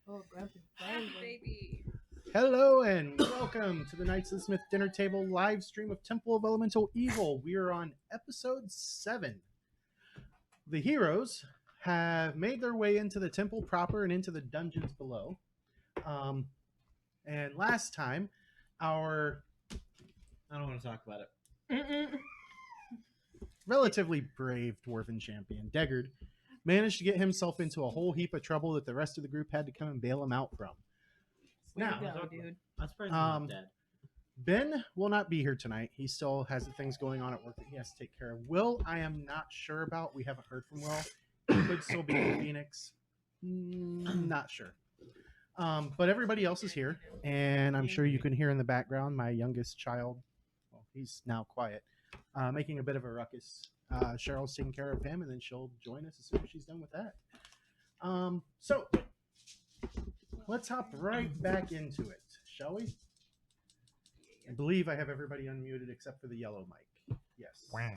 Oh, Grumpy Happy baby. baby. Hello and welcome to the Knights of the Smith Dinner Table live stream of Temple of Elemental Evil. We are on episode 7. The heroes have made their way into the temple proper and into the dungeons below. And last time, our I don't want to talk about it. relatively brave dwarven champion, Deggard, managed to get himself into a whole heap of trouble that the rest of the group had to come and bail him out from. Way Now, to go, dude. I'm surprised he's not dead. Ben will not be here tonight. He still has things going on at work that he has to take care of. Will, I am not sure about. We haven't heard from Will. He could still be in Phoenix. Not sure. But everybody else is here, and I'm sure you can hear in the background my youngest child. Well, he's now quiet, making a bit of a ruckus. Cheryl's taking care of him, and then she'll join us as soon as she's done with that. So let's hop right back into it, shall we? I believe I have everybody unmuted except for the yellow mic. Yes. Wow.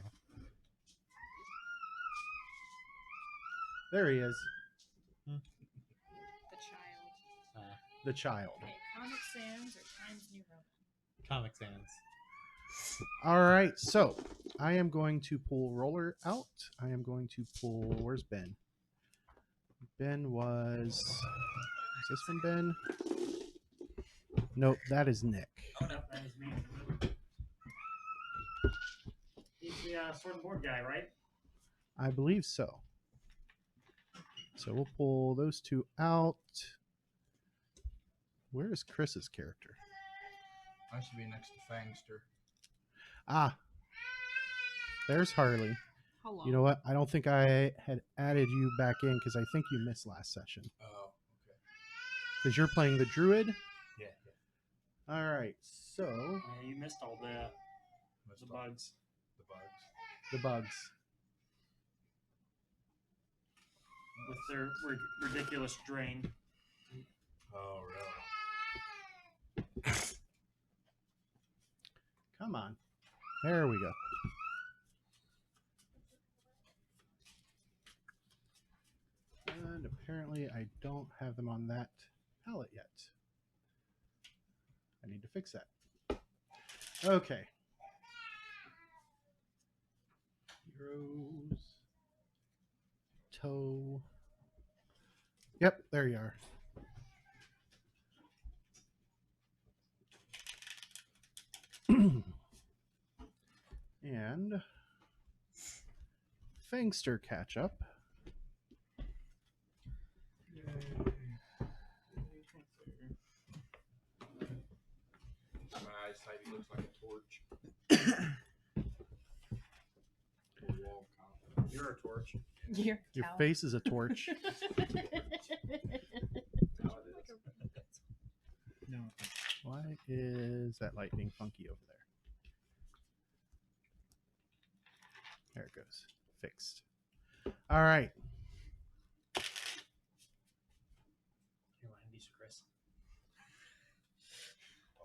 There he is, The child. the child. Okay, Comic Sans or Times New Roman? Comic Sans. All right, so I am going to pull Roller out. I am going to pull. Where's Ben? Ben was. Is this from Ben? Nope, that is Nick. Oh, no, that is me. He's the sword and board guy, right? I believe so. So we'll pull those two out. Where is Chris's character? I should be next to Fangster. Ah, there's Harley. Hello. You know what? I don't think I had added you back in because I think you missed last session. Oh, okay. Because you're playing the druid. Yeah. All right, so Yeah, you missed all the bugs. The bugs. the bugs. With their ridiculous drain. Oh, really? Come on. There we go. And apparently I don't have them on that palette yet. I need to fix that. Okay. Heroes. Toe. Yep, there you are. And Fangster catch up. My eyesight, he looks like a torch. A wall cop. You're a torch. Your Your cow. face is a torch. That's how it is. No. Why is that light being funky over there? There it goes. Fixed. All right. Your Andy's Chris.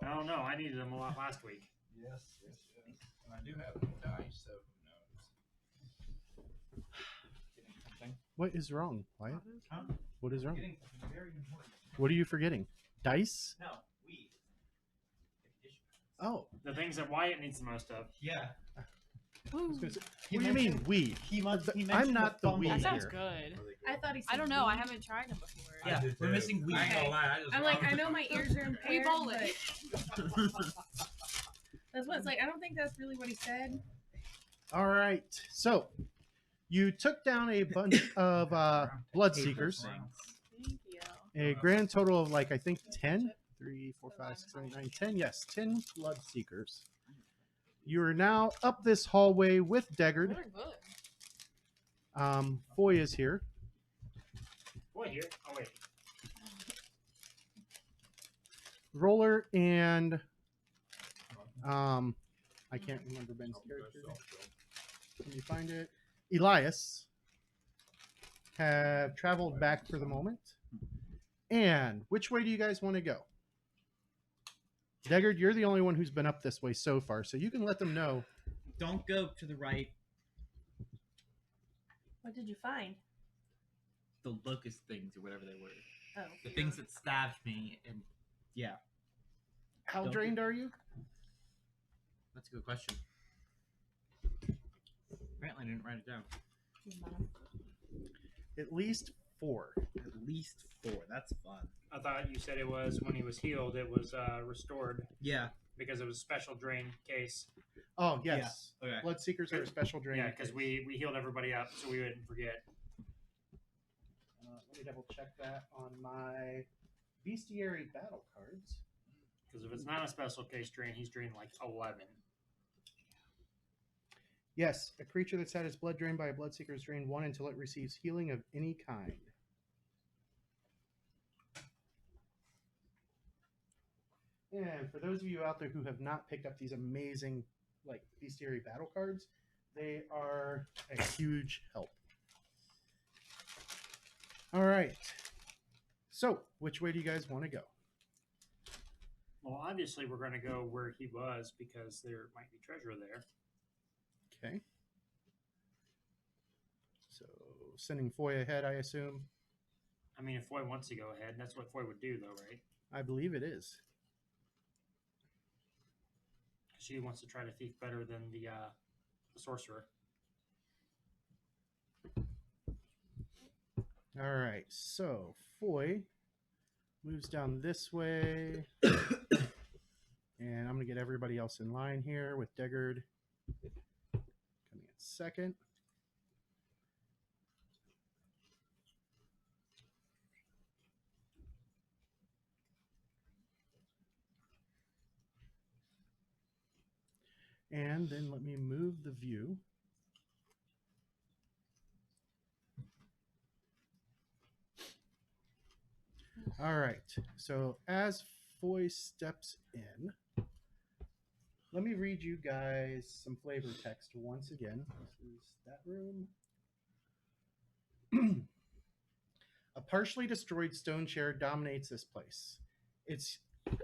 I don't know. I needed them a lot last week. Yes. And I do have no dice, so who knows? Getting something. What is wrong? Wyatt? Huh? What is wrong? Getting something very important. What are you forgetting? Dice? No, weed. Oh. Uh, The things that Wyatt needs the most of. Yeah. I was gonna say, He what do you mean mentioned- weed? He I'm mentioned not the fumble weed That here. sounds good. I thought he said I don't know. I weed. haven't tried them before. Yeah, we're missing weed. I ain't gonna lie. I'm like, I know my ears are impaired. We bowl but it. That's what it's like. I don't think that's really what he said. All right. So you took down a bunch of blood seekers. Thank you. A grand total of like I think 10. 3, 4, 5, 6, 7, 8, 9, 10. Yes, 10 blood seekers. You are now up this hallway with Deggard. They're good. Foy is here. Boy, here. Oh, wait. Roller and I can't remember Ben's character. Can you find it? Elias have traveled back for the moment. And which way do you guys want to go? Deggard, you're the only one who's been up this way so far, so you can let them know. Don't go to the right. What did you find? The locust things or whatever they were. Oh. The things that stabbed me, and yeah, How Don't drained are you? that's a good question. Apparently, I didn't write it down. At least 4. At least 4. That's fun. I thought you said it was when he was healed. It was restored Yeah. because it was a special drain case. Oh yes. Okay. Bloodseekers are a special drain. Yeah, because we healed everybody up, so we wouldn't forget. Let me double check that on my bestiary battle cards. Because if it's not a special case drain, he's drained like 11. Yes, a creature that's had its blood drained by a bloodseeker is drained 1 until it receives healing of any kind. And for those of you out there who have not picked up these amazing like bestiary battle cards, they are a huge help. All right. So, which way do you guys want to go? Well, obviously, we're going to go where he was because there might be treasure there. Okay. So, sending Foy ahead, I assume. I mean, if Foy wants to go ahead, that's what Foy would do, though, right? I believe it is. She wants to try to thief better than the sorcerer. All right. So, Foy moves down this way. And I'm going to get everybody else in line here with Deggard coming in second. And then let me move the view. All right. So as Foy steps in, let me read you guys some flavor text once again. This is that room. A partially destroyed stone chair dominates this place. It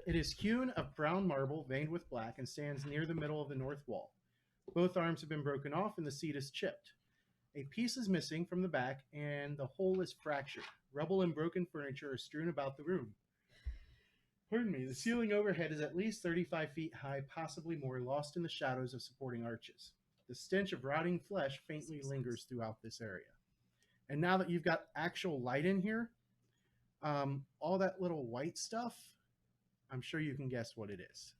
is hewn of brown marble veined with black and stands near the middle of the north wall. Both arms have been broken off and the seat is chipped. A piece is missing from the back and the whole is fractured. Rubble and broken furniture are strewn about the room. Pardon me, the ceiling overhead is at least 35 feet high, possibly more, lost in the shadows of supporting arches. The stench of rotting flesh faintly lingers throughout this area. And now that you've got actual light in here, all that little white stuff, I'm sure you can guess what it is.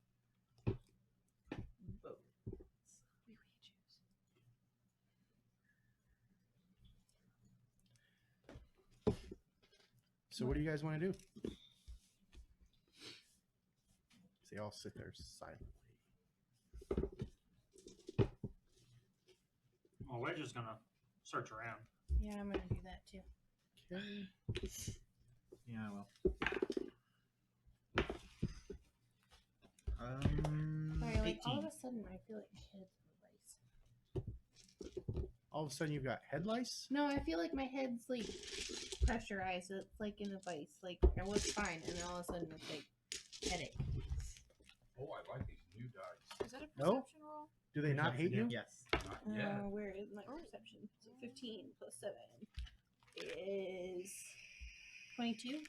So what do you guys want to do? So they all sit there silently. Well, we're just going to search around. Yeah, I'm gonna do that too. Okay. Yeah, I will. Sorry, like 18. all of a sudden I feel like my head's in a vice. All of a sudden you've got head lice? No, I feel like my head's like pressurized. It's like in a vice. Like I was fine, and then all of a sudden it's like headache. Oh, I like these new dice. Is that a No. perception roll? Do they not hate you? Yes. Not yet. Where is my perception? So 15 plus 7 is 22.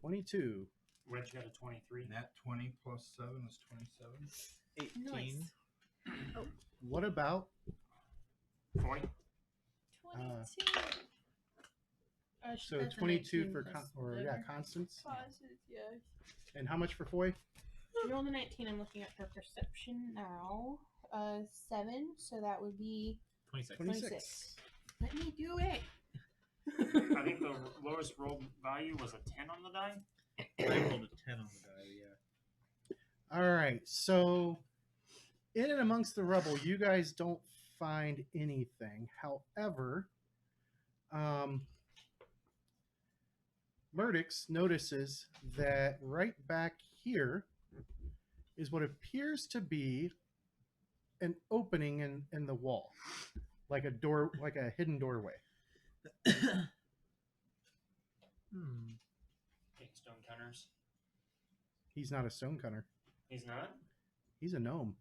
22. Wedge got a 23. Nat 20 plus 7 is 27. 18. Nice. What about Foy? 22. so That's a 22 19 for plus or yeah, whatever. Constance? Causes, yeah. And how much for Foy? Roll the 19. I'm looking at her perception now. 7. So that would be 26. 26. Let me do it. I think the lowest roll value was a 10 on the die. I rolled a 10 on the die, yeah. All right. So in and amongst the rubble, you guys don't find anything. However, Murdix notices that right back here is what appears to be an opening in the wall, like a door, like a hidden doorway. Take stone cutters. He's not a stone-cutter. He's not? He's a gnome.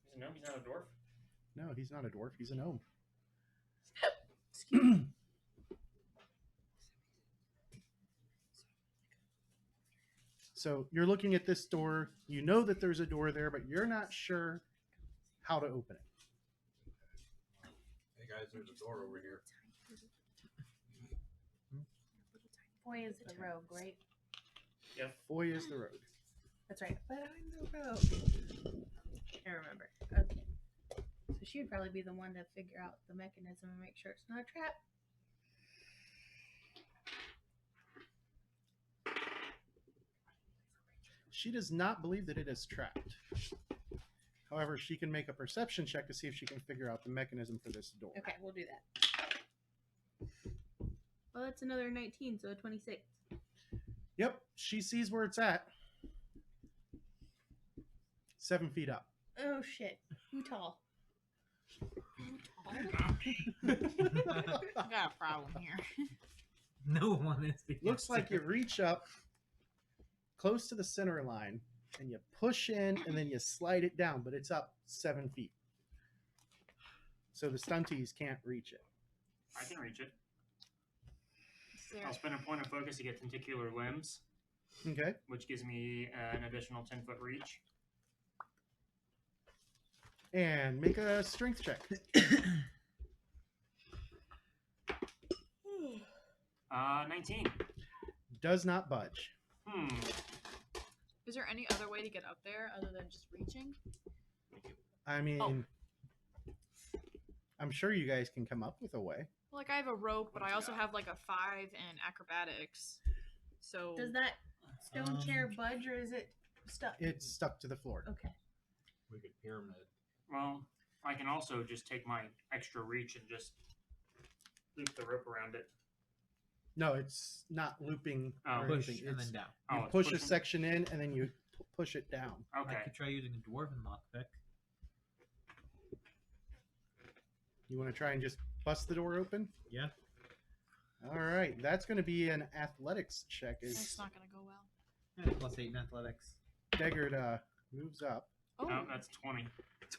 He's a gnome? He's not a dwarf? No, he's not a dwarf. He's a gnome. Excuse me. So you're looking at this door. You know that there's a door there, but you're not sure how to open it. Hey guys, there's a door over here. Boy is the rogue, right? Foy is the road. That's right. But I'm the rogue. I remember. Okay. So she would probably be the one to figure out the mechanism and make sure it's not a trap. She does not believe that it is trapped. However, she can make a perception check to see if she can figure out the mechanism for this door. Okay, we'll do that. Well, that's another 19, so a 26. Yep, she sees where it's at. 7 feet up. Oh shit. Who tall? I got a problem here. No one is. the Looks like you answer. reach up close to the center line and you push in and then you slide it down, but it's up 7 feet. So the stunties can't reach it. I can reach it. Is there- I'll spend a point of focus to get tentacular limbs, Okay. which gives me an additional 10-foot reach. And make a strength check. 19. Does not budge. Is there any other way to get up there other than just reaching? I mean, I'm sure you guys can come up with a way. Like I have a rope, but What I you also got? have like a 5 in acrobatics. So Does that stone chair budge or is it stuck? It's stuck to the floor. Okay. We could pyramid. Well, I can also just take my extra reach and just loop the rope around it. No, it's not looping Oh. or Push anything. and It's, then down. you Oh, it's push a pushing? section in and then you push it down. Okay. I could try using a dwarven lockpick. You want to try and just bust the door open? Yeah. All right, that's going to be an athletics check. it's Is not gonna go well. Yeah, +8 in athletics. Deggard moves up. Oh, Oh, that's 20.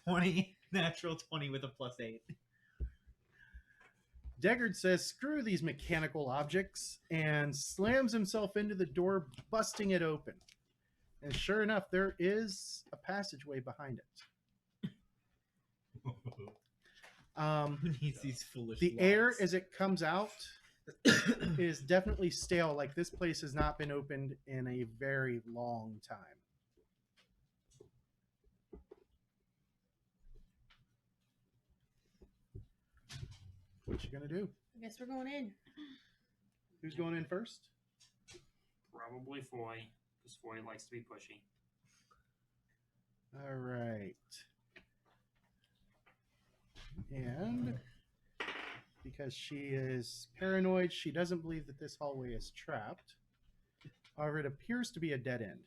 20. Natural 20 with a +8. Deggard says, "Screw these mechanical objects," and slams himself into the door, busting it open. And sure enough, there is a passageway behind it. Who needs these foolish The air logs? as it comes out is definitely stale. Like this place has not been opened in a very long time. What you gonna do? I guess we're going in. Who's going in first? Probably Foy, because Foy likes to be pushy. All right. And because she is paranoid, she doesn't believe that this hallway is trapped. However, it appears to be a dead end.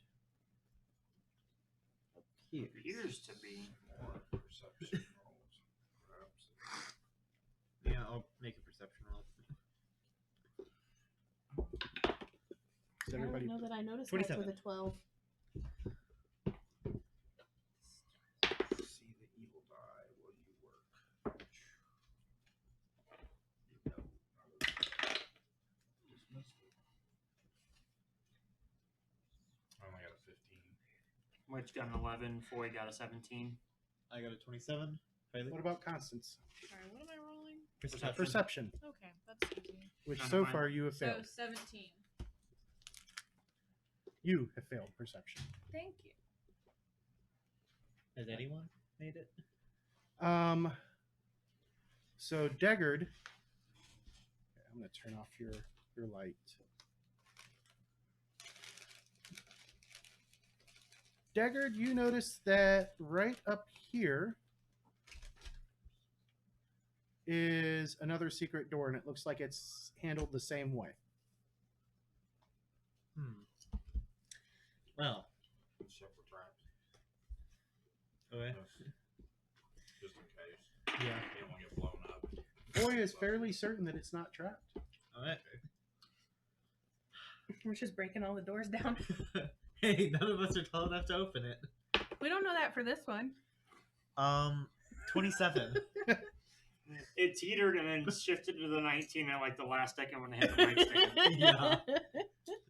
Appears to be. More perception rolls. Perhaps. Yeah, I'll make a perception roll. Is I everybody don't know that I noticed that 27. with a 12. See the evil die while you work. You know, dismissed it. I only got a 15. Which got an 11. Foy got a 17. I got a 27. Bailey? What about Constance? sorry, what am I rolling? Perception. Perception, Okay, that's easy. which Trying to so find- far you have So failed. 17. You have failed perception. Thank you. Has anyone made it? So Deggard, okay, I'm gonna turn off your light. Deggard, you notice that right up here is another secret door, and it looks like it's handled the same way. Well, Except for traps. okay. Just in case. Yeah. You don't want to get blown up. Boy is fairly certain that it's not trapped. Alright. We're just breaking all the doors down. Hey, none of us are tall enough to open it. We don't know that for this one. 27. It teetered and then shifted to the 19 at like the last second when they hit the brakes. Yeah.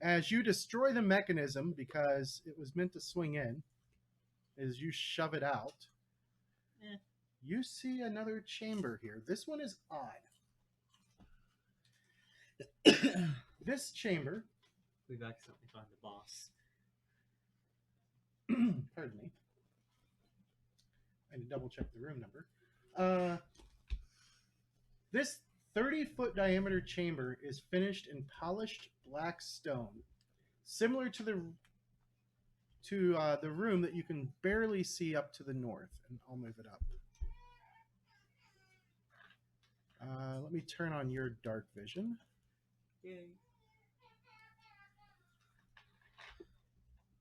As as you destroy the mechanism because it was meant to swing in, as you shove it out, you see another chamber here. This one is odd. This chamber, We've accidentally found the boss. pardon me, I need to double check the room number. This 30-foot diameter chamber is finished in polished black stone, similar to the room that you can barely see up to the north. And I'll move it up. Let me turn on your dark vision. Yay.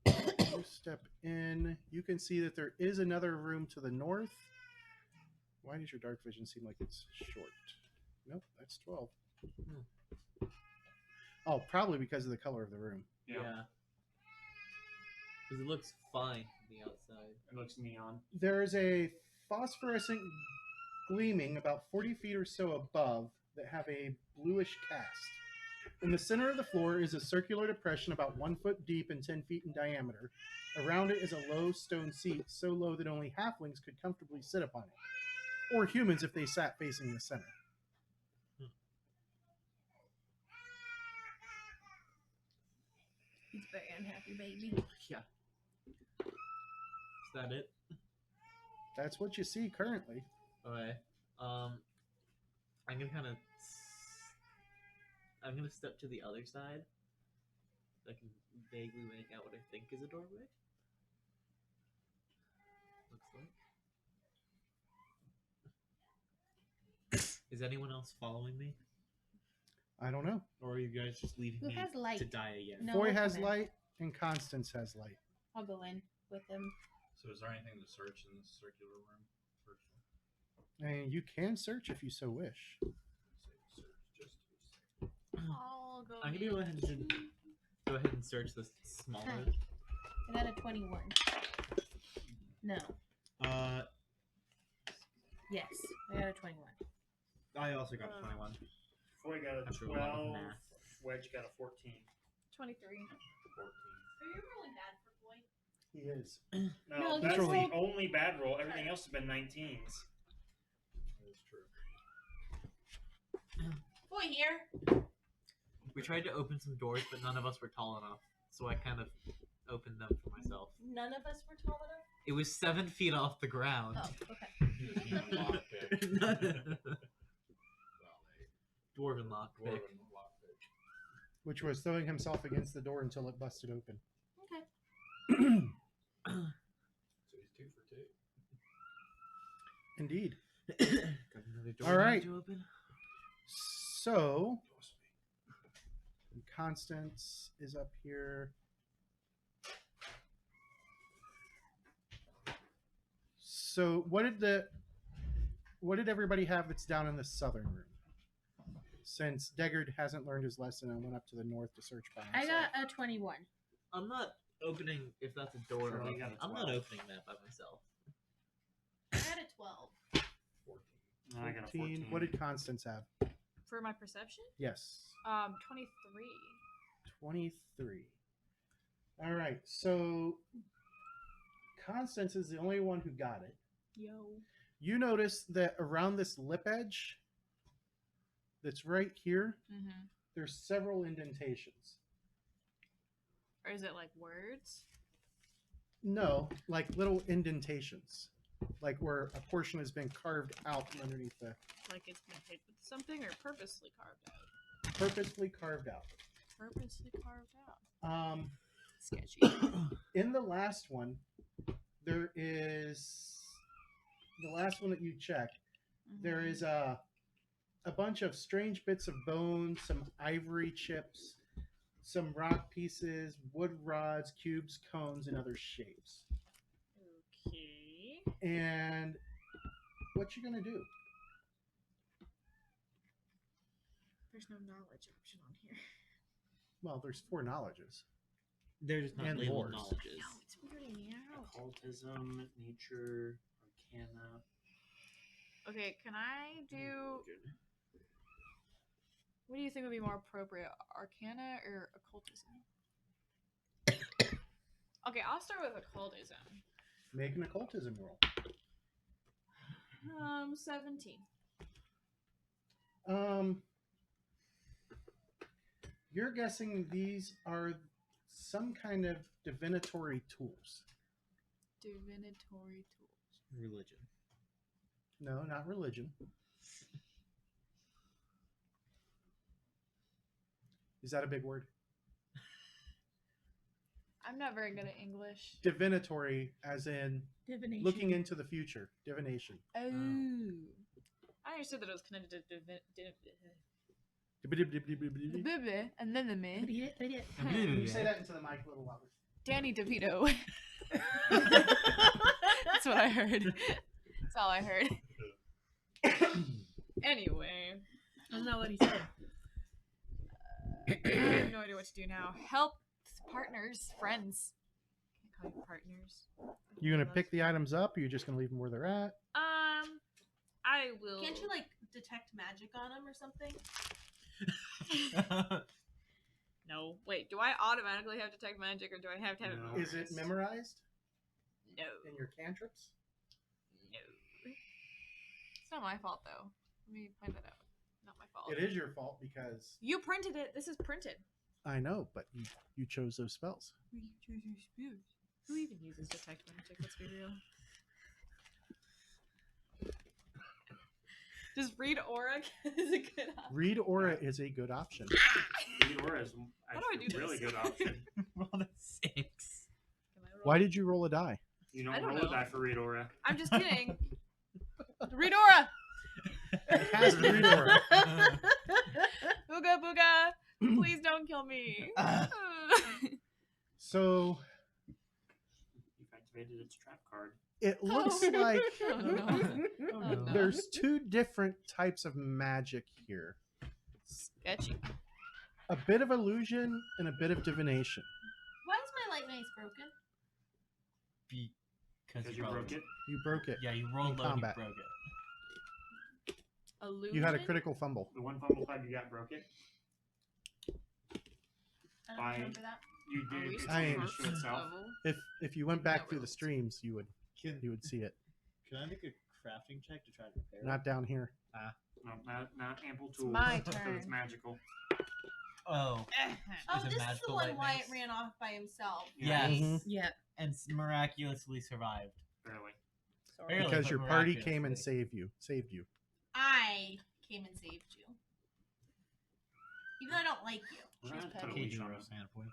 You step in. You can see that there is another room to the north. Why does your dark vision seem like it's short? Nope, that's 12. Oh, probably because of the color of the room. Yeah. Because it looks fine from the outside. It looks neon. There's a phosphorescent gleaming about 40 feet or so above that have a bluish cast. In the center of the floor is a circular depression about 1 foot deep and 10 feet in diameter. Around it is a low stone seat, so low that only halflings could comfortably sit upon it, or humans if they sat facing the center. He's very unhappy, baby. Yeah. Is that it? That's what you see currently. Okay. I'm gonna step to the other side. So I can vaguely make out what I think is a doorway. Looks like. Is anyone else following me, I don't know. or are you guys just leaving Who me has light? to die again? No, Foy we'll has come in. light and Constance has light. I'll go in with him. So is there anything to search in this circular room? First And you can search if you so wish. one. Say search just to be safe. I'll go. I'm gonna in. go ahead and search this smaller. I got a 21. No. Yes, I got a 21. I also got 21. Foy got a After a lot of 12. math. Wedge got a 14. 23. 14. Are you really bad for Floyd? He is. No, No, that's he's the rolled- only bad roll. Everything else has been 19s. That is true. Boy, here. We tried to open some doors, but none of us were tall enough, so I kind of opened them for myself. None of us were tall enough. It was 7 feet off the ground. Oh, okay. Lockpick. Well, Dwarven they lockpick. dwarven lockpick. Which was throwing himself against the door until it busted open. Okay. So he's 2 for 2. Indeed. Got another door All right. to open. So, Constance is up here. So, what did everybody have that's down in the southern room? Since Deggard hasn't learned his lesson and went up to the north to search by I himself. got a 21. I'm not opening if that's a door. Sure, or you got not. a I'm not 12. opening that by myself. I had a 12. 14. No, I got a 14. 14. What did Constance have? For my perception? Yes. 23. 23. All right. So, Constance is the only one who got it. Yo. You notice that around this lip edge that's right here, Mm-hmm. there's several indentations. Or is it like words? No, like little indentations, like where a portion has been carved out from underneath the Like it's been hit with something or purposely carved out? purposely carved out. Purposely carved out. Sketchy. In the last one, there is the last one that you checked. There is a bunch of strange bits of bone, some ivory chips, some rock pieces, wood rods, cubes, cones, and other shapes. Okay. And what you gonna do? There's no knowledge option on here. Well, there's 4 knowledges. They're just not And labeled wars. knowledges. No, it's weirding me out. Occultism, nature, arcana. Okay, can I do? What do you think would be more appropriate, Arcana or Occultism? Okay, I'll start with occultism. Make an occultism roll. 17. You're guessing these are some kind of divinatory tools. Divinatory tools. Religion. No, not religion. Is that a big word? I'm not very good at English. Divinatory, as in Divination. looking into the future. Divination. Oh. I understood that it was connected to and then the me. Can you say that into the mic a little louder? Danny DeVito. That's what I heard. That's all I heard. Anyway. That's not what he said. I have no idea what to do now. Help partners, friends. Can't call you partners. You gonna pick the items up, or you're just gonna leave them where they're at? I will. Can't you like detect magic on them or something? No. Wait, do I automatically have detect magic, or do I have to have it No. memorized? Is it memorized No. in your cantrips? No. It's not my fault, though. Let me find that out. Not my fault. It is your fault because You printed it. This is printed. I know, but you chose those spells. Who even uses detect magic? Let's be real. Just read aura is a good option. Read aura is a good option. Read aura is How do I actually do a really this? good option. Roll a 6. Can I roll? Why did you roll a die? You I don't don't roll know. a die for read aura. I'm just kidding. Read aura. Cast read aura. Booga booga. Please don't kill me. So You've activated its trap card. it looks Oh. like Oh, no. Oh, no. there's two different types of magic here. Sketchy. A bit of illusion and a bit of divination. Why is my light mace broken? Because you broke it. You broke it. Yeah, you rolled In low and you combat. broke it. Illusion. You had a critical fumble. The one fumble card you got broke it. I don't Fine. remember that. You Are we did. It's still I an am- first issue itself. level? If you went back Yeah, through we the will. streams, you would see it. Can I make a crafting check to try to repair Not down here. No, not ample tools. my So it's turn. magical. Oh, Oh, Is it this is the magical one light Wyatt mace? ran off by himself. yes. Mhm. Yeah. And miraculously survived. Barely. Sorry. Barely, Because but your party came and miraculously. saved you. I came and saved you. Even though I don't like you. We're She's not petty. totally Occasional sure. roast standpoint.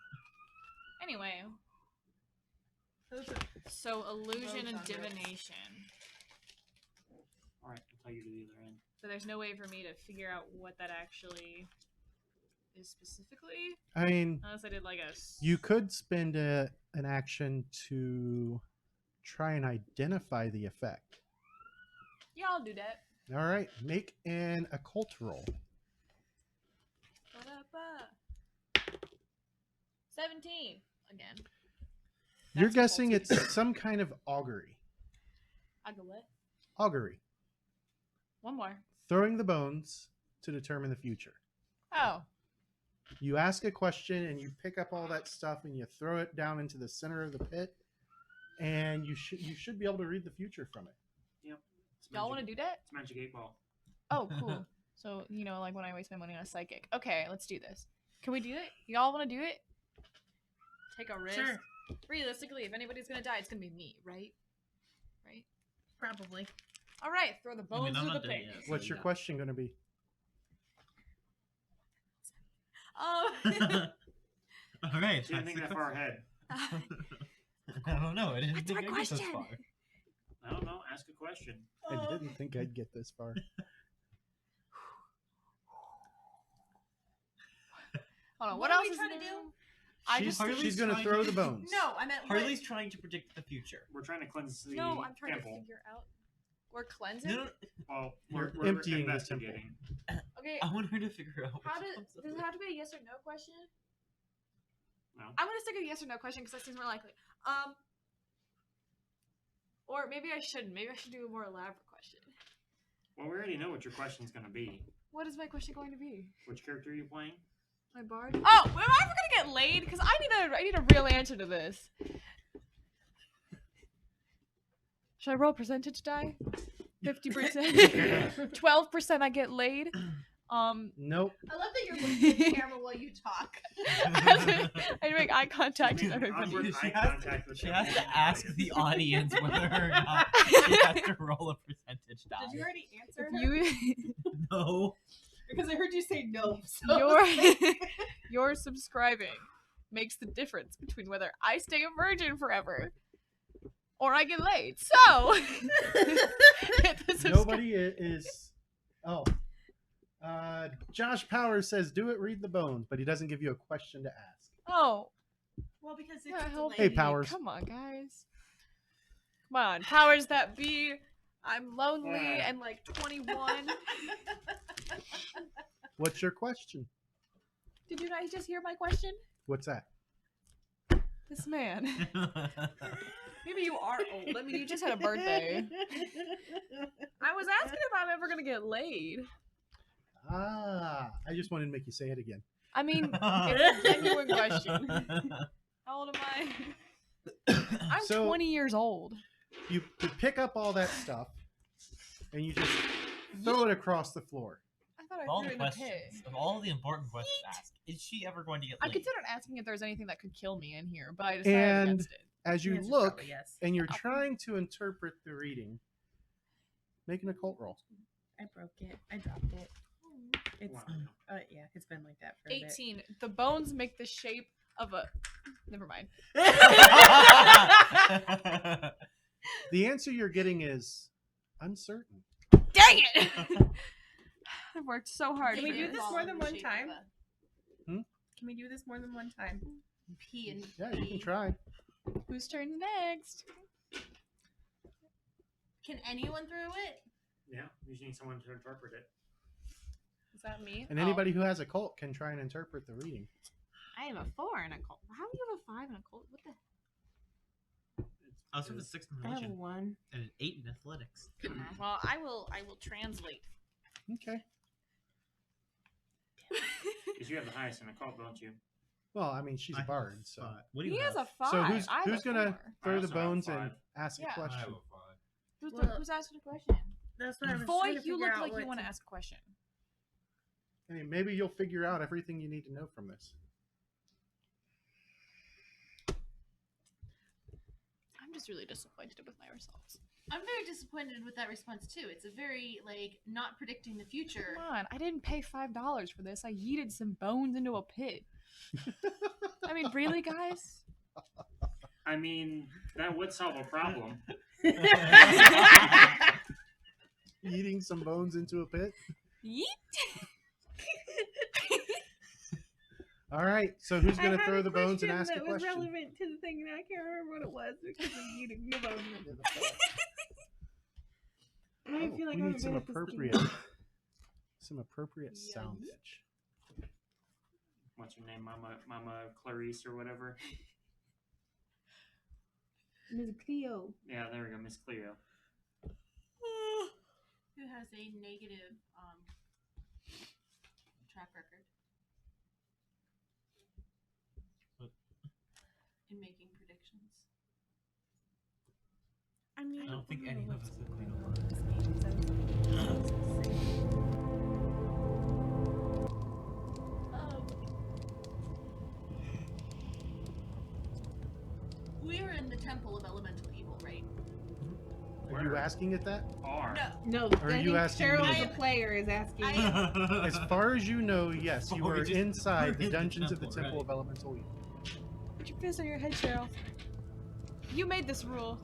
Anyway, Those are so illusion Rogues and on divination. Alright, I'll tell you to the other end. But there's no way for me to figure out what that actually is specifically, I mean, unless I did like a. you could spend an action to try and identify the effect. Yeah, I'll do that. All right, make an occult roll. Ba-da-ba. 17 again. You're That's guessing occulty. it's some kind of augury. I go what? Augury. One more. Throwing the bones to determine the future. Oh, You ask a question and you pick up all that stuff and you throw it down into the center of the pit, and you should be able to read the future from it. It's y'all want to magic- do that? It's Magic 8 Ball. Oh, cool. So, you know, like when I waste my money on a psychic. Okay, let's do this. Can we do it? Y'all want to do it? Take a risk. Sure. Realistically, if anybody's going to die, it's going to be me, right? Right? Probably. All right, throw the I mean, bones I'm to the not dead pig. yet, so What's your yeah. question going to be? Oh. All right. Didn't think that far ahead. I don't know. I didn't What's think my I'd get this question? far. I don't know. Ask a question. I didn't think I'd get this far. Hold on, What what are else we is trying to new? do? I She's, just Harley's she's going to trying throw to- the bones. No, I meant Harley's trying to predict the future. We're trying to cleanse the no. I'm trying temple. to figure out. We're cleansing. No, no, Well, You're we're emptying the temple. investigating. Okay. I want her to figure out. How which does one's the does it have to be a yes or no question? No. I'm gonna stick with a yes or no question because that seems more likely. Or maybe I shouldn't. Maybe I should do a more elaborate question. Well, we already know what your question's going to be. What is my question going to be? Which character are you playing? My bard? Oh, am I ever gonna get laid? Because I need a real answer to this. Should I roll percentage die? 50%. 12% I get laid. Nope. I love that you're looking at the camera while you talk. I make eye contact with I mean, everybody. awkward She eye has contact with She everyone has in to the ask audience. the audience whether or not she has to roll a percentage die. Did you already answer If her? you No. Because I heard you say no. So your subscribing makes the difference between whether I stay a virgin forever or I get laid. So hit the subscribe. Nobody is. Oh. Josh Powers says, "Do it, read the bones," but he doesn't give you a question to ask. Oh, well, because it's yeah, help Hey, me. Powers. Come on, guys. Come on, powers that be. I'm lonely Yeah. and like 21. What's your question? Did you not just hear my question? What's that? This man. Maybe you are old. I mean, you just had a birthday. I was asking if I'm ever gonna get laid. Ah, I just wanted to make you say it again. I mean, it's a genuine question. How old am I? I'm So- 20 years old. You pick up all that stuff, and you just throw it across the floor. I thought Of all I threw the it in the questions, pit. of all the important questions to ask, is she ever going to get I laid? considered asking if there's anything that could kill me in here, but I decided And against it. as you The answer's look probably yes. and you're trying to interpret the reading, make an occult roll. I broke it. I dropped it. It's Wow. yeah, it's been like that for a bit. 18. The bones make the shape of a. Never mind. The answer you're getting is uncertain. Dang it! I've worked so hard. Can we for do this. this more than one time? A Can we do this more than one time? P and Yeah, you can P. try. Whose turn next? Can anyone throw it? Yeah, you just need someone to interpret it. Is that me? And Oh. anybody who has a cult can try and interpret the reading. I have a 4 in a cult. How do you have a 5 in a cult? What the? I also have a 6 in I have a religion 1. and an 8 in athletics. Well, I will translate. Okay. Because you have the highest in the cult, don't you? Well, I mean, she's a bard, so. What do He you has have? a 5. So who's I have who's a gonna 4. throw the also have bones and 5. ask Yeah. a I question? have a 5. Who's asking a question? That's what I was Boy, trying to you figure look out like what you want to to- ask a question. I mean, maybe you'll figure out everything you need to know from this. I'm just really disappointed with my results. I'm very disappointed with that response too. It's a very like not predicting the future. Come on, I didn't pay $5 for this. I yeeted some bones into a pit. I mean, really, guys? I mean, that would solve a problem. Eating some bones into a pit. Yeet. All right. So who's I gonna had throw a the bones and question ask a that was question? relevant to the thing, and I can't remember what it was because of eating the bones into the pit. I Oh, feel like we I'm need some good at this appropriate, game. some appropriate soundage. What's her name? Mama Clarice or whatever. Ms. Cleo. Yeah, there we go, Miss Cleo. Who has a negative track record What? in making predictions? I mean, I don't think any of us have been on this game, We are in the Temple of Elemental Evil, right? Are you asking it that? R. No. No, Are I you think asking Cheryl, me? as a player, is asking. I- As far as you know, yes, you Or are just- inside the in the dungeons of the temple, Temple right. of Elemental Evil. Put your fist on your head, Cheryl. You made this rule.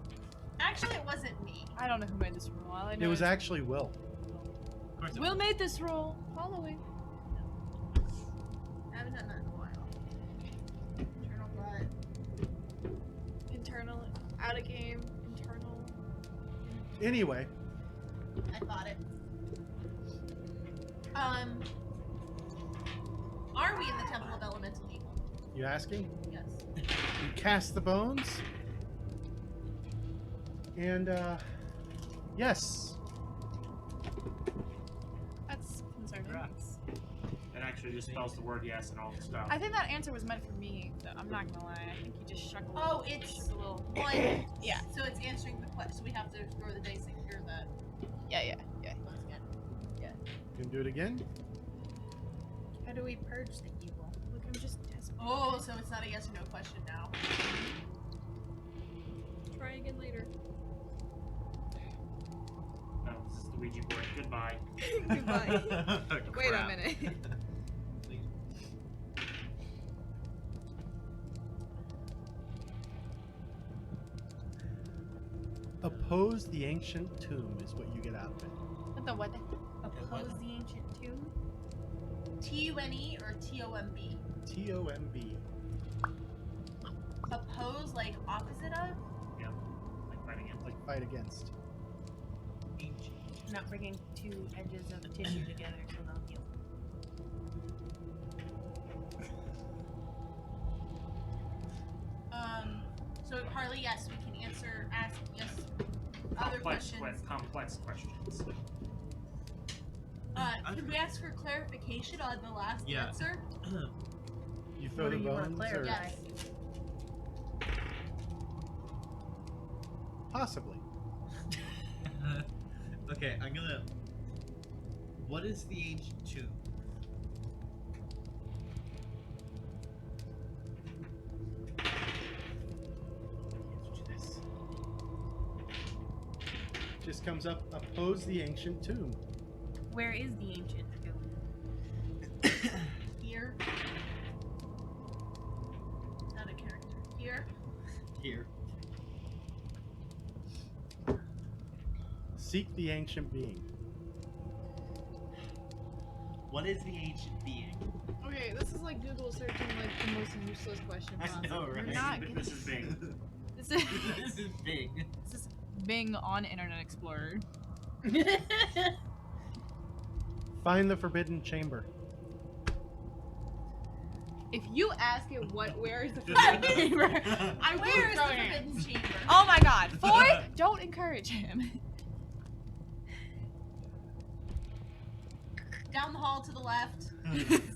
Actually, it wasn't me. I don't know who made this rule. All I know It was is actually Will. Of course it Will was. made this rule. Follow it. I haven't done that in a while. Internal blood. Internal, out of game, internal. Anyway, I thought it. Are we in the Temple of Elemental Evil? you asking? Yes. You cast the bones, and yes, That's concerning. Congrats. It actually just spells the word yes and all the stuff. I think that answer was meant for me. Though. I'm not gonna lie. I think you just shuck a little. Oh, it's just a little. one. Yeah. So it's answering the question. So we have to throw the dice and clear that. Yeah. Once again. You can do it again. How do we purge the evil? Look, I'm just desperate. Oh, so it's not a yes or no question now. Try again later. No, this is the Ouija board. Goodbye. Goodbye. Wait a Crap. minute. Oppose the ancient tomb is what you get out of it. What the what? Oppose the ancient tomb? T-U-N-E or T-O-M-B? TOMB. Oppose, like opposite of? Like fighting it. Like fight against. Not bringing two edges of tissue together so they'll heal. So Harley, yes, we can ask yes, other questions. Complex questions. Can we ask for clarification on the last Yeah. answer? You throw What the do you wanna bones or clarify? Yes. possibly. Okay, I'm gonna. What is the ancient tomb? Answer to this. Just comes up. Oppose the ancient tomb. Where is the ancient tomb? Here. Not a character. Here. Here. Seek the ancient being. What is the ancient being? Okay, this is like Google searching like the most useless question I possible. know, right? We're not This is Bing. This is This is big. this is Bing on Internet Explorer. Find the forbidden chamber. If you ask it where is the forbidden chamber, I will Where is the throw it. forbidden chamber? Oh my god. Foy, don't encourage him. Down the hall to the left.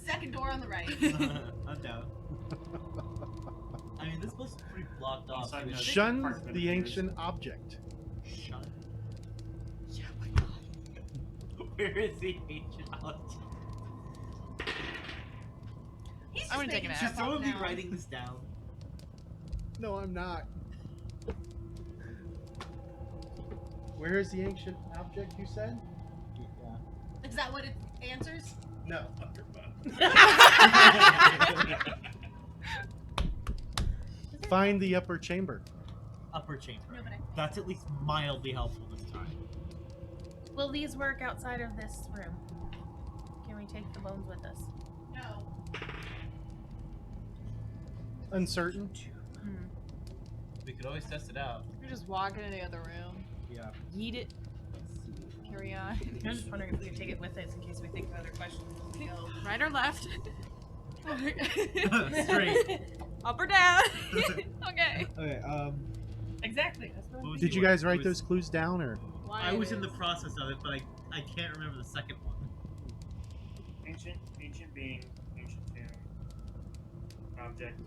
Second door on the right. I'm down. I mean, this place is pretty blocked off. Inside so it's- the- Shun Part of it the appears. ancient object. Shut. Yeah, my god. Where is the ancient object? He's just I'm gonna take making a nap. stuff Should someone up be now. writing this down? No, I'm not. Where is the ancient object you said? Is that what it answers? No. Find the upper chamber. Upper chamber. No, but I That's at least mildly helpful this time. Will these work outside of this room? Can we take the bones with us? no. Uncertain. We could always test it out. You're just walking in the other room. Yeah. Yeet it. Carry on. I'm just wondering if we could take it with us in case we think of other questions. as we go. Right or left? Straight. Up or down? Okay. Okay. Exactly. That's what What was Did you yours? guys It write was- those clues down, or? I was in the process of it, but I can't remember the second one. Ancient being, ancient tomb, object.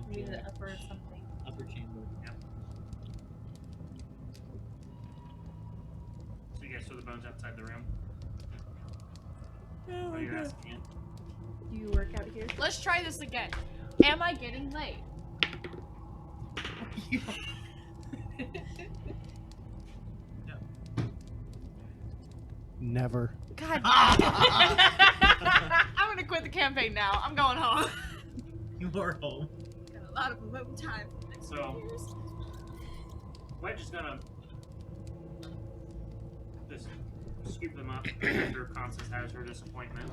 maybe the upper something. Upper chamber. So you guys throw the bones outside the room. Oh, you're asking it. Do you work out here? Let's try this again. Am I getting late? Never. God. I'm gonna quit the campaign now. I'm going home. You are home. Got a lot of alone time. for the next So- few years. Wedge is gonna just scoop them up after Constance has her disappointment.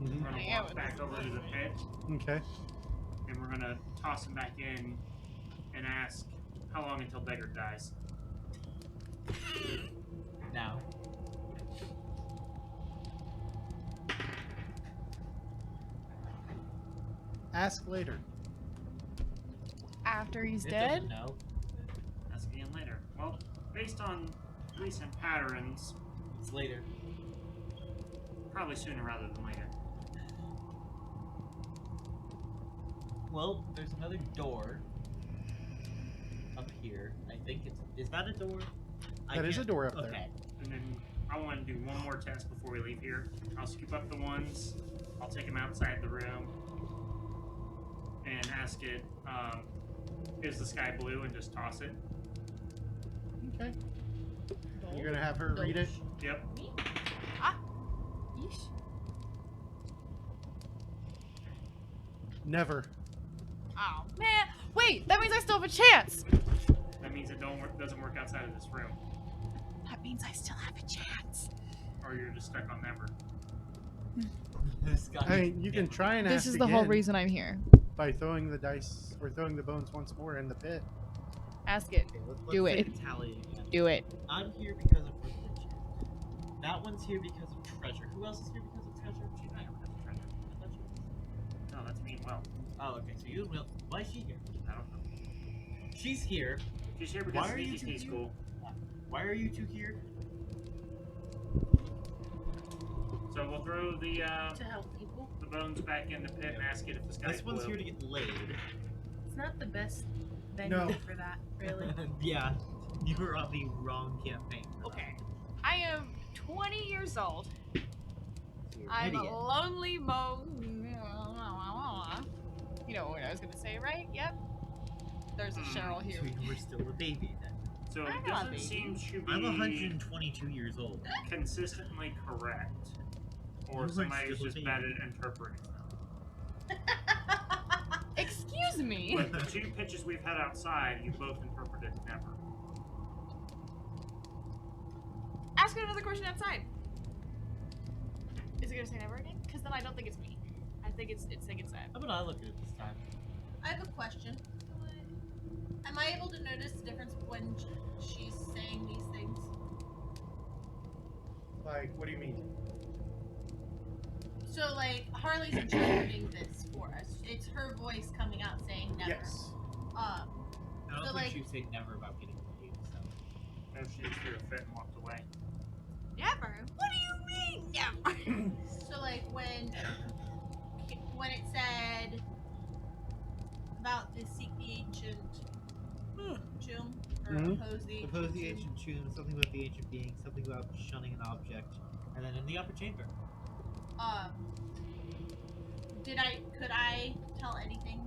Mhm. We're gonna Yeah, walk back over to the pit, Okay. and we're gonna toss him back in and ask how long until Deckard dies. Now. Ask later. After he's It dead? doesn't know. Ask again later. Well, based on recent patterns, It's later. probably sooner rather than later. Well, there's another door up here. I think it's. Is that a door? That is a door up there. Okay. And then I want to do one more test before we leave here. I'll scoop up the ones. I'll take them outside the room and ask it, is the sky blue, and just toss it. Okay. You're gonna have her read it. Yep. Me? Yeesh. Never. Oh man! Wait, that means I still have a chance. That means it doesn't work outside of this room, That means I still have a chance. or you're just stuck on never. This guy. I mean, you can try and This ask is the whole again reason I'm here. by throwing the dice or throwing the bones once more in the pit. Ask it. Okay, let's Do take it. a tally again. Do it. I'm here because of religion. That one's here because of treasure. Who else is here because of treasure? She's not here because of treasure. I thought she was. No, that's me and Will. Oh, okay. So you will. Why is she here? I don't know. She's here. She's here Why because are you Sneaky two Ski here? School. Why are you two here? So we'll throw the To help people. the bones back in the pit and ask it if the sky's This one's blue. here to get laid. It's not the best venue No. for that, really. Yeah, you were on the wrong campaign. for that. Okay. I am 20 years old. So you're an I'm a idiot. lonely You know what I was gonna say, right? Yep. There's a Cheryl here. So you were still a baby then. So I'm it not a doesn't baby. seem to be I'm 122 years old. consistently correct, or You are somebody's still a just baby. bad at interpreting them. Excuse me. But the two pitches we've had outside, you both interpreted never. Ask it another question outside. Is it gonna say never again? Because then I don't think it's me. I think it's thinking that. How about I look at it this time? I have a question. Am I able to notice the difference when she's saying these things? Like, what do you mean? So, like, Harley's interpreting this for us. It's her voice coming out saying never. Yes. I don't So, think like- she would say never about getting laid. So. No, she just threw a fit and walked away. Never. What do you mean never? So, like, when it said about the seek the ancient tomb or Mhm. oppose the ancient Oppose the tomb. ancient tomb, something about the ancient being, something about shunning an object, and then in the upper chamber. Could I tell anything?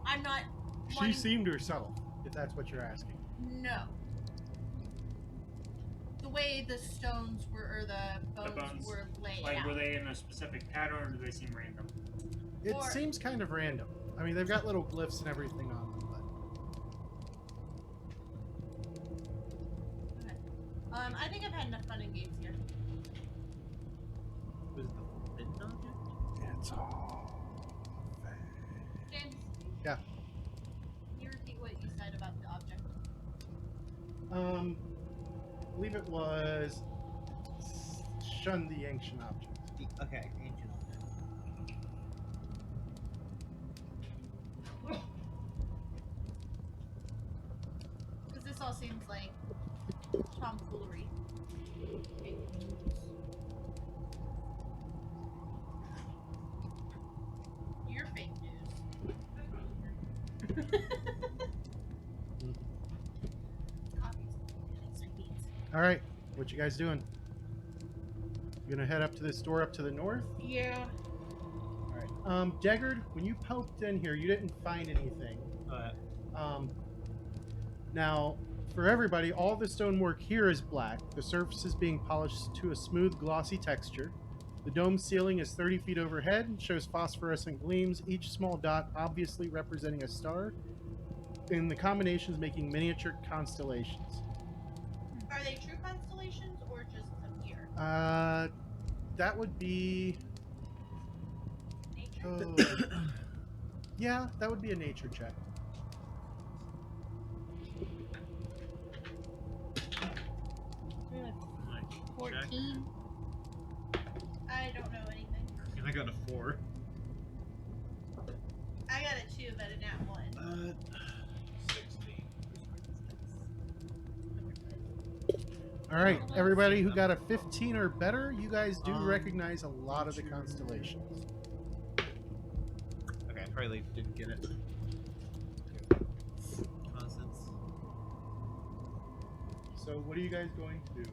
I'm not. She wanting- seemed herself, if that's what you're asking. No. The way the stones were, or the bones, bones, were laid Like, out. were they in a specific pattern, or do they seem random? It Or- seems kind of random. I mean, they've got little glyphs and everything on them, but I think I've had enough fun and games here. Was it the forbidden object? it's all. James. Yeah. Can you repeat what you said about the object? I believe it was shun the ancient object. Okay, ancient object. Because this all seems like tomfoolery. Fake news. You're fake news. Copies. Instant beats. All right, what you guys doing? You gonna head up to this door up to the north? Yeah. All right. Deggard, when you poked in here, you didn't find anything. Now, for everybody, all the stonework here is black. The surface is being polished to a smooth, glossy texture. The dome ceiling is 30 feet overhead and shows phosphorescent gleams, each small dot obviously representing a star, and the combinations making miniature constellations. Are they true constellations or just appear? That would be... Nature? Oh, yeah, that would be a nature check. Like, check. 14. I don't know anything. I got a 4. I got a 2, but a nat 1. 16. All right, everybody who got a 15 or better, you guys do recognize a lot of the constellations. Okay, I probably didn't get it. Constance. So, what are you guys going to do?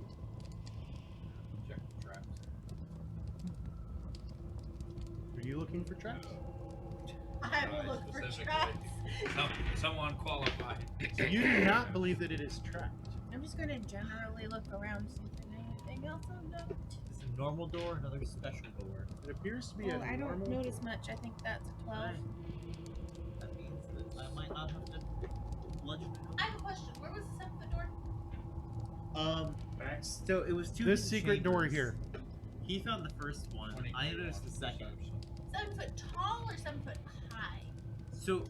Check the traps. Are you looking for traps? I will look for Specifically. traps. Someone qualified. So you do not believe that it is trapped. I'm just gonna generally look around, see if there's anything else of note. Is it a normal door or another special door? It appears to be Well, a I normal. don't notice much. I think that's a 12. That means that I might not have to bludgeon it. I have a question. Where was the 7-foot door? Back. So it was two. This hidden secret door chambers. here. He found the first one. I noticed the second. 7 foot tall or 7 foot high? So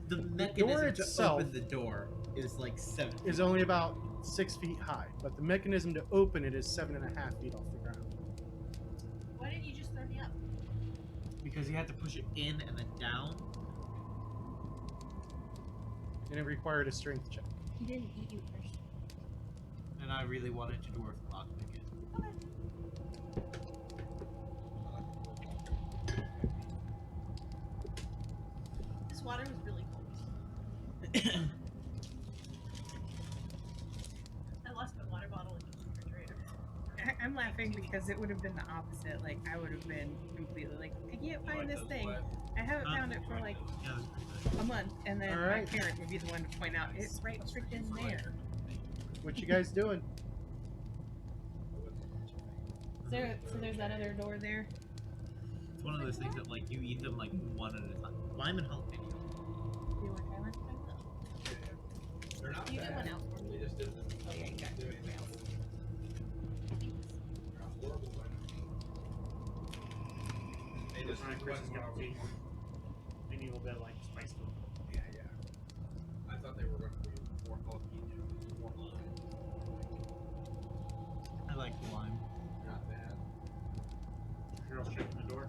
the mechanism itself to open the door is like 7. Is only about 6 feet high, but the mechanism to open it is 7.5 feet off the ground. Why didn't you just throw me up? Because you had to push it in and then down. And it required a strength check. He didn't eat you first. And I really wanted to dwarf lockpick it. This water was really cold. I lost my water bottle in the refrigerator. I'm laughing because it would have been the opposite. Like, I would have been completely like, I can't find this thing. I haven't found it for like Yeah, that's pretty good. a month, and then Alright. my parent would be the one to point out it's right freaking there. What you guys doing? So there's that other door there. It's one of those things that like you eat them like one at a time. Lime and jalapeno. Do you want to try one? They're not You get bad. one out for me. They just didn't Oh, yeah, you got do it. anything else. They're not horrible by any means. They just Alright, Chris has got wasn't tea. They need a little bit of like spice to them. Yeah. I thought they were going to be more jalapeno, more lime. I like the lime. They're not bad. Girl shaking the door.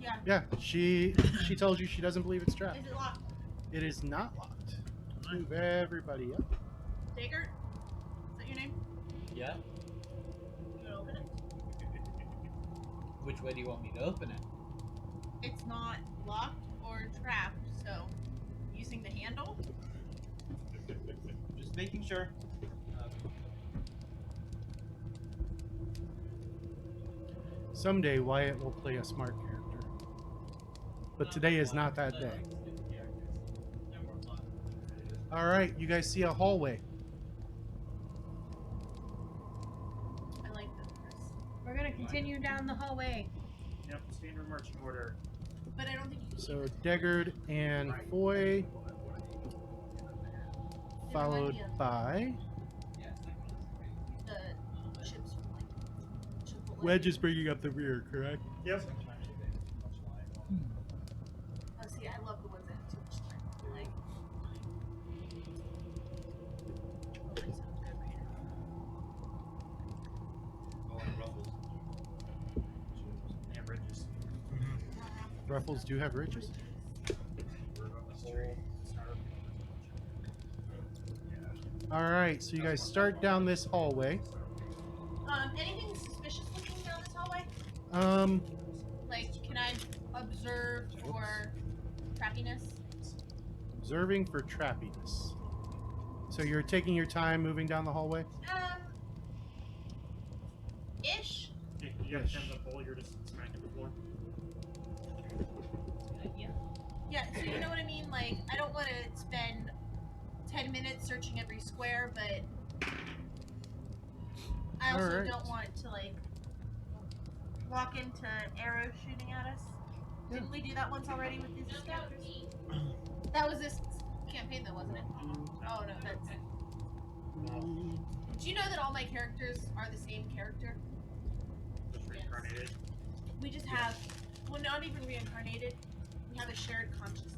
Yeah. Yeah, she told you she doesn't believe it's trapped. Is it locked? It is not locked. Move everybody up. Dagger? Is that your name? Yeah. You gonna open it? Which way do you want me to open it? It's not locked or trapped, so using the handle. Just making sure. Someday Wyatt will play a smart character. But today is not that day. Alright, you guys see a hallway. I like this, Chris. We're gonna continue down the hallway. Yep, standard marching order. But I don't think you can. So Deggard and Foy, followed by The chips from like Chipotle. Wedge is bringing up the rear, correct? Yep. Sometimes they have too much lime on it. Oh, see, I love the ones that have too much time. Like, Chipotle sounds good right now. Oh, and Ruffles. They have ridges. Ruffles do have ridges. We're on the Whole street. start. Alright, so you guys start down this hallway. anything suspicious looking down this hallway? Like, can I observe for trappiness? Observing for trappiness. So you're taking your time moving down the hallway? Ish. You have 10 foot pole, you're just smacking the floor. Yeah, so you know what I mean? Like, I don't want to spend 10 minutes searching every square, but I also Alright. don't want to, like, walk into arrows shooting at us. Yeah. Didn't we do that once already with these characters? That was this campaign, though, wasn't it? Oh, no, that's... Do you know that all my characters are the same character? Just reincarnated. We just have... Well, not even reincarnated. We have a shared consciousness.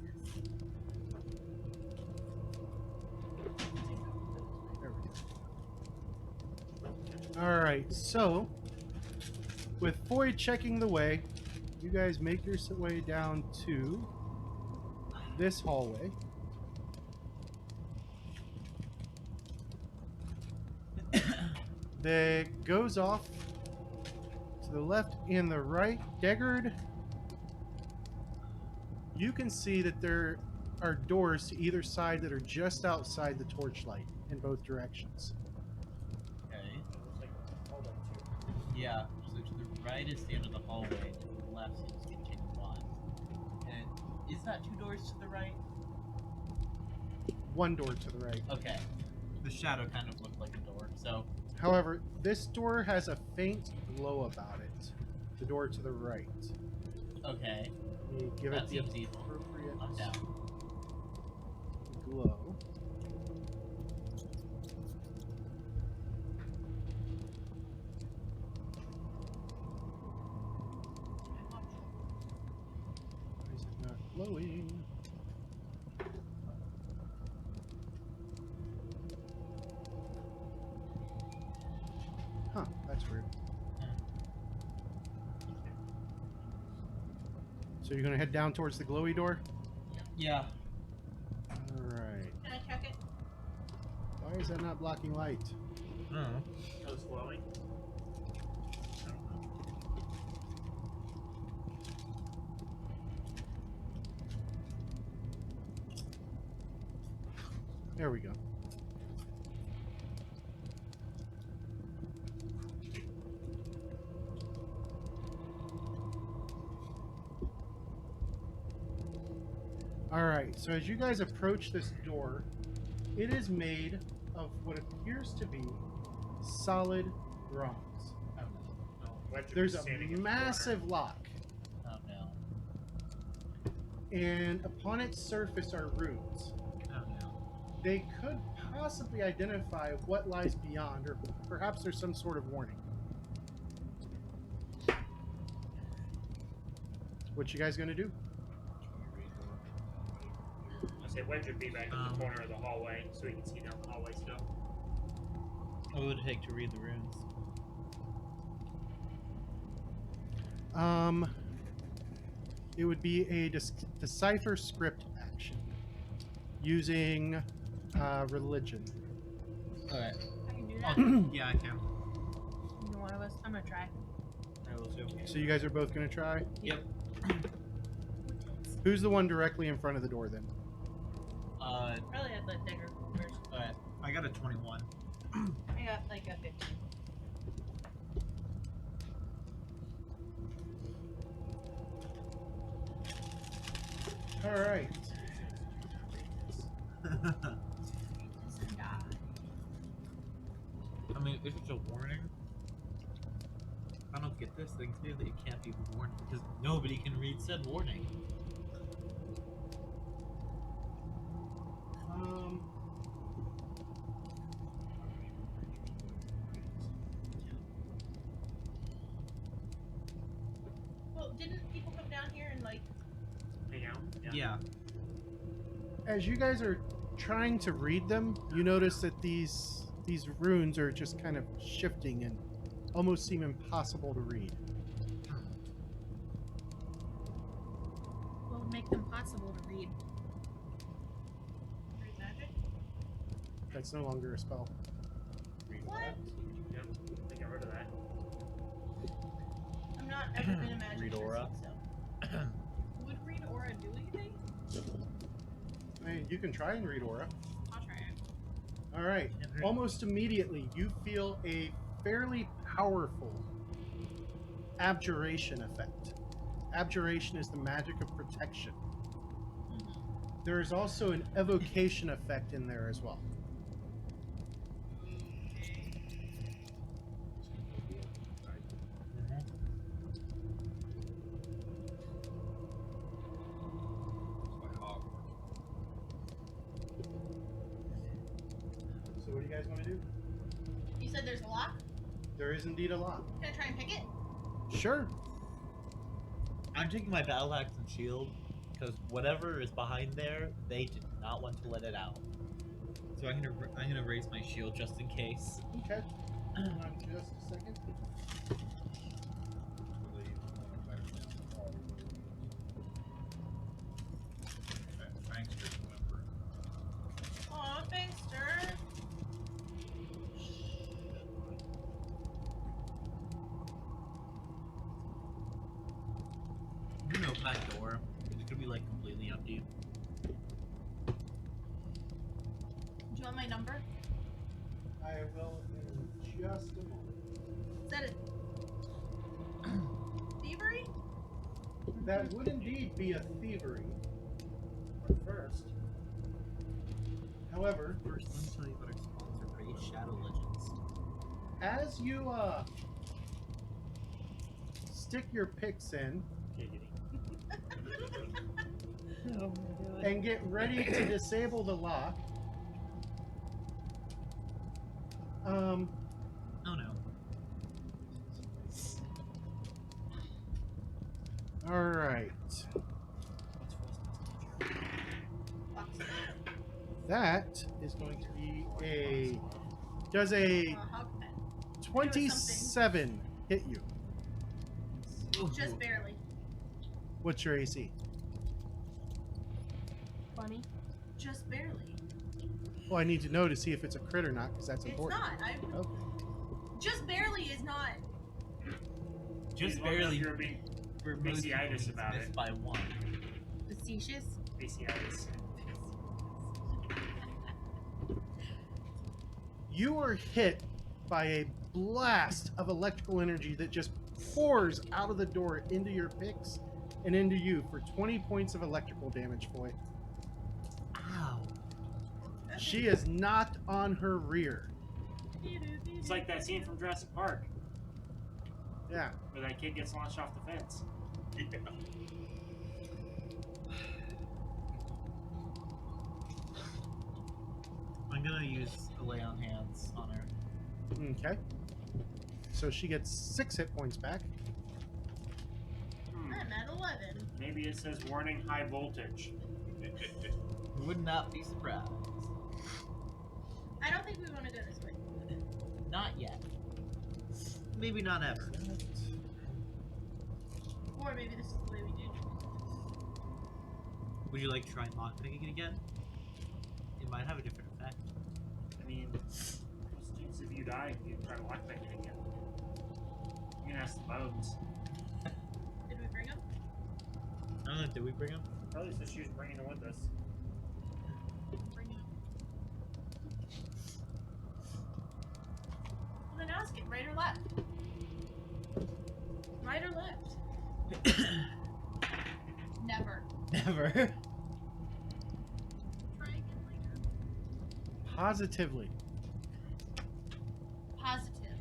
There we go. Alright, so with Foy checking the way, you guys make your way down to this hallway. that goes off to the left and the right. Deckard, you can see that there are doors to either side that are just outside the torchlight in both directions. Okay. Looks like a hallway too. Yeah. So to the right is the end of the hallway. To the left seems to continue on. And is that 2 doors to the right? One door to the right. Okay. The shadow kind of looked like a door. So However, this door has a faint glow about it. The door to the right. okay. Let me give That it the seems easy. appropriate I'm down. glow. Why is it not glowing? Huh, that's weird. So you're gonna head down towards the glowy door? Yeah. Alright. Can I check it? Why is that not blocking light? Oh. Oh, it's glowing. There we go. Alright, so as you guys approach this door, it is made of what appears to be solid bronze. Oh no. Oh, Wedge would There's be a standing in the massive lock, Oh no. and upon its surface are runes. Oh no. They could possibly identify what lies beyond, or perhaps there's some sort of warning. What you guys gonna do? corner. I say Wedge would be back in the corner of the hallway, so he can see down the hallway still. What would it take to read the runes? It would be a decipher script action using religion. Okay. I can do that. Yeah, I can. Either one of us. I'm gonna try. I will too. So you guys are both gonna try. Yep. Who's the one directly in front of the door then? Probably I'd let Dagger go first. Okay. I got a 21. I got like a 15. All right. I mean, if it's a warning, I don't get this. Then clearly it can't be warned because nobody can read said warning. Well, didn't people come down here and like? Hang out. Yeah. As you guys are trying to read them, you notice that these runes are just kind of shifting and almost seem impossible to read. What would make them possible to read? Read magic? That's no longer a spell. What? Yep. I got rid of that. I'm not ever been a magic Read person, aura? so. Would read aura do anything? I mean, you can try and read aura. I'll try it. All right. Almost immediately, you feel a fairly powerful abjuration effect. Abjuration is the magic of protection. There is also an evocation effect in there as well. So what do you guys want to do? You said there's a lock? There is indeed a lock. Can I try and pick it? Sure. I'm taking my battle axe and shield because whatever is behind there, they did not want to let it out. So I'm gonna raise my shield just in case. Okay. Hold on just a second. Aw, thanks, sir. open that door, it's gonna be like completely empty. Do you want my number? I will in just a moment. Is that it? Thievery? That would indeed be a thievery. But first, however, First, let me tell you about our sponsor, Raid Shadow Legends. as you stick your picks in and get ready to disable the lock, Oh no. all right. That is going to be a. Does a Hog pen. 27 hit you? Just barely. What's your AC? Funny. Just barely. Well, I need to know to see if it's a crit or not, because that's It's important. not. I would, Okay. just barely is not. Just Long enough barely You're being removes Faciitis people about missed it. by one. Facetious. faciitis. You are hit by a blast of electrical energy that just pours out of the door into your picks and into you for 20 points of electrical damage, Foy. Ow. She is knocked on her rear. It's like that scene from Jurassic Park Yeah. where that kid gets launched off the fence. I'm gonna use a lay on hands on her. Okay. So she gets 6 hit points back. Hmm. I'm at 11. Maybe it says warning high voltage. Would not be surprised. I don't think we want to go this way. Not yet. Maybe not ever. Or maybe this is the way we do. Would you like to try lockpicking it again? It might have a different effect. I mean, what's the chance if you die if you try to lockpick it again? You can ask the bones. Did we bring them? I don't know, did we bring him? Probably said she was bringing it with us. Bring them. Well, then ask it. Right or left? Right or left? Never. Never. Try again later. Positively. Positive.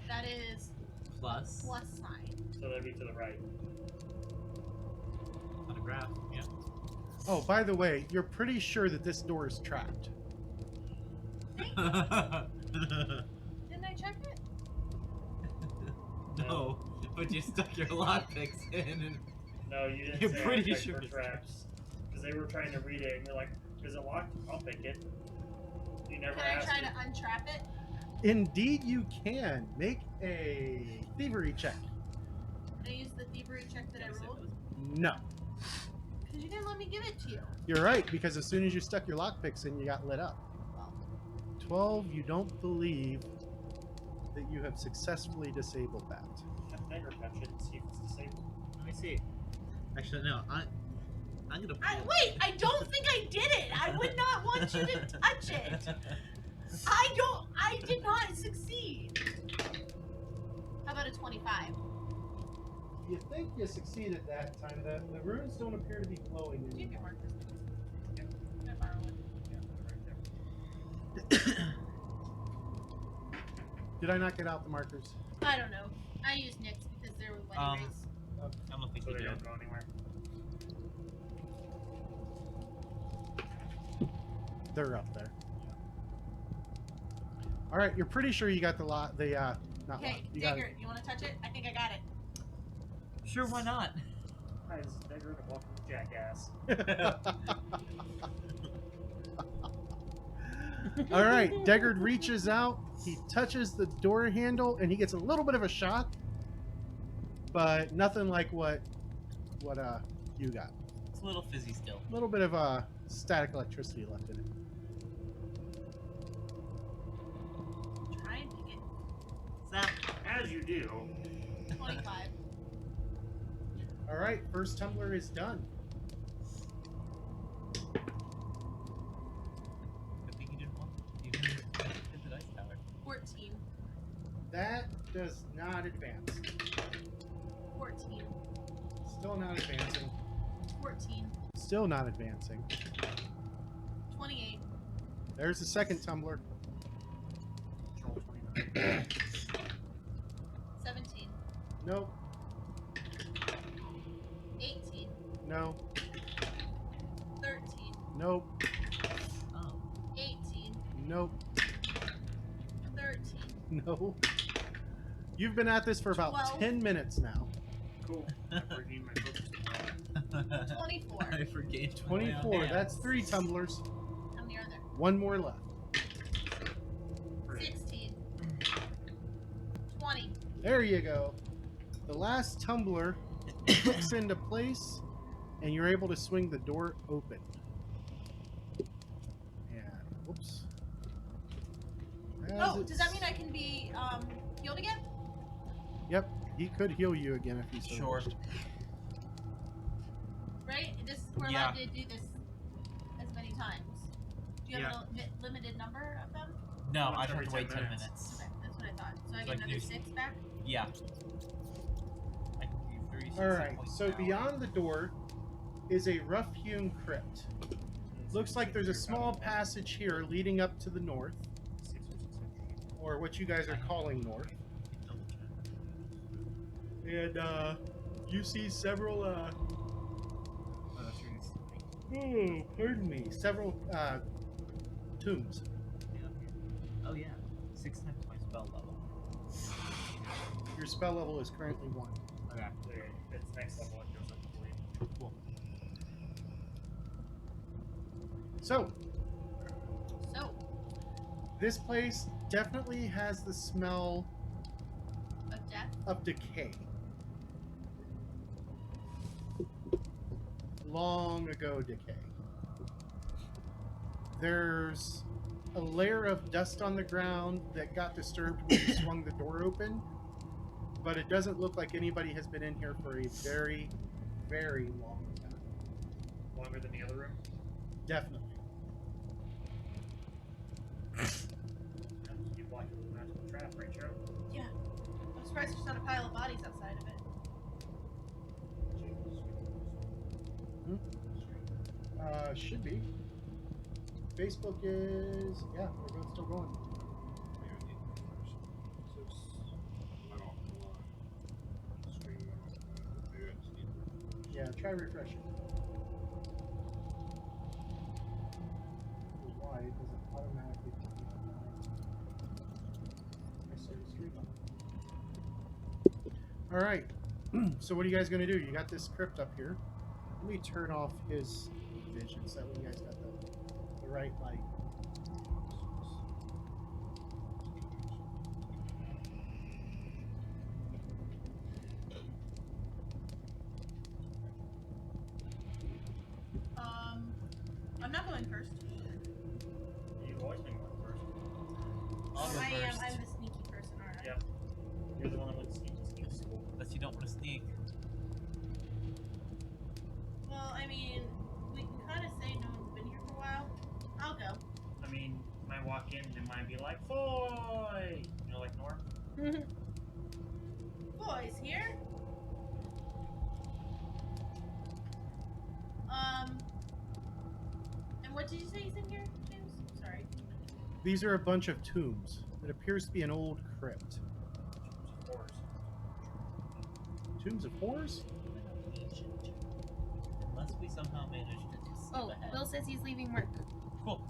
That is Plus. plus sign. So that'd be to the right. On a graph, yeah. Oh, by the way, you're pretty sure that this door is trapped. Didn't I check it? No, but you stuck your lockpicks in and No, you didn't You're say pretty I checked sure for it's traps. Because they were trying to read it and you're like, is it locked? I'll pick it. You never Can I asked try it. to untrap it? Indeed, you can. Make a thievery check. Can I use the thievery check that I rolled? No. Because you didn't let me give it to you. You're right, because as soon as you stuck your lockpicks in, you got lit up. 12, you don't believe that you have successfully disabled that. Have Dagger touch it and see if it's disabled. let me see. Actually, no. I'm gonna. Wait, I don't think I did it. I would not want you to touch it. I did not succeed. How about a 25? You think you succeeded that time. The runes don't appear to be glowing You anymore. can mark this. Can I borrow one? Yeah, right there. Did I not get out the markers? I don't know. I used Nick's because they were wedding Um, race. I don't think So you they did. don't go anywhere. They're up there. All right, you're pretty sure you got the lot. The not Okay, lot. You got Digger, you want to touch it? I think I got it. Sure, why not? Hi, this is Dagger and welcome to Jackass. it. All right, Deckard reaches out. He touches the door handle, and he gets a little bit of a shock, but nothing like what you got. It's a little fizzy still. A little bit of static electricity left in it. Try and pick it. Zap. As you do, 25. All right, first tumbler is done. Good thing you didn't want. You didn't hit the dice tower. 14. That does not advance. 14. Still not advancing. 14. Still not advancing. 28. There's the second tumbler. Control 29. 17. Nope. 18. No. 13. Nope. Oh. 18. Nope. 13. No. You've been at this for about 12. 10 minutes now. Cool. I've regained my focus. 24. I forget 24. That's 3 tumblers. How many are there? 1 more left. 16. 20. There you go. The last tumbler clicks into place, and you're able to swing the door open. And whoops. Oh, does that mean I can be healed again? Yep, he could heal you again if he so Sure. wished. Right? We're Yeah. allowed to do this as many times. Do you have a limited number of them? No, Once I have every to wait 10 10 minutes. minutes. Okay, that's what I thought. So I So get I can another do- 6 back? Yeah. I can do 3 All right, points so now. beyond the door is a rough-hewn crypt. Looks like there's a small passage here leading up to the north, or what you guys are calling north. And you see several pardon me, several tombs. Oh yeah, 6 times my spell level. Your spell level is currently 1. Okay. It's next level. It goes up to 3. Cool. So, So, this place definitely has the smell of death. of decay. Long ago decay. There's a layer of dust on the ground that got disturbed when you swung the door open, but it doesn't look like anybody has been in here for a very, very long time. Longer than the other room. Definitely. You blocked it with a magical trap, right, Joe? I'm surprised there's not a pile of bodies outside of it. Should be. Facebook is, yeah, we're both still going. Yeah, try refreshing. Why it doesn't automatically put me on my started stream on. All right. So what are you guys gonna do? You got this crypt up here. Let me turn off his vision so that way you guys got the right light. I'm not going first. You've always been going first. I'll go I am. first. I'm the sneaky person, aren't I? Yep. You're the one that went sneaky school. Unless you don't want to sneak. Well, I mean, we can kind of say no one's been here for a while. I'll go. I mean, might walk in and it might be like, "Boy!" You know, like Norm? Boys here. And what did you say is in here, James? Sorry. These are a bunch of tombs. It appears to be an old crypt. Horrors. Tombs of horrors? Unless we somehow manage to skip Oh, ahead. Will says he's leaving work. Cool.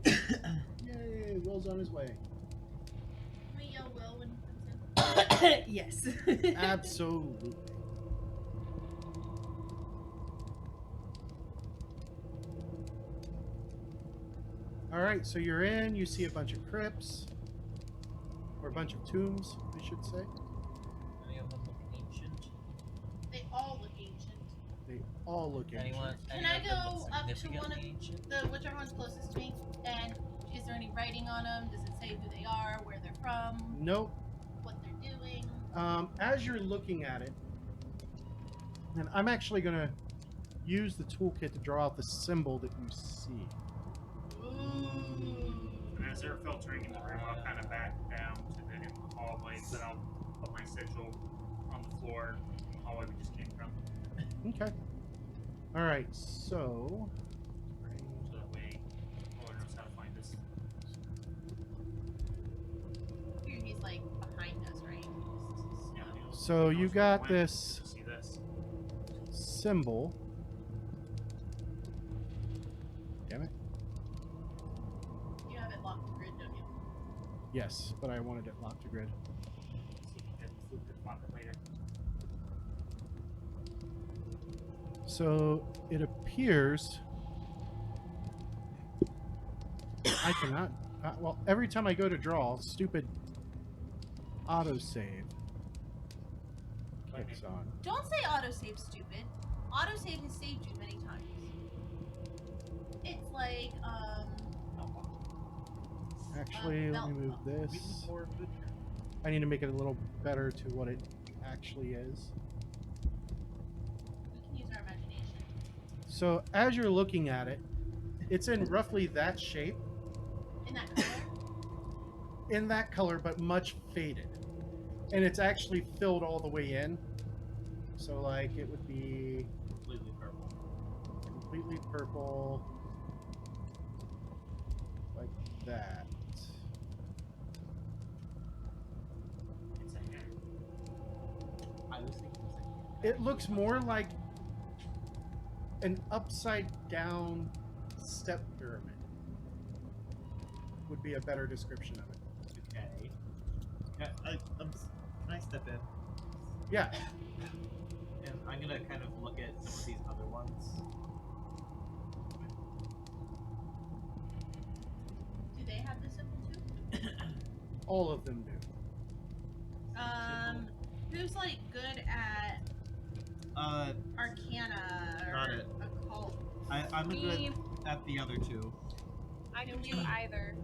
Yay, Will's on his way. Can we yell Will when he comes in? Yes. Absolutely. Alright, so you're in, you see a bunch of crypts. Or a bunch of tombs, I should say. Any of them look ancient? They all look ancient. They all look ancient. Anyone? Can any I of them go look up to significantly one of ancient? the whichever one's closest to me? And is there any writing on them? Does it say who they are, where they're from, Nope. what they're doing? As you're looking at it, and I'm actually going to use the toolkit to draw out the symbol that you see. And as they're filtering in the room, I'll kind of back down to the end of the hallway, so that I'll put my sigil on the floor in the hallway we just came from. Okay. All right, so So that way, Lord knows how to find us. He's like behind us, right? Yeah, he knows- So he you knows where got we went. this See this? symbol. Damn it. You have it locked to grid, don't you? Yes, but I wanted it locked to grid. See if you can flip it, lock it later. So it appears I cannot. Well, every time I go to draw, stupid autosave kicks on. Don't say autosave, stupid. Autosave has saved you many times. It's like, Actually, let me move this. I need to make it a little better to what it actually is. we can use our imagination. So as you're looking at it, it's in roughly that shape, In that color? in that color, but much faded. And it's actually filled all the way in. So like it would be Completely purple. completely purple, like that. It's a hand. I was thinking the same. It looks more like an upside down step pyramid. Would be a better description of it. Okay. Can I step in? Yeah. And I'm gonna kind of look at some of these other ones. Do they have the symbol too? All of them do. Who's like good at Arcana or Got it. occult? I'm good Me. at the other two. I can do either.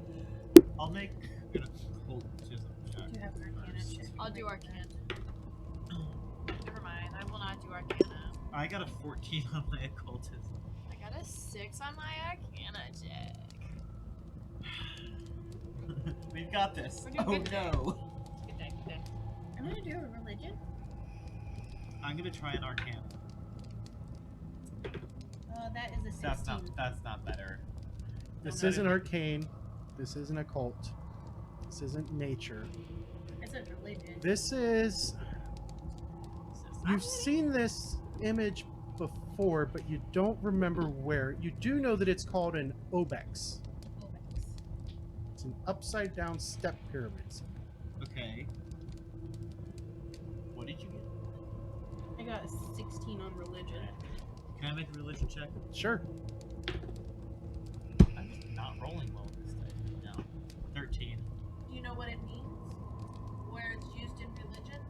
I'll make an occultism check. You have an Arcana first. check. I'll do Arcana. Never mind. I will not do Arcana. I got a 14 on my occultism. I got a 6 on my Arcana check. We've got this. We're doing Oh good today. no. Good day, good day. I'm gonna do a religion. I'm gonna try an arcana. That is a 16. That's not better. This isn't arcane. This isn't occult. This isn't nature. It's a religion. This is. You've seen this image before, but you don't remember where. You do know that it's called an obex. It's an upside down step pyramid. Okay. What did you get? I got a 16 on religion. Can I make a religion check? Sure. I'm just not rolling well this day. No. 13. Do you know what it means? Where it's used in religion?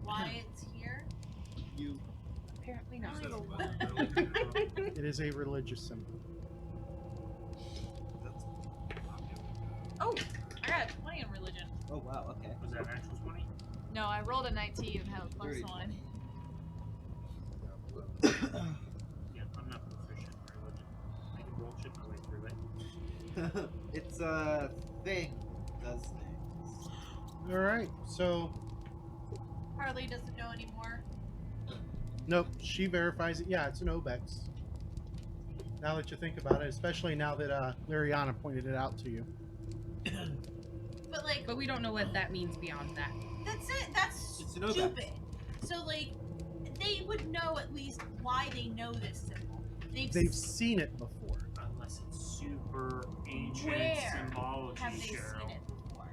Why it's here? You. Apparently not. So, religion, It is a religious symbol. Oh, I got a 20 in religion. Oh wow. Okay. was that an actual 20? No, I rolled a 19 and had a plus 30. 1. Yeah, I'm not proficient in religion. I can bullshit my way through it. It's a thing. Does things. All right. So, Harley doesn't know anymore. nope. She verifies it. Yeah, it's an obex. Now that you think about it, especially now that Liriana pointed it out to you. But like, But we don't know what that means beyond that. that's it. That's It's an obex. stupid. So like, they would know at least why they know this symbol. They've seen it before. Unless it's super ancient Where symbology, have they Cheryl. seen it before?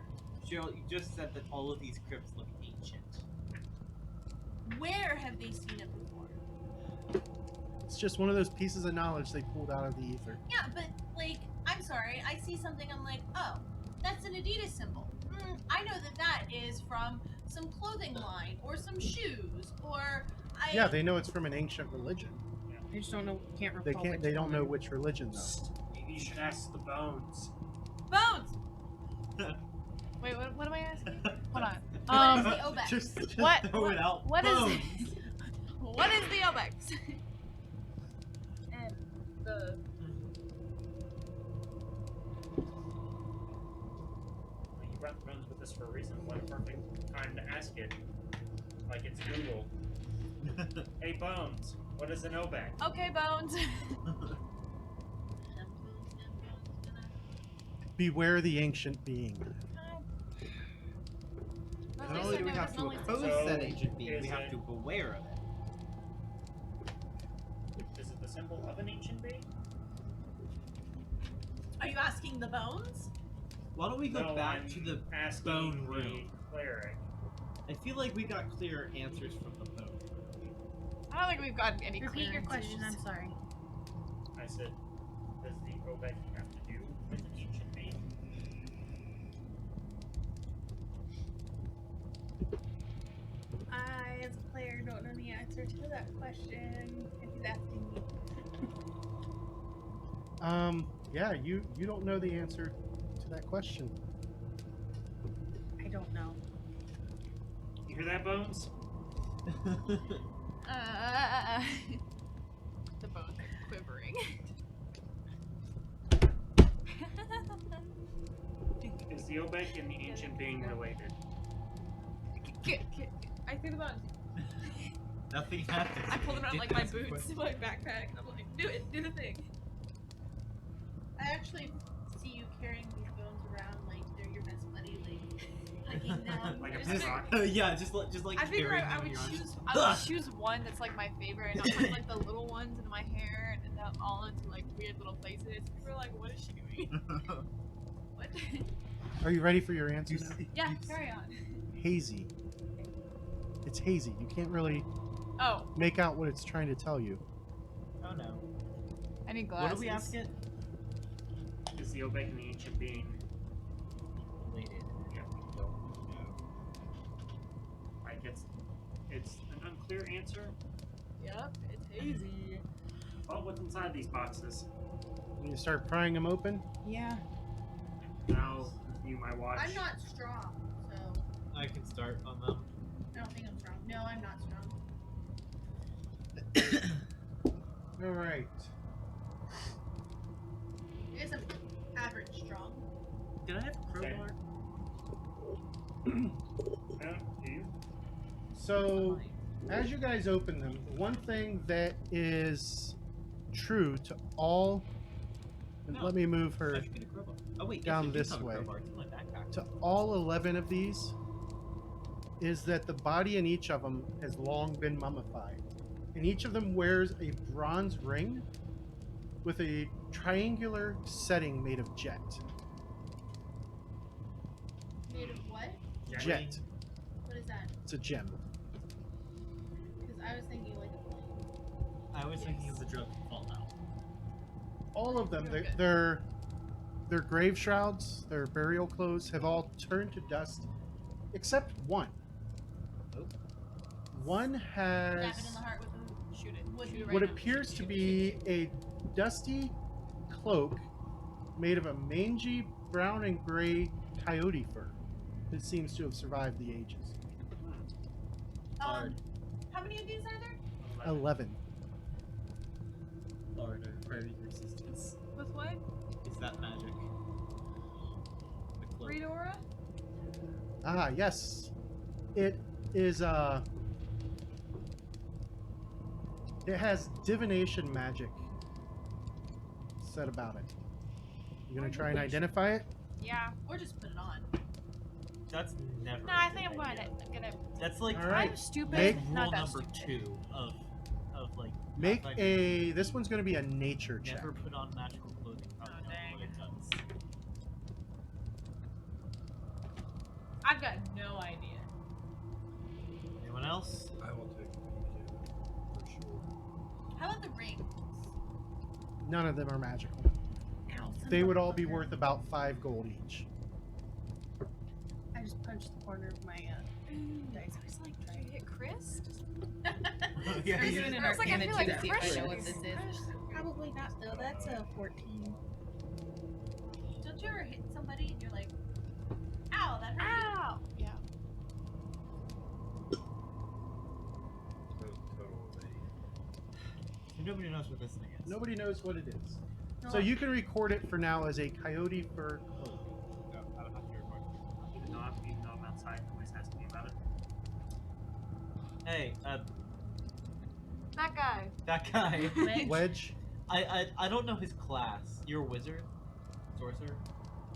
Cheryl, you just said that all of these crypts look ancient. Where have they seen it before? It's just one of those pieces of knowledge they pulled out of the ether. Yeah, but like, I'm sorry. I see something. I'm like, oh, that's an Adidas symbol. I know that that is from some clothing line or some shoes or I. Yeah, they know it's from an ancient religion. I just don't know. Can't recall. They can't. which They don't one. know which religion though. Maybe you should ask the bones. Bones. Wait, what am I asking? Hold on. What is the Obex? Just What- throw it out. what is Boom. What is the Obex? And the He runs with this for a reason. What a perfect time to ask it. Like it's Google. Hey Bones, what is an Obex? okay, Bones. Beware the ancient being. Well, Not they only said do we there have was to only oppose So, said ancient being, is we have it- to beware of it. Is it the symbol of an ancient being? Are you asking the bones? Why don't we go No, back I'm to the asking bone the room? cleric. I feel like we got clear answers from the bone. I don't think we've gotten any Repeat your clearances. question. I'm sorry. I said, does the Obex have to do with an ancient being? I, as a player, don't know the answer to that question. If he's asking me. Yeah, you don't know the answer to that question. I don't know. You hear that, Bones? The bones are quivering. Is the Obex and the ancient being related? I threw them on. Nothing happened. I pulled them out Did like my ask a boots, question. my backpack. I'm like, do it, do the thing. I actually see you carrying these bones around like they're your best buddy, like hiking down. Like a Just- pet rock? Yeah, just like I figure carrying I them in would your arms. choose. I would choose one that's like my favorite, and I'll put like the little ones in my hair and them all into like weird little places. People are like, "What is she doing?" What? Are you ready for your answer? Yeah, carry on. Hazy. It's hazy. You can't really Oh, make out what it's trying to tell you. Oh no. I need What glasses. do we ask it? Is the Obex and the ancient being Related. Yeah. Don't know. like it's an unclear answer? Yep, it's hazy. Well, what's inside these boxes? When you start prying them open, Yeah. Now view my watch. I'm not strong, so I can start on them. I don't think I'm strong. No, I'm not strong. all right. I guess I'm average strong. Did I have a Okay. crowbar? Yeah, do you? So, as you guys open them, one thing that is true to all. And No. let me move her. I should get a crowbar. Oh wait, Down yes, I do this have a way. crowbar. It's in my backpack. To all 11 of these is that the body in each of them has long been mummified. And each of them wears a bronze ring with a triangular setting made of jet. Made of what? Jet. What is that? It's a gem. Because I was thinking like a plane. I was thinking of the drug from Fallout. All of them, Okay. their grave shrouds, their burial clothes have all turned to dust, except one. Oh. One Stab it in has the heart with a Shoot it. Would Shoot be it right what now. appears Shoot to it, be a dusty cloak made of a mangy brown and gray coyote fur that seems to have survived the ages. Hard. How many of these are there? 11. Lord, credit resistance. shoot it. With what? Is that magic? The cloak. Read aura? Ah, yes. It is it has divination magic said about it. You gonna try and identify it? Yeah. Or just put it on? That's never. No, a I good think I'm idea. gonna. That's like All right. I'm stupid. Make rule not that number stupid. 2 of like. Make Pathfinder. this one's gonna be a nature check. Never put on magical clothing. Probably Oh, not dang. what it does. I've got no idea. Anyone else? I will take a peek at it for sure. How about the rings? None of them are magical. Ow, son They of a would all be fucker. worth about 5 gold each. I just punched the corner of my dice. I was like, did you hit Chris? Yeah, We're you- doing an I was like, I Arcana feel like check to see if I Chris know what is- this is. Probably not though. That's a 14. Don't you ever hit somebody and you're like, ow, that hurt Ow! Yeah. Nobody knows what this thing is. Nobody knows what it is. No. So you can record it for now as a coyote fur cloak. No, I don't have to record. Even though I'm outside, nobody's asking me about it. Hey, That guy. that guy. Wedge? Wedge. I don't know his class. You're a wizard? Sorcerer?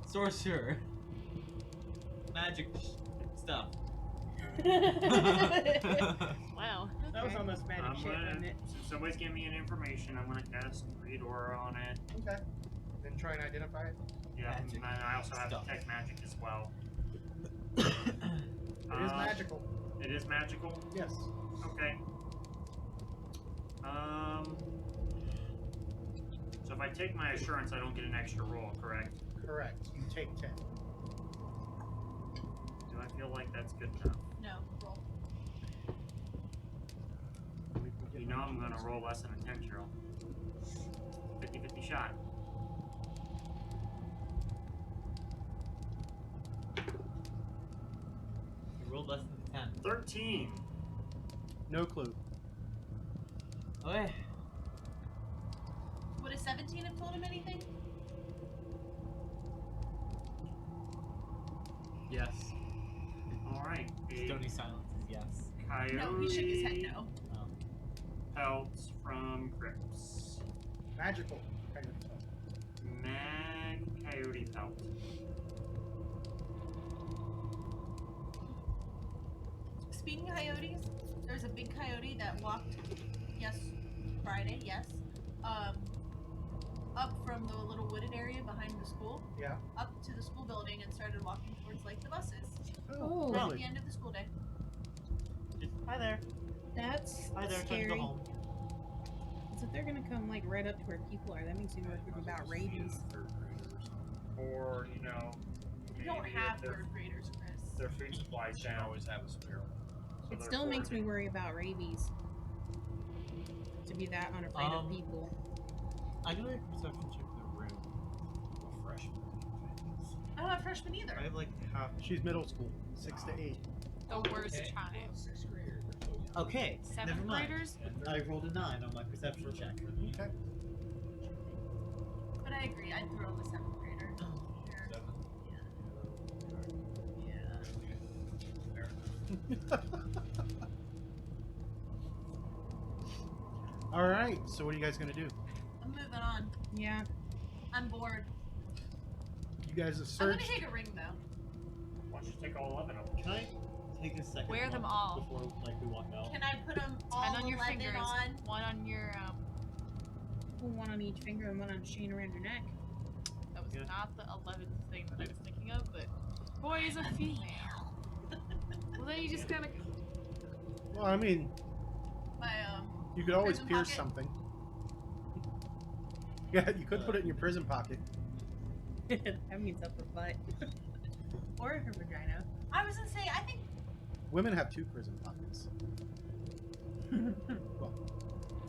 Sorcerer. Magic stuff. Wow. That was almost magic I'm shit, gonna, wasn't it? since somebody's giving me an information, I'm gonna cast Read Aura on it. Okay. Then try and identify it. Yeah, Magic and I also have stuff. Detect Magic as well. It is magical. It is magical? Yes. Okay. So if I take my assurance, I don't get an extra roll, correct? Correct. You take 10. Do I feel like that's good enough? No, roll. You know I'm gonna roll less than a 10 roll. 50-50 shot. You rolled less than 10. 13! No clue. Okay. Would a 17 have told him anything? Yes. Alright. Stony silence is yes. Coyote No, he shook his head no. pelts from Crips. Magical. Coyote. Mag coyote pelt. Speaking of coyotes, there's a big coyote that walked, Friday, up from the little wooded area behind the school, Yeah. up to the school building and started walking towards like the buses. Oh, At the Lovely. end of the school day. Hi there. that's Hi there. Time to scary. go home. So if they're gonna come like right up to where people are, that makes me worry about rabies. Or, you know, We don't maybe have their, third graders, Chris. their food supply's Should down. always have a spare one. so It they're still makes me foraging. worry about rabies. To be that unafraid of people. I'm gonna make a perception check for the room. A freshman. I don't have freshmen either. I have like half. She's middle school. 6 to 8. The worst Okay. time. Sixth grader. Okay. Never Seventh mind. graders? I rolled a 9 on my perception check. Okay. But I agree, I'd throw the 7th grader. There. Seven. All right. So what are you guys gonna do? I'm moving on. Yeah. I'm bored. You guys have I'm gonna searched. take a ring though. Why don't you take all 11 of them? Can I take a second? Wear them look all. before like we walk out. Can I put them 10 all on your 11 fingers. on? One on your, One on each finger and one on a chain around your neck. that was Yeah. not the 11th thing that I was thinking of, but boy is a female. Well, then you just gotta. Well, I mean, My you could always Prison pierce pocket? something. Yeah, you could put it in your prison pocket. That means up her butt. Or her vagina. I was gonna say, I think Women have 2 prison pockets.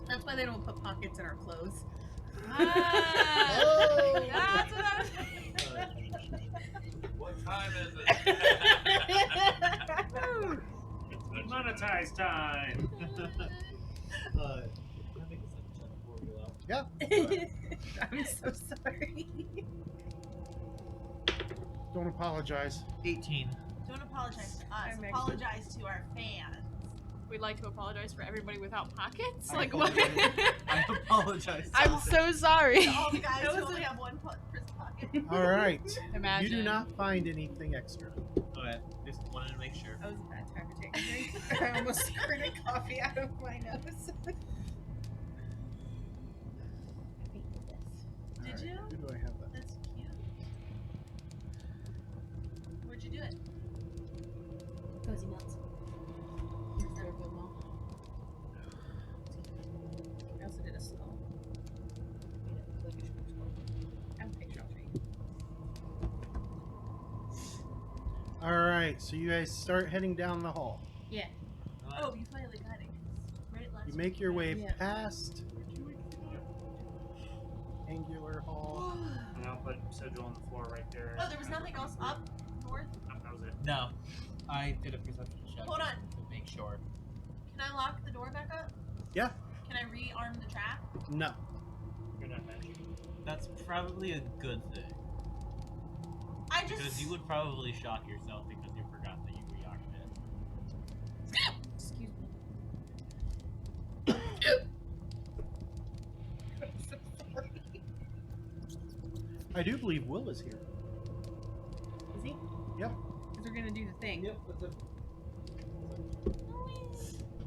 That's why they don't put pockets in our clothes. Ah, Oh! that's what I was. What time is it? It's monetize time! Can I make a second check before we go out? I'm so sorry. Don't apologize. 18. don't apologize to us. I'm actually- Apologize to our fans. We'd like to apologize for everybody without pockets. I Like what? I apologize. I'm so sorry. To all the guys That who was only a- have one prison pocket. All right. Imagine. You do not find anything extra. Okay, just wanted to make sure. That was a bad time to take a drink. I almost squirted coffee out of my nose. Did All you? right, Who do I have that? That's cute. Where'd you do it? Cozy nuts. I also did a skull. Like a short skull. I have a picture, I'll show you. All right. So you guys start heading down the hall. Yeah. Oh, you finally got it. Right last You make your way Yeah. past Angular Hall. And I'll put sigil on the floor right there. Oh, there was nothing else up north? That was it. No, I did a perception check Hold on. to make sure. Can I lock the door back up? Can I rearm the trap? No. You're not magic. That's probably a good thing. I just. Because you would probably shock yourself because you forgot that you rearmed it. Excuse me. I'm so sorry. I do believe Will is here. Is he? Yep. Because we're gonna do the thing. Yep, with the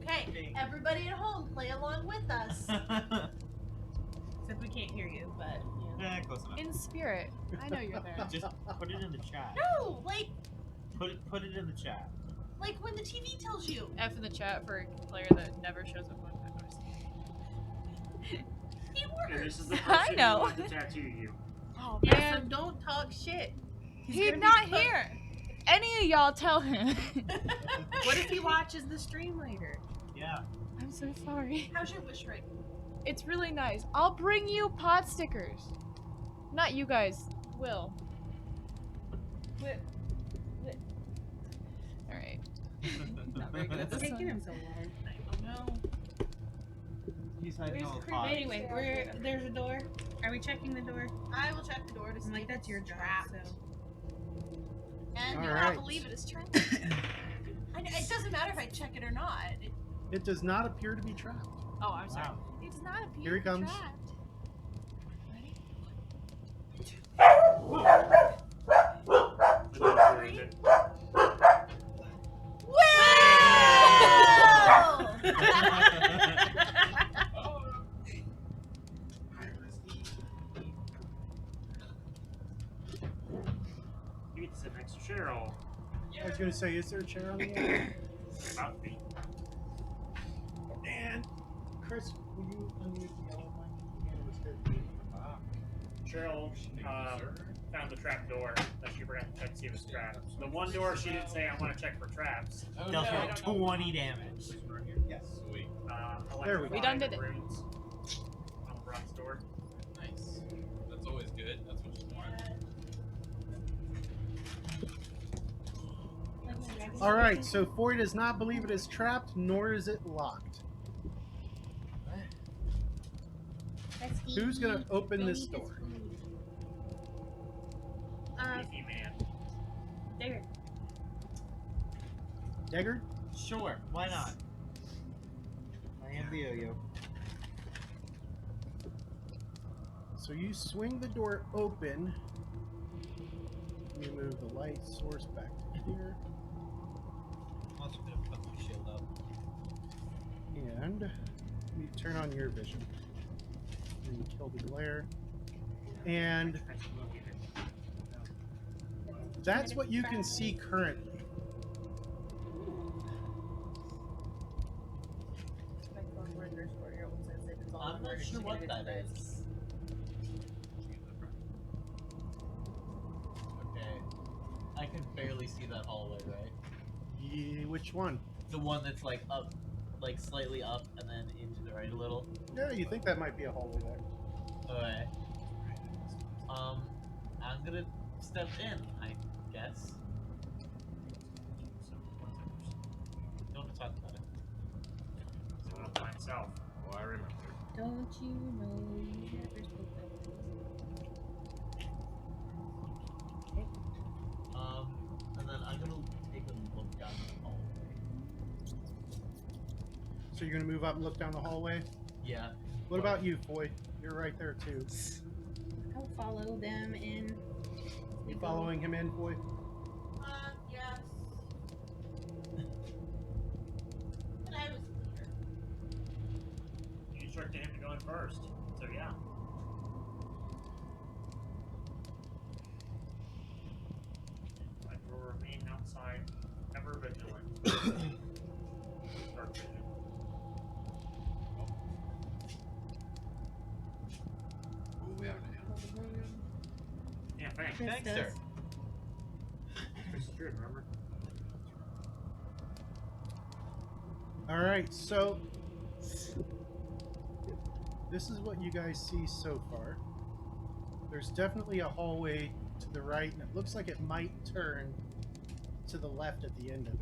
Okay, everybody at home, play along with us. Except we can't hear you, but Yeah, close enough. In spirit. I know you're there. Just put it in the chat. No, Put it in the chat. like when the TV tells you. F in the chat for a player that never shows up on Pathos. He And works. this is the I person know. who wanted to tattoo you. Oh yeah. So don't talk shit. He's gonna be not fucked. here. Any of y'all tell him. What if he watches the stream later? Yeah. I'm so sorry. How's your wish ring? It's really nice. I'll bring you pot stickers. Not you guys. Will. Alright. Not very good at It's this taking one. him so long. I don't know. He's hiding all the But pots. anyway, there's a door. Are we checking the door? I will check the door to see I'm like, if that's it's your job. trapped. So. And All do right. not believe it is trapped. It doesn't matter if I check it or not. It does not appear to be trapped. Oh, I'm sorry. Wow. It does not appear Here he comes. trapped. Ready? You get to sit next to Cheryl. I was going to say, is there a chair on the wall? About to be. And Chris, will you unmute the yellow mic? Cheryl found the trap door that she forgot to check to see if it was trapped. The one door she didn't say I want to check for traps. Dealt her 20 damage. Yes. Sweet. There we go. We done did it. Runes on the bronze door. Nice. That's always good. That's what you want. All right, so Foy does not believe it is trapped, nor is it locked. Who's going to open this door? Beefy man. There. Deggard? Sure, why not? I am the yo-yo. So you swing the door open. Let me move the light source back to here. I'm also gonna put my shield up. And you turn on your vision. And you kill the glare. And that's what you can see currently. I'm not sure what that is. Okay. I can barely see that hallway, right? Which one? The one that's like up, like slightly up and then into the right a little. Yeah, you think that might be a hallway there. Okay. I'm gonna step in, I guess. Don't talk about it. So I'll find myself. Oh, I remember. Don't you know you never spoke And then I'm gonna take a look down the hallway. So you're going to move up and look down the hallway? Yeah. What about you, Foy? You're right there too. I'll follow them in. You following him in, Foy? Yes. But I was clear. You instructed him to go in first. So yeah. I will remain outside, ever vigilant. Dark vision. Oh, we have an animal. Yeah, thanks. Chris Thanks, does. sir. Chris is good, remember? All right, so this is what you guys see so far. There's definitely a hallway to the right, and it looks like it might turn to the left at the end of it.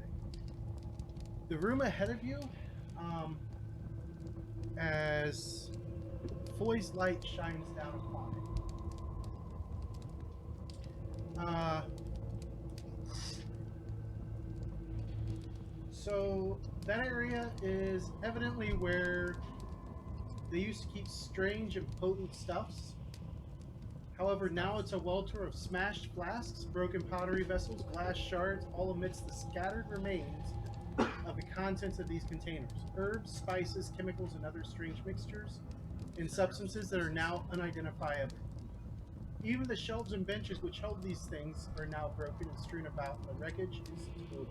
The room ahead of you, as Foy's light shines down upon it. So that area is evidently where they used to keep strange and potent stuffs. However, now it's a welter of smashed flasks, broken pottery vessels, glass shards, all amidst the scattered remains of the contents of these containers. Herbs, spices, chemicals, and other strange mixtures and substances that are now unidentifiable. Even the shelves and benches which held these things are now broken and strewn about. The wreckage is total.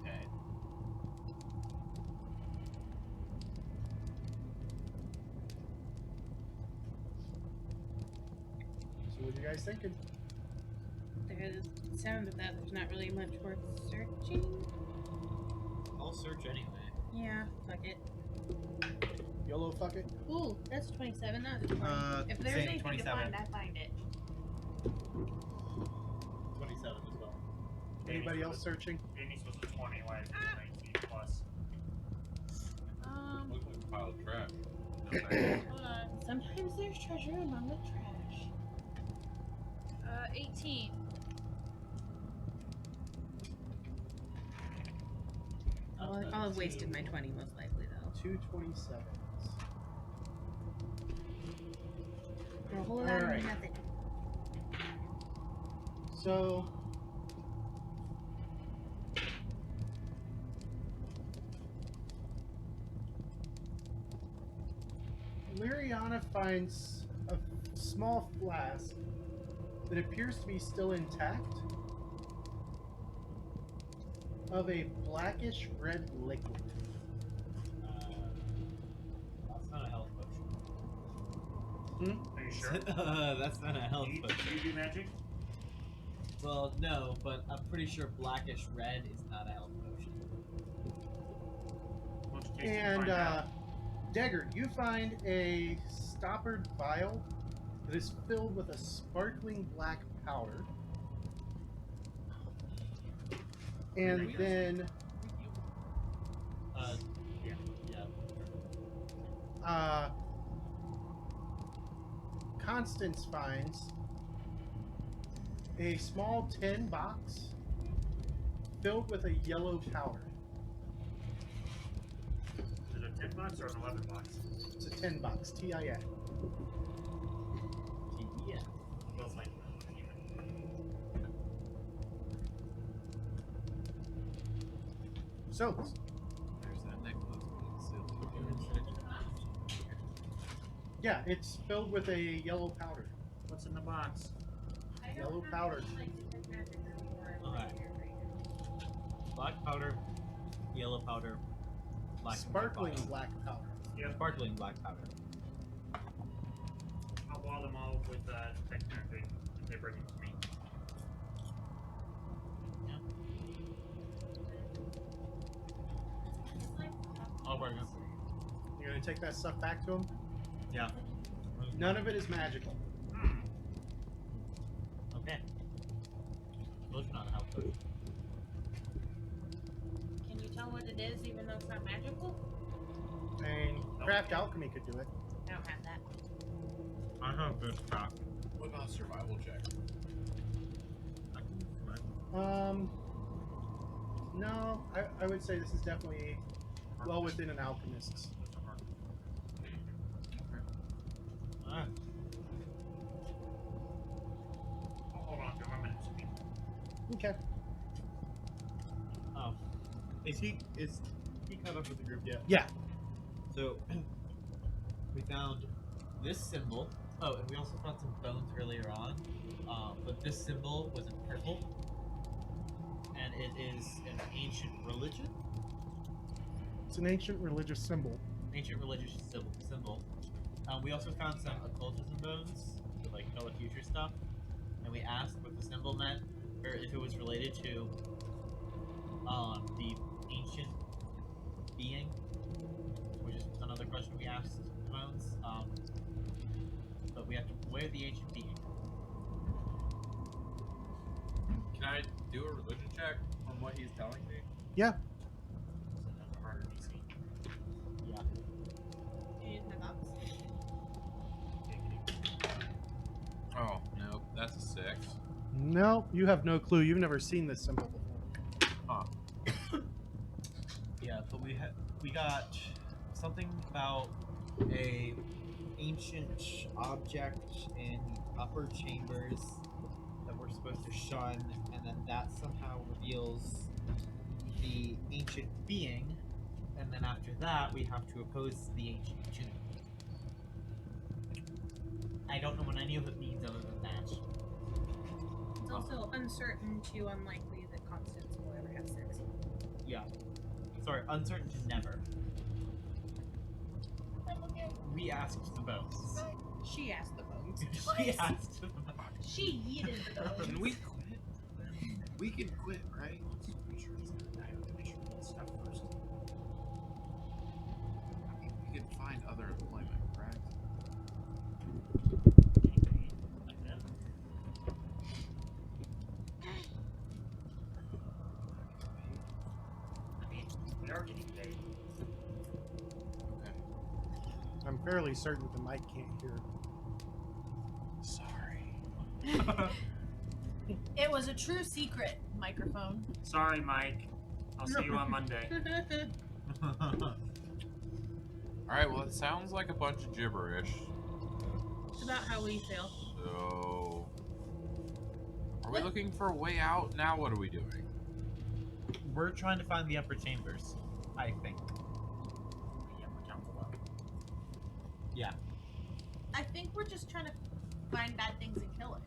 Okay. So what are you guys thinking? There's the sound of that. There's not really much worth searching. I'll search anyway. Yeah, fuck it. YOLO fuck it? Ooh, that's 27. That's 20. If there's same, anything 27. to find, I find it. 27 as well. Anybody else searching? Danny's was a 20, like 19 plus. Looks like a pile of trash. Hold on. Sometimes there's treasure among the trash. 18. I'll have wasted my 20 most likely though. 227s. For a whole lot of Alright. nothing. So Liriana finds a small flask that appears to be still intact of a blackish red liquid. That's not a health potion. Are you sure? That's not a health Do you potion. do magic? Well, no, but I'm pretty sure blackish red is not a health potion. Why don't you taste it And find out? Deggard, you find a stoppered vial that is filled with a sparkling black powder. And then Yeah. Constance finds a small tin box filled with a yellow powder. Is it a 10 box or an 11 box? It's a tin box, TIN. Yeah. Both like So, There's that necklace being silly. yeah, it's filled with a yellow powder. What's in the box? Yellow powder. Okay. Black powder, yellow powder, black Sparkling and white black powder. powder. Sparkling black powder. I'll wall them all with detect magic if they bring it to me. I'll bring it. You're gonna take that stuff back to him? Yeah. None of it is magical. Okay. Those are not a health potion. Can you tell what it is even though it's not magical? And craft alchemy could do it. I don't have that. I have good stock. What about a survival check? No, I would say this is definitely well within an alchemist's. Alright. Hold on, give me a minute. Okay. Oh. Is he caught up with the group yet? Yeah. So we found this symbol. Oh, and we also found some bones earlier on. But this symbol was in purple. And it is an ancient religion. It's an ancient religious symbol. Ancient religious symbol. We also found some occultism bones to like know the future stuff. And we asked what the symbol meant, or if it was related to the ancient being, which is another question we asked the bones. But we have to where the ancient being. Can I do a religion check on what he's telling me? Yeah. box. Oh, nope, that's a 6. No, you have no clue. You've never seen this symbol before. Yeah, but we got something about a ancient object in the upper chambers that we're supposed to shun, and then that somehow reveals the ancient being, and then after that we have to oppose the ancient tomb. I don't know what any of it means other than that. It's also uncertain to unlikely that Constance will ever have sex. Yeah. Sorry, uncertain to never. We asked the bones. She asked the bones. She asked the bones. She yeeted the bones. Can we quit? We can quit, right? Make sure it's good. I have to make sure it's stuff first. I mean, we can find other employment, correct? Like that. I mean, we are getting paid. Okay. I'm fairly certain the mic can't hear. Sorry. It was a true secret microphone. Sorry, Mike. I'll see you on Monday. Alright, well, it sounds like a bunch of gibberish. It's about how we feel. So. Are we looking for a way out? Now, what are we doing? We're trying to find the upper chambers, I think. Yeah, we're down below. Yeah. I think we're just trying to find bad things and kill it.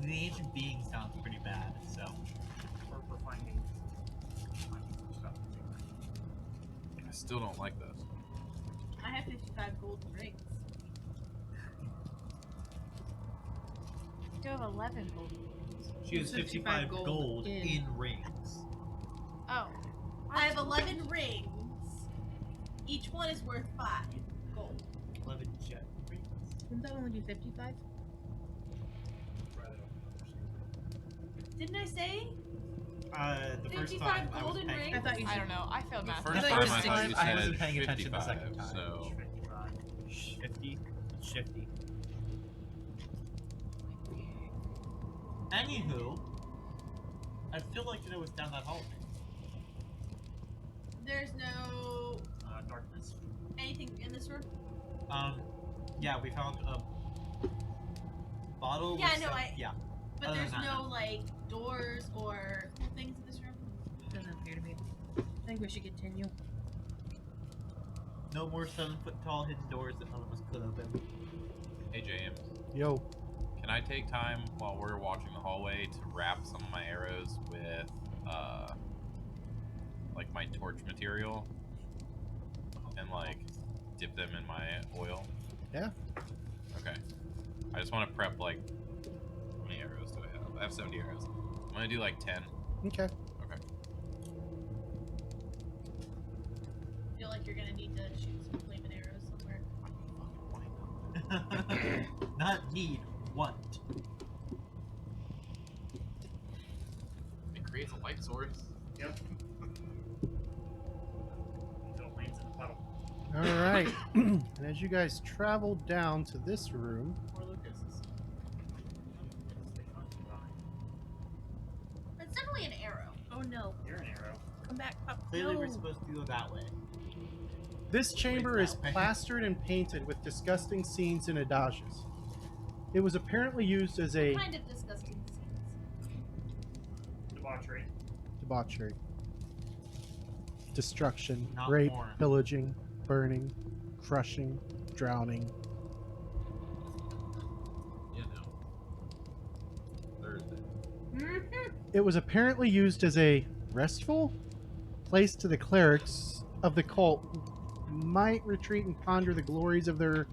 The ancient being sounds pretty bad, so. We're finding some stuff to do. I still don't like this. I have 55 golden rings. You have 11 golden rings. She has 55 gold in rings. Oh. I have 11 rings. Each one is worth 5 gold. 11 jet rings. Wouldn't that only be 55? Didn't I say? The first 55 time I was golden paying. rings? I thought you I said don't know. I failed The math. first I thought time you I said thought you I said wasn't paying attention the 55, second time. so. 55. 50. Shifty. Anywho, I feel like it was down that hallway. There's no Darkness. anything in this room? Yeah, we found a bottle. Yeah, with no, some, I- yeah. But Other there's than that, no, like, doors or things in this room? Doesn't appear to be. I think we should continue. no more 7-foot tall hidden doors that none of us could open. Hey, James. Yo, Can I take time while we're watching the hallway to wrap some of my arrows with, like my torch material? And, like, dip them in my oil? Yeah. Okay. I just want to prep, like, how many arrows do I have? I have 70 arrows. I'm gonna do, like, 10. okay. Okay. I feel like you're gonna need to shoot some flaming arrows somewhere. Not need, want. It creates a light source. Yep. Until it lands in the puddle. All right. And as you guys travel down to this room, Or Lucas's. It's definitely an arrow. Oh no. You're an arrow. Come back up. Clearly, no. we're supposed to go that way. this chamber Wait, is that way. plastered and painted with disgusting scenes and adages. It was apparently used as a Kind of disgusting scenes. Debauchery. debauchery, destruction, Not rape, more. pillaging, burning, crushing, drowning. You know. Thursday. It was apparently used as a restful place to the clerics of the cult who might retreat and ponder the glories of their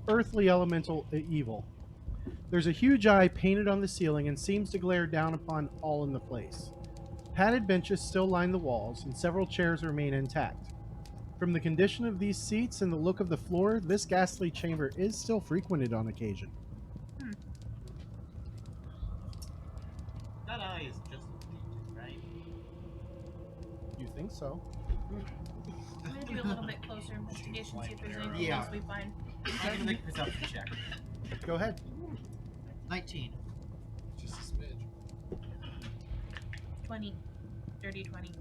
earthly elemental evil. There's a huge eye painted on the ceiling and seems to glare down upon all in the place. Padded benches still line the walls, and several chairs remain intact. From the condition of these seats and the look of the floor, this ghastly chamber is still frequented on occasion. That eye is just painted, right? You think so? I'm gonna do a little bit closer investigation, see if there's anything Yeah. else we find. I'm gonna make a perception check. Go ahead. 19. Just a smidge. 20. Dirty 20.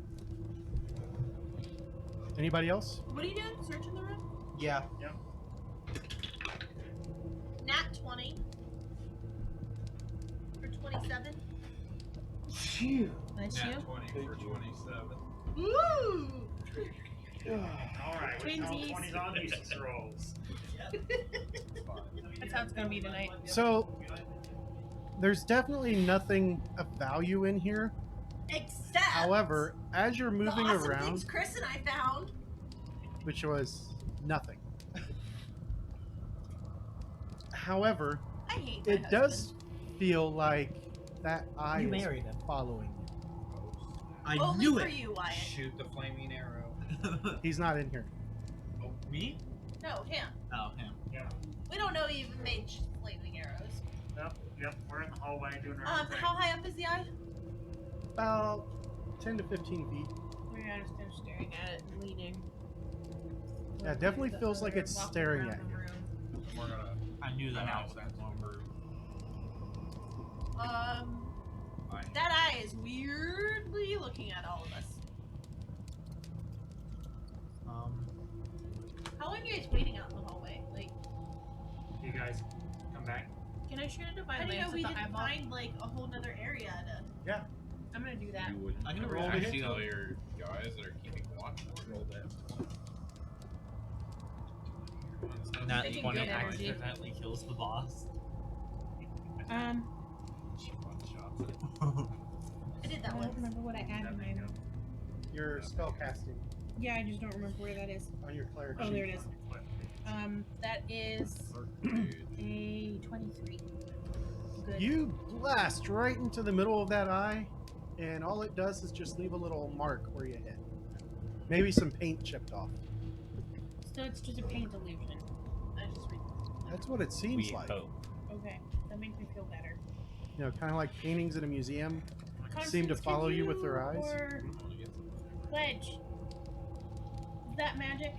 Anybody else? What are you doing? Searching the room? Yeah. Nat 20. For 27. That's Nat you? 20 for 27. Woo! Alright, we Twinsies. 20s on useless rolls. That's how it's gonna be tonight. So there's definitely nothing of value in here. Except. However, as you're the moving awesome around, things Chris and I found. which was nothing. However, I hate my it husband. does feel like that eye You is married him. following you. I Only knew for it! you, Wyatt. Shoot the flaming arrow. He's not in here. Me? No, him. Oh, him. We don't know you even made flaming arrows. Yep, we're in the hallway doing our own thing. How high up is the eye? About 10 to 15 feet. We're just kind of staring at it and leaning. Yeah, it definitely feels like it's Walking staring around at the you. room. We're gonna I knew that announce was that number. That eye is weirdly looking at all of us. How long are you guys waiting out in the hallway? Like, You guys come back. Can I shoot a how divine do you know lance we at the didn't eyeball? find like a whole nother area to? I'm gonna do that. You wouldn't. I'm gonna ever roll to actually hit. tell your guys that are keeping watch. Roll that. Nat Taking 20 good energy. accidentally kills the boss. She one shots it. I did I that don't once. remember what I added. That My... bingo. Your spell casting Yeah, I just don't remember where that is. on your cleric Oh, sheet. there it is. That is a 23. Good. You blast right into the middle of that eye, and all it does is just leave a little mark where you hit. Maybe some paint chipped off. So it's just a paint illusion. I just read. That's what it seems We like. hope. Okay, that makes me feel better. You know, kind of like paintings in a museum seem to Constance, follow could you with their eyes. Or Pledge. Is that magic?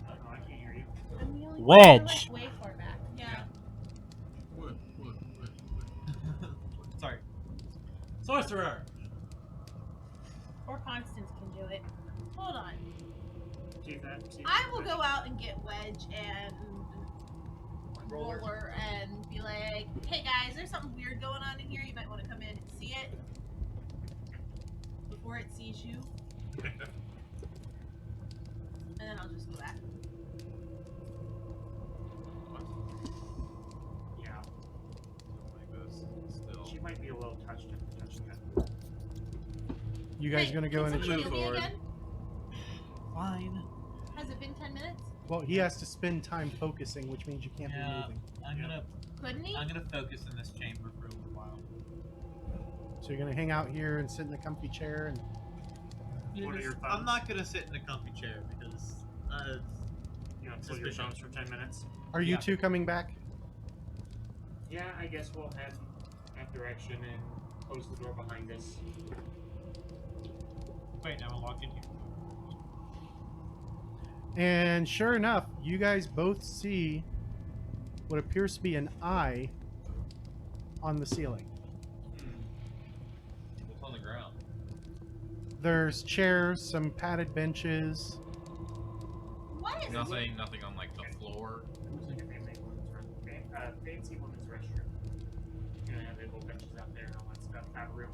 I don't know, I can't hear you. I'm the only Wedge. We're, like, way far back. Yeah. What? Sorry. Sorcerer! Or Constance can do it. Hold on. See if that. See if I will that- go out and get Wedge and Roller and be like, "Hey guys, there's something weird going on in here. You might want to come in and see it before it sees you." And then I'll just go back. Yeah, Like this. Still. she might be a little touched that. You guys Hey, gonna go in can and somebody check? heal me again? Fine. Has it been 10 minutes? Well, he has to spend time focusing, which means you can't be Yeah. moving. Couldn't he? I'm gonna focus in this chamber for a little while. So you're gonna hang out here and sit in the comfy chair, and What are your I'm thumbs? not gonna sit in a comfy chair because You know, twiddle your Suspicious. thumbs for 10 minutes. are you Yeah. two coming back? Yeah, I guess we'll head that direction and close the door behind us. wait, now I'm locked in here. And sure enough, you guys both see what appears to be an eye on the ceiling. What's on the ground? There's chairs, some padded benches. What is it? Nothing on like the floor. It was like a fancy women's restroom. You know, have little benches out there and all that stuff. That room.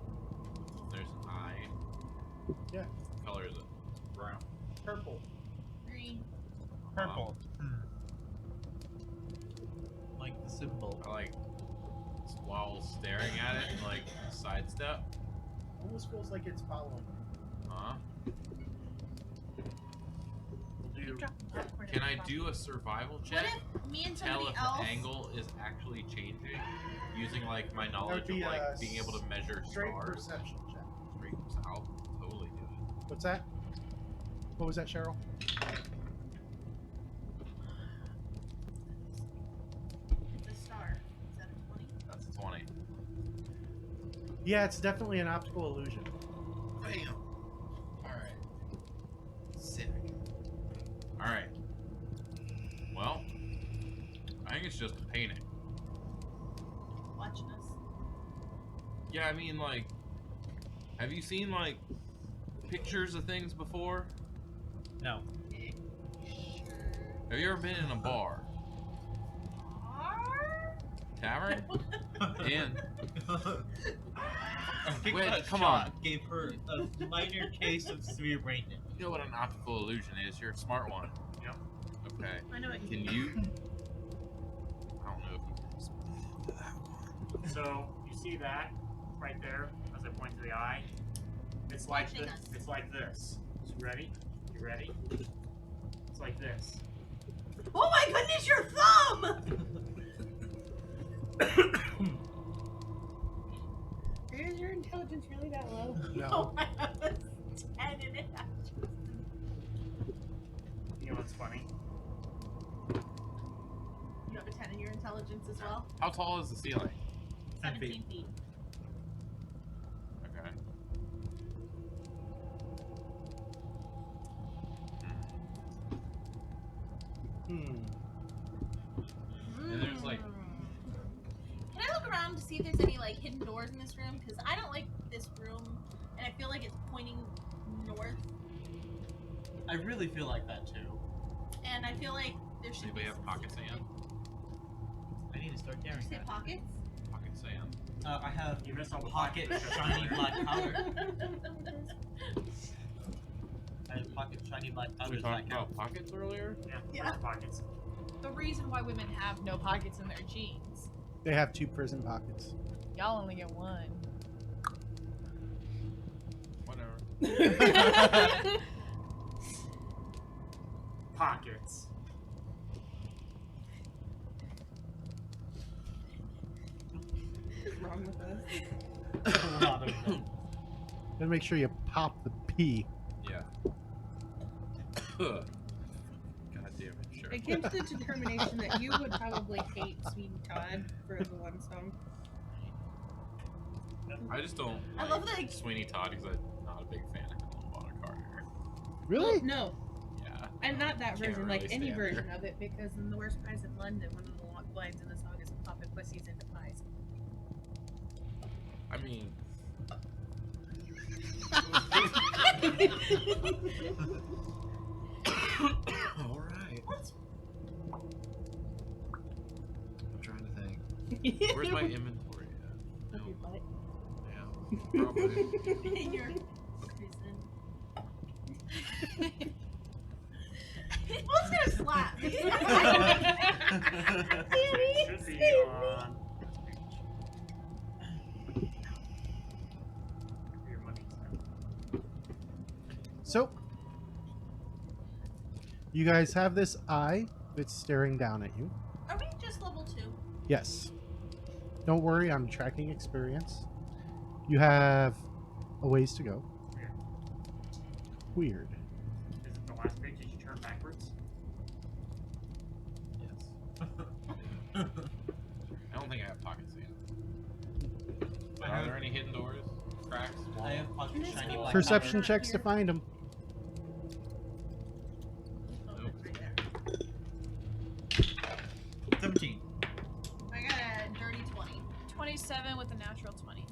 There's an eye. Yeah. What color is it? Brown. Purple. Green. Purple. Like the symbol. I like while staring at it, like sidestep. Almost feels like it's following. Huh? We'll do. Can I do a survival What check? if me and Tell somebody if else? the angle is actually changing using like my That knowledge would be of like a being able to measure Straight stars. perception check. Straight, I'll totally do it. What's that? What was that, Cheryl? It's a star. Is that a 20? That's 20. Yeah, it's definitely an optical illusion. Bam. Alright. Yeah, I mean, like, have you seen like pictures of things before? No. Have you ever been in a bar? Tavern? And wait, come on. Gave her a minor case of severe brain damage. You know what an optical illusion is? You're a smart one. Yep. Okay. I know what you Can mean. you? I don't know if you can respond to that one. So you see that right there as I point to the eye. It's like Watching this. us. It's like this. So you ready? You ready? It's like this. Oh my goodness, your thumb! Is your intelligence really that low? No. Oh my god, 10 and a half. You know what's funny? You have a 10 in your intelligence as well? How tall is the ceiling? 10 17 feet. Okay. Hmm. And there's like, Can I look around to see if there's any like hidden doors in this room? Because I don't like this room, and I feel like it's pointing north, I really feel like that too. and I feel like there should anybody be have some pocket secret sand? I need to start thing. carrying Did you say that. pockets? Pocket sand. I have You missed all the pocket pockets. shiny black powder. I have pocket shiny black powder. We Does that talked count? about pockets earlier. Yeah. Yeah. Where's the pockets? The reason why women have no pockets in their jeans. They have 2 prison pockets. Y'all only get one. Whatever. Pockets. What's wrong with us? A lot of them. Then make sure you pop the P. Yeah. God damn it, sure. It came to the determination that you would probably hate Sweeney Todd for the one song. I just don't. I like love that- Sweeney Todd because I'm not a big fan of Helena Bonham Carter. Really? No, Yeah. and not that Can't version, really like any stand version her. of it, because in The Worst Pies in London, one of the lines in the song is popping pussies into pies. I mean, all right. I'm trying to think. Where's my inventory at? Of your butt. Yeah. Probably. Your prison. Who's gonna slap me? Should be on. Your money. So, you guys have this eye that's staring down at you. Are we just level 2? Yes. Don't worry, I'm tracking experience. You have a ways to go. Weird. Is it the last page? Did you turn backwards? Yes. I don't think I have pocket sand. I Are have- there any hidden doors? Cracks? I have pocket Let's shiny go. black Perception Not checks to here. find them. Oh, Nope. it's right there. powder. 17. I got a dirty 20. 27 with a natural 20.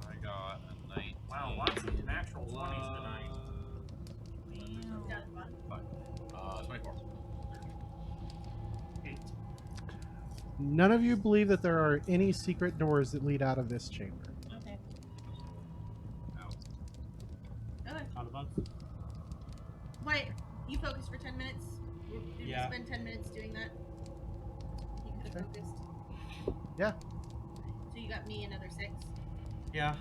I got a 19. Wow, lots of natural 20s tonight. Down at the bottom. 24. 8. None of you believe that there are any secret doors that lead out of this chamber. Okay. Out. Okay. Out of bugs. Wait, you focused for 10 minutes? Did Yeah. we spend 10 minutes doing that? You could have Okay. focused. Yeah. So you got me another 6. Yeah.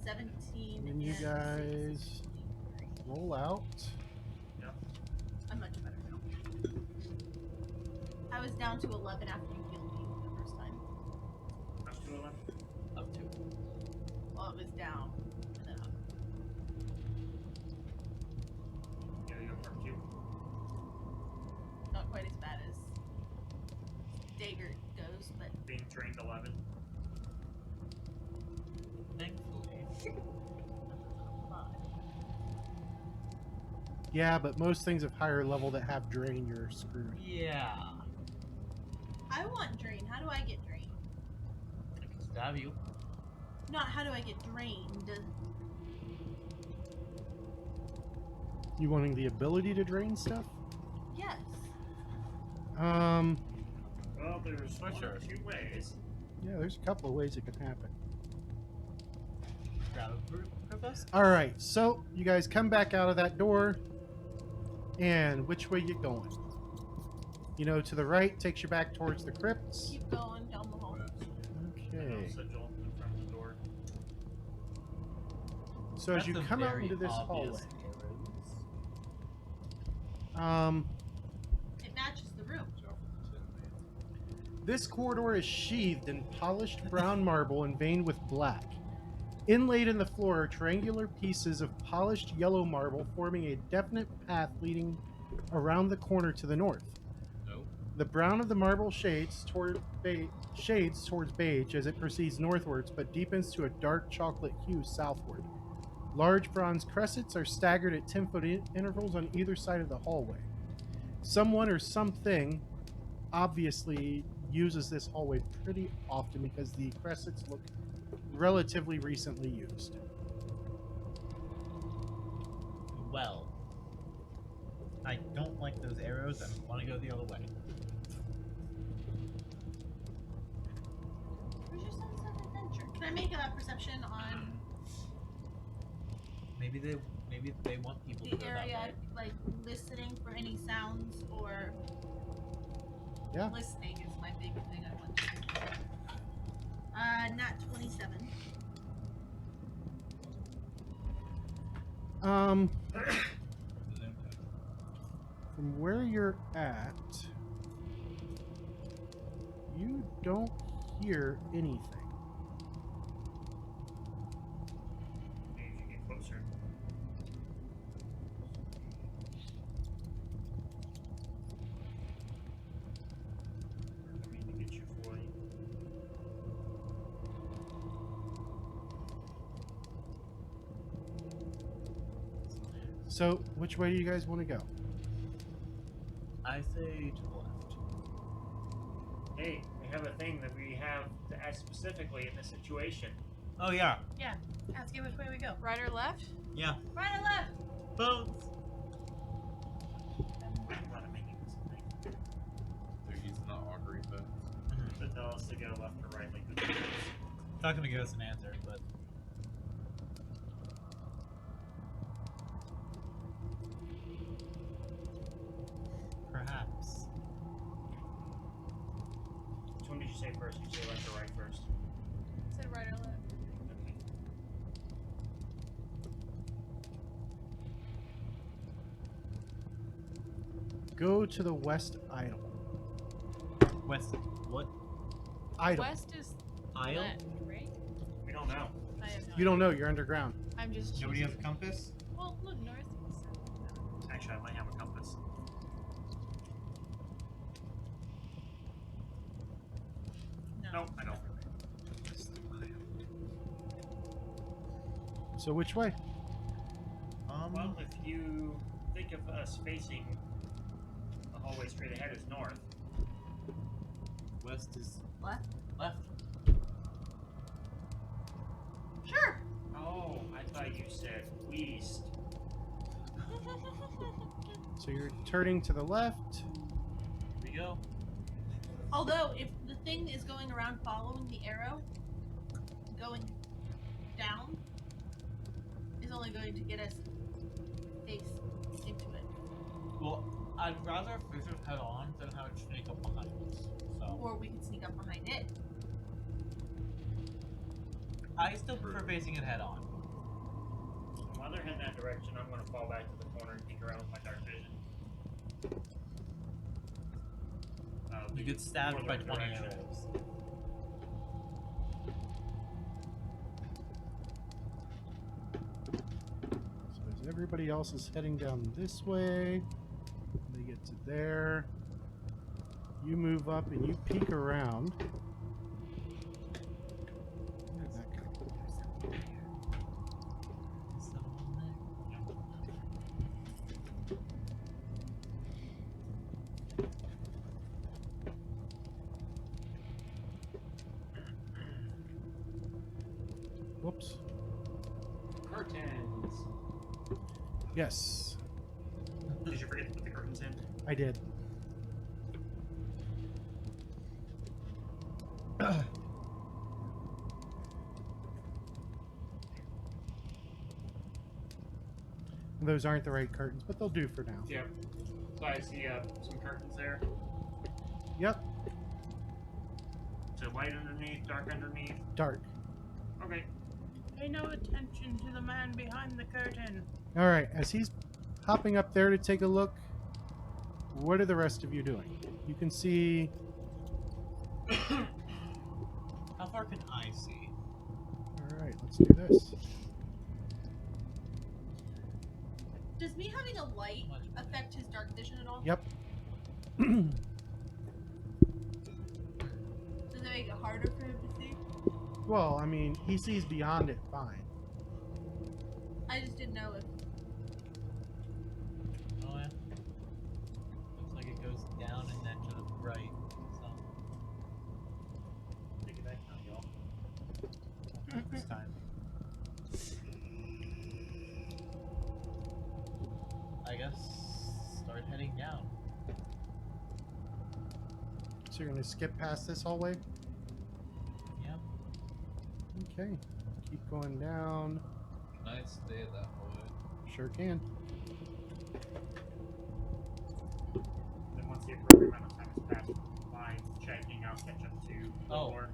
17. And you and guys 6. roll out. I'm much better now. I was down to 11 after you killed me the first time. That's 211. Up to. Well, it was down and then up. Yeah, you got mark 2. Not quite as bad as Dagger goes, but Being trained 11. Thankfully. Yeah, but most things of higher level that have drain, you're screwed. Yeah. I want drain. How do I get drain? stab you. Not how do I get drained? You wanting the ability to drain stuff? Yes. Um, Well, there's one Sure. or two ways. yeah, there's a couple of ways it could happen. Grab a purpose. All right, so you guys come back out of that door, and which way you going? You know, to the right takes you back towards the crypts. Keep going down the hall. And Okay. also Joel in front of the door. So as you That's a come out very into this hallway, obvious arrows. It matches the room. this corridor is sheathed in polished brown marble and veined with black. Inlaid in the floor are triangular pieces of polished yellow marble forming a definite path leading around the corner to the north. Nope. The brown of the marble shades towards beige as it proceeds northwards, but deepens to a dark chocolate hue southward. Large bronze cressets are staggered at 10-foot intervals on either side of the hallway. Someone or something obviously uses this hallway pretty often because the cressets look relatively recently used. Well, I don't like those arrows and want to go the other way. Where's your sense of adventure? Can I make a perception on Maybe they want people to the go area, that way. like listening for any sounds or Yeah. listening is my big thing I want to do. Not 27. From where you're at, you don't hear anything. Maybe if you get closer. I mean, to get you 40. So, which way do you guys want to go? I say to the left. Hey, we have a thing that we have to ask specifically in this situation. Oh yeah, Ask you which way we go. Right or left? yeah. Right or left? Bones. I'm not making this a thing. They're using the augury bow. To tell us to go left or right, like the It's not gonna give us an answer, but perhaps. Which one did you say first? Did you say left or right first? Said right or left. Okay. Go to the west aisle. West. What? Idle. West is Aisle? left, right? We don't know. I have no You don't know, you're underground. I'm just Nobody has choosing. a compass? Well, look, north is south. Actually, I might have a compass. No. No, I don't. So which way? Well, if you think of us facing the hallway straight ahead is north, West is Left? left. Sure. oh, I thought you said east. So you're turning to the left. Here we go. Although, if the thing is going around following the arrow, going down is only going to get us face into it. Well, I'd rather face it head on than have it sneak up behind us. So Or we can sneak up behind it. I still prefer facing it head on. While they're heading that direction, I'm going to fall back to the corner and peek around with my dark vision. You get stabbed by northern 20 direction. arrows. So as everybody else is heading down this way, they get to there. You move up and you peek around. Where did that go? Is someone there? Whoops. Curtains. Yes, Did you forget to put the curtains in? I did. Those aren't the right curtains, but they'll do for now. Yep. So I see some curtains there. Yep, So light underneath, dark underneath. dark. Okay. Pay no attention to the man behind the curtain. All right, as he's hopping up there to take a look, what are the rest of you doing? You can see. How far can I see? All right, let's do this. Does me having a light affect his dark vision at all? Yep. Does it make it harder for him to see? Well, I mean, he sees beyond it fine. I just didn't know if. Oh yeah. Looks like it goes down and then to the right. So. Take it back now, y'all. This time. I guess start heading down. So you're going to skip past this hallway? Yep. Okay. Keep going down. Can I stay that way? Sure can. Then once the appropriate amount of time has passed by checking, I'll catch up to the Oh. floor.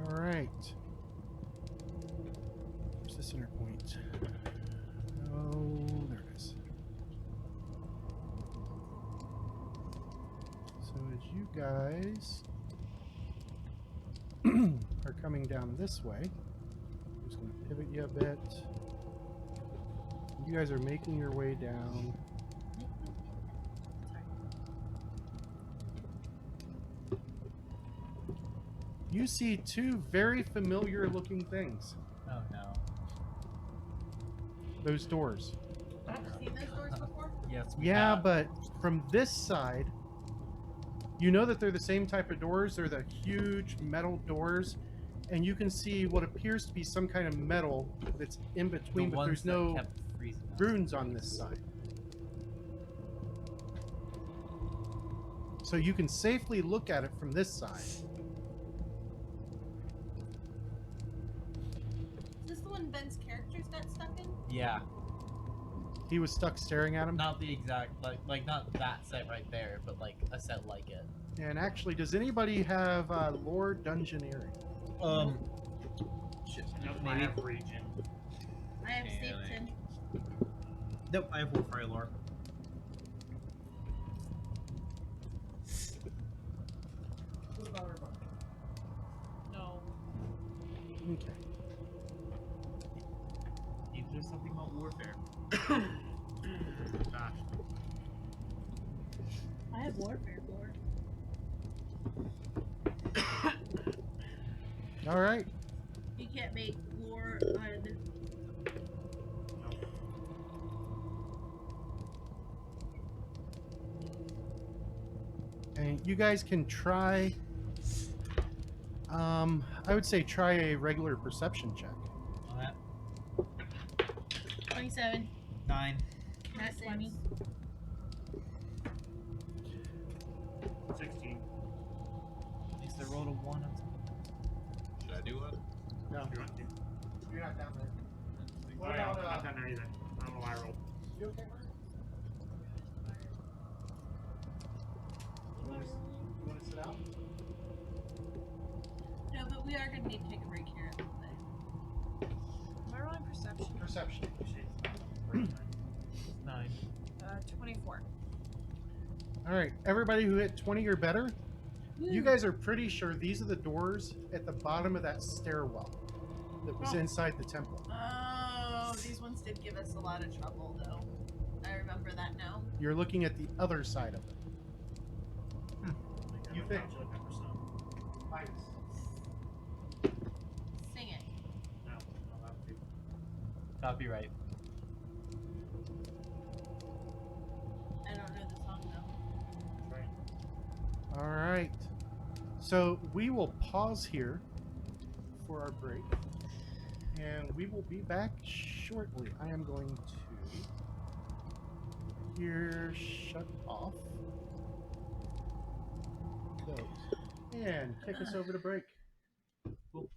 All right. Where's the center point? Oh, there it is. So as you guys are coming down this way, I'm just going to pivot you a bit. You guys are making your way down. You see two very familiar looking things. Oh no. Those doors. Have you seen those doors before? Yes. Yeah, but from this side, you know that they're the same type of doors. They're the huge metal doors, and you can see what appears to be some kind of metal that's in between, but there's no runes on this side. So you can safely look at it from this side. Is this the one Ben's characters got stuck in? Yeah. He was stuck staring at him. Not the exact like not that set right there, but like a set like it. And actually, does anybody have Lord Dungeoneering? Shit. Nope, I Maybe. have region. I have Can I- Satan. Nope, I have Warfire lore. No. Okay. If there's something about warfare. Gosh. I have warfare lore. All right. You can't make lore on. And you guys can try. I would say try a regular perception check. On that. 27. 9. Not 20. 16. At least I rolled a 1 on something. Should I do what? No, You want to? you're not down there. Oh, yeah, I'm not down there either. I don't know why I rolled. You okay, Mark? You want to sit out? No, but we are going to need to take a break here a little bit. Am I rolling perception? Perception. 9. 24. All right, everybody who hit 20 or better, you guys are pretty sure these are the doors at the bottom of that stairwell that was inside the temple. Oh, these ones did give us a lot of trouble, though. I remember that now. You're looking at the other side of it. You think? Sing it. No, that would be. Copyright. All right. So we will pause here for our break, and we will be back shortly. I am going to here shut off those and kick us over to break. Cool.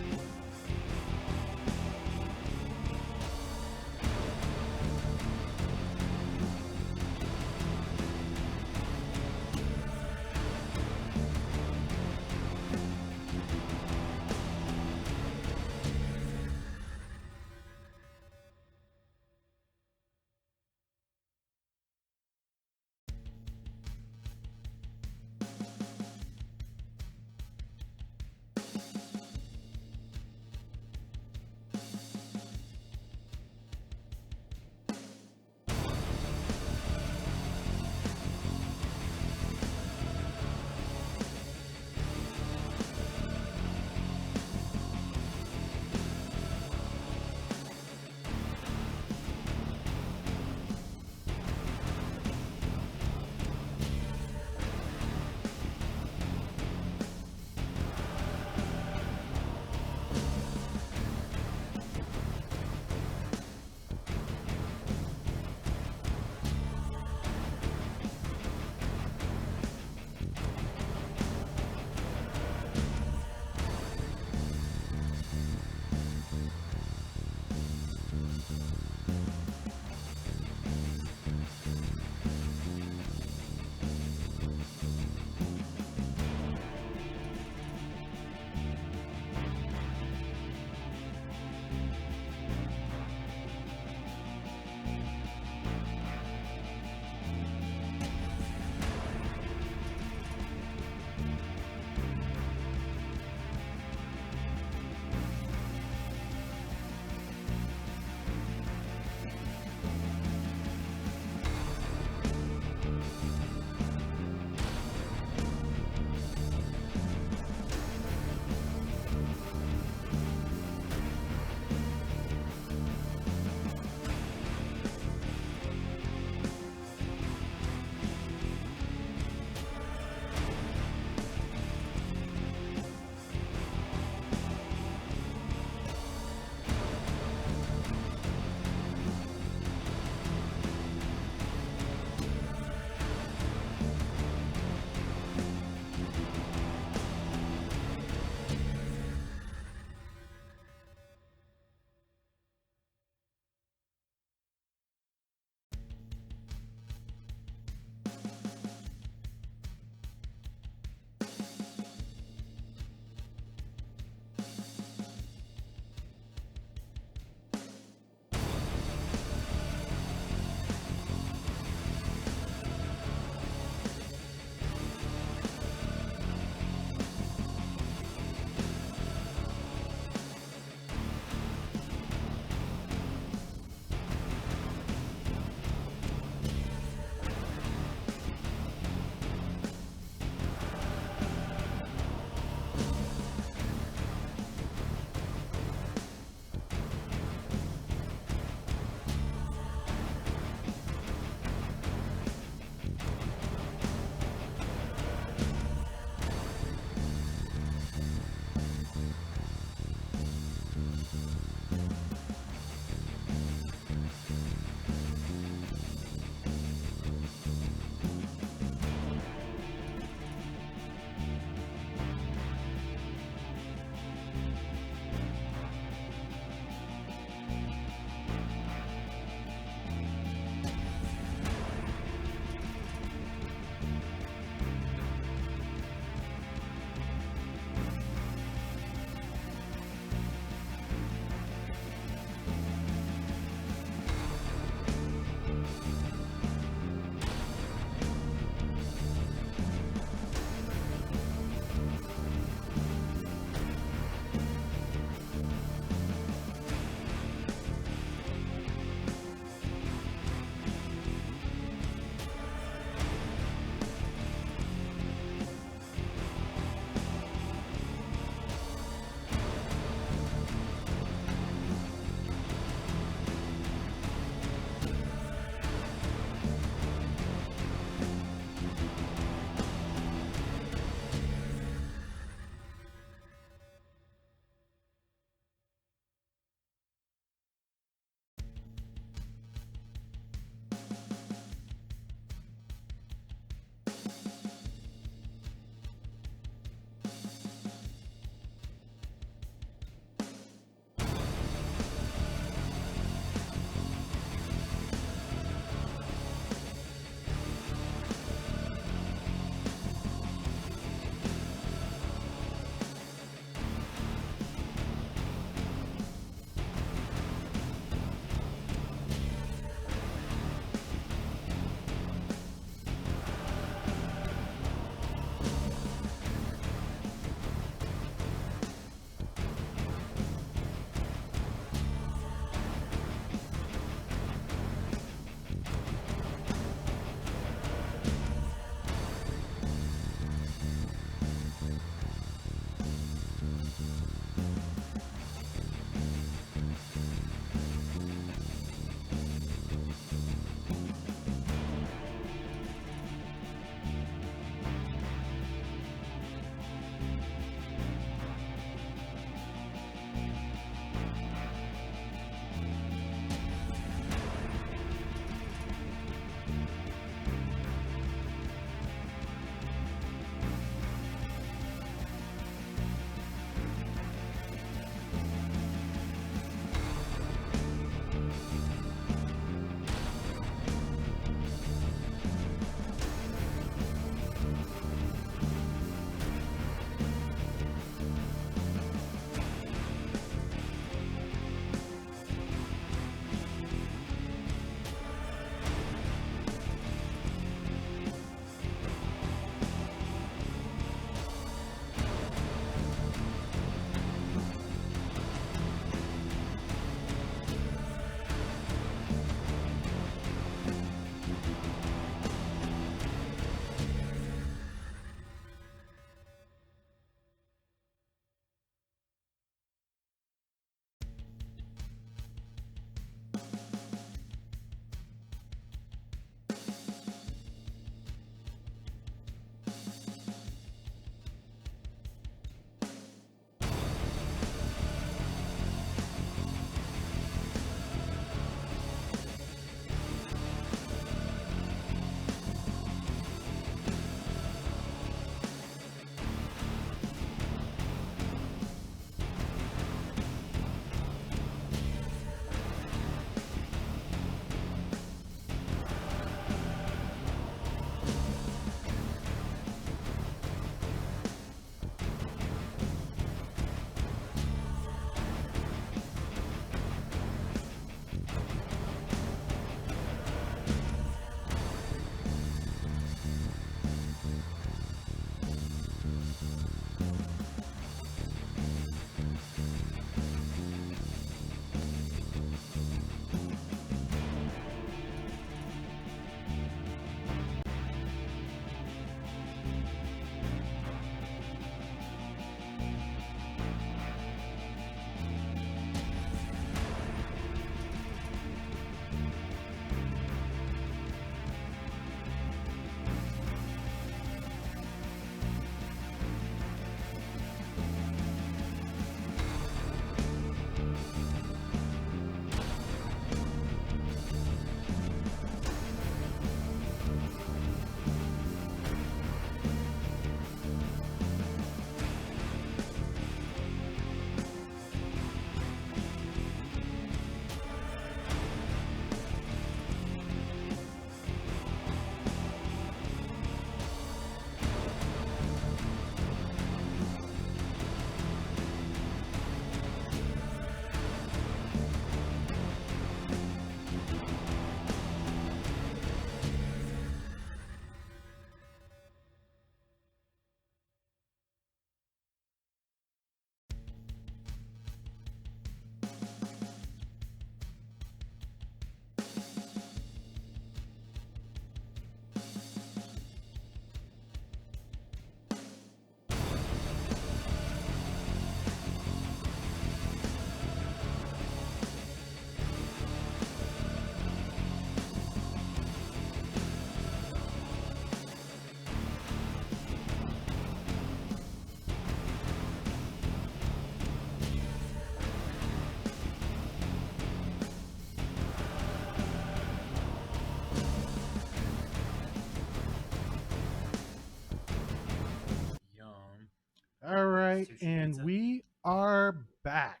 right, Sushi and pizza. we are back.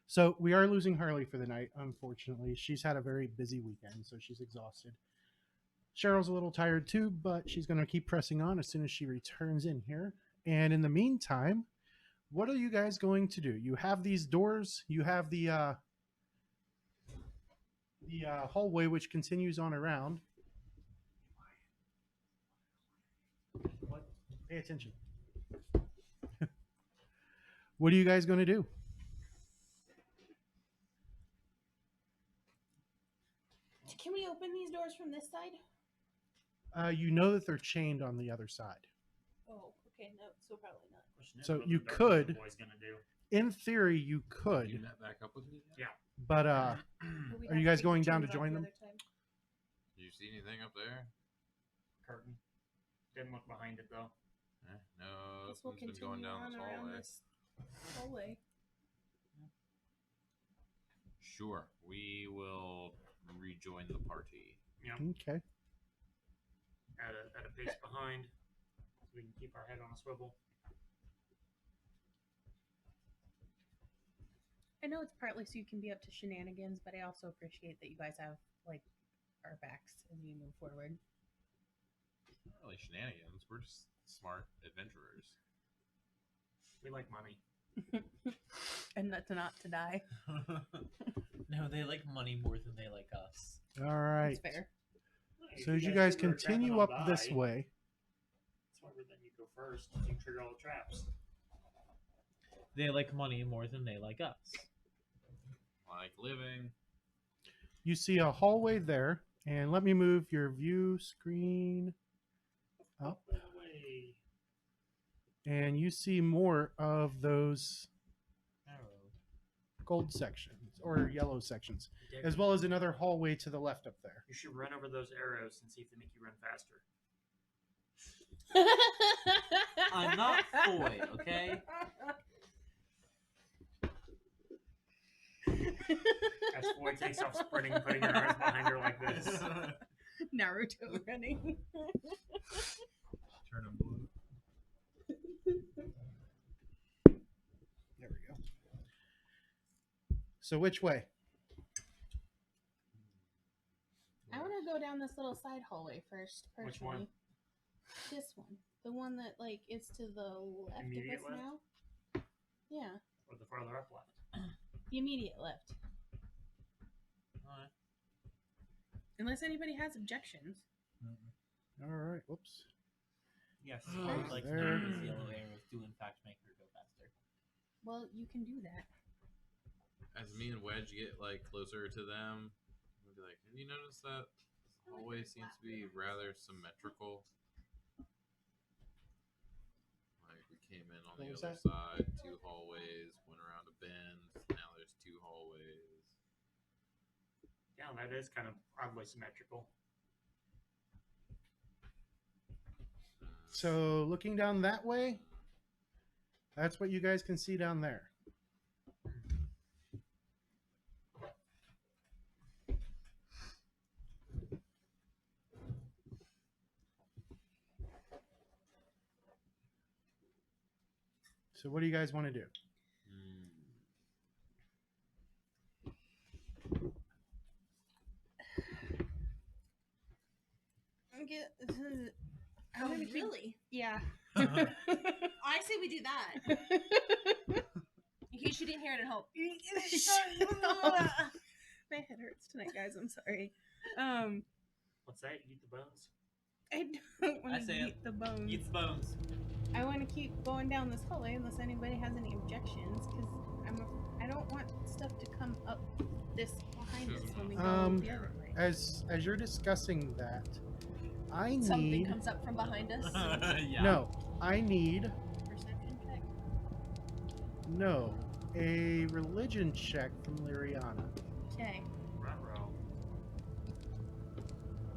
So we are losing Harley for the night, unfortunately. She's had a very busy weekend, so she's exhausted. Cheryl's a little tired too, but she's going to keep pressing on as soon as she returns in here. And in the meantime, what are you guys going to do? You have these doors. You have the hallway which continues on around. What? Pay attention. What are you guys going to do? Can we open these doors from this side? You know that they're chained on the other side. Oh, okay, no, so probably not. Question is, So what you the Dark could- Ninja Boy's gonna do. In theory, you You could, met back up with me? Yeah. but But Are we'd have you to guys take going the down to chains off join the them? other time. Did you see anything up there? Curtain. Didn't look behind it though. No, Guess we'll nothing's been going continue down on this around hallway. this hallway. Sure, we will rejoin the party. Yeah. okay. At a pace behind, so we can keep our head on a swivel. I know it's partly so you can be up to shenanigans, but I also appreciate that you guys have like our backs as we move forward. Not really shenanigans. We're just smart adventurers. We like money. And not to die. No, they like money more than they like us. All right. That's fair. So as you guys figure a trap and continue I'll up this die, way, Smarter than you go first. You trigger all the traps. They like money more than they like us. Like living. you see a hallway there, and let me move your view screen up, and away. and you see more of those Arrow. gold sections or yellow sections, as well as another hallway to the left up there. You should run over those arrows and see if they make you run faster. I'm not Foy, okay? As Floyd takes off sprinting, putting her arms behind her like this. Naruto running. Turn them blue. There we go. So which way? I want to go down this little side hallway first. Personally. Which one? This one, the one that like is to the left Immediate of us left? now. Yeah, Or the farther up left. the immediate left. Alright. Unless anybody has objections. All right. Whoops. Yes, Oh, I would like to there. know if these yellow arrows do in fact make her go faster. Well, you can do that. As me and Wedge get like closer to them, we'll be like, "Have you noticed that this hallway seems to be rather symmetrical? Like we came in on What the was other that? side, 2 hallways, went around a bend. Now there's 2 hallways. Yeah, that is kind of oddly symmetrical. So looking down that way, that's what you guys can see down there. So what do you guys want to do? I'm gonna keep- Really? Yeah. I say we do that. In case you didn't hear it at home. My head hurts tonight, guys. I'm sorry. What's that? You eat the bones? I don't I want say to it. eat the bones. Eat the bones. I want to keep going down this hallway unless anybody has any objections, because I don't want stuff to come up this behind us when we go the other way. As you're discussing that, I Something need comes up from behind us. Yeah. no. I need Perception check. a religion check from Liriana. Okay. Ruh-roh.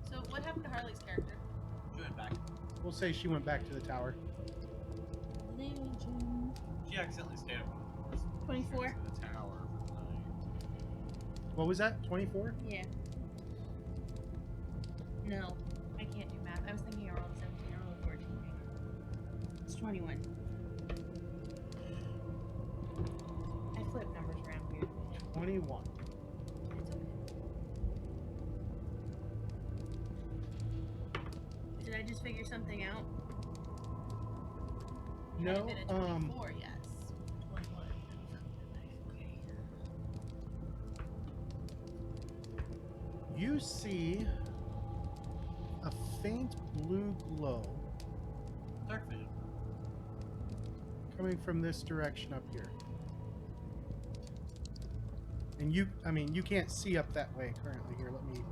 So what happened to Harley's character? She went back. We'll say she went back to the tower. Religion. She accidentally stayed up. 24. To the tower for the night. What was that? 24? Yeah. No, I can't do math. I was thinking I rolled 17 or rolled 14. It's 21. 21. Did I just figure something out? No, I've been at 24, yes. 21. you see a faint blue glow Dark vision. coming from this direction up here. And you can't see up that way currently. Here, let me...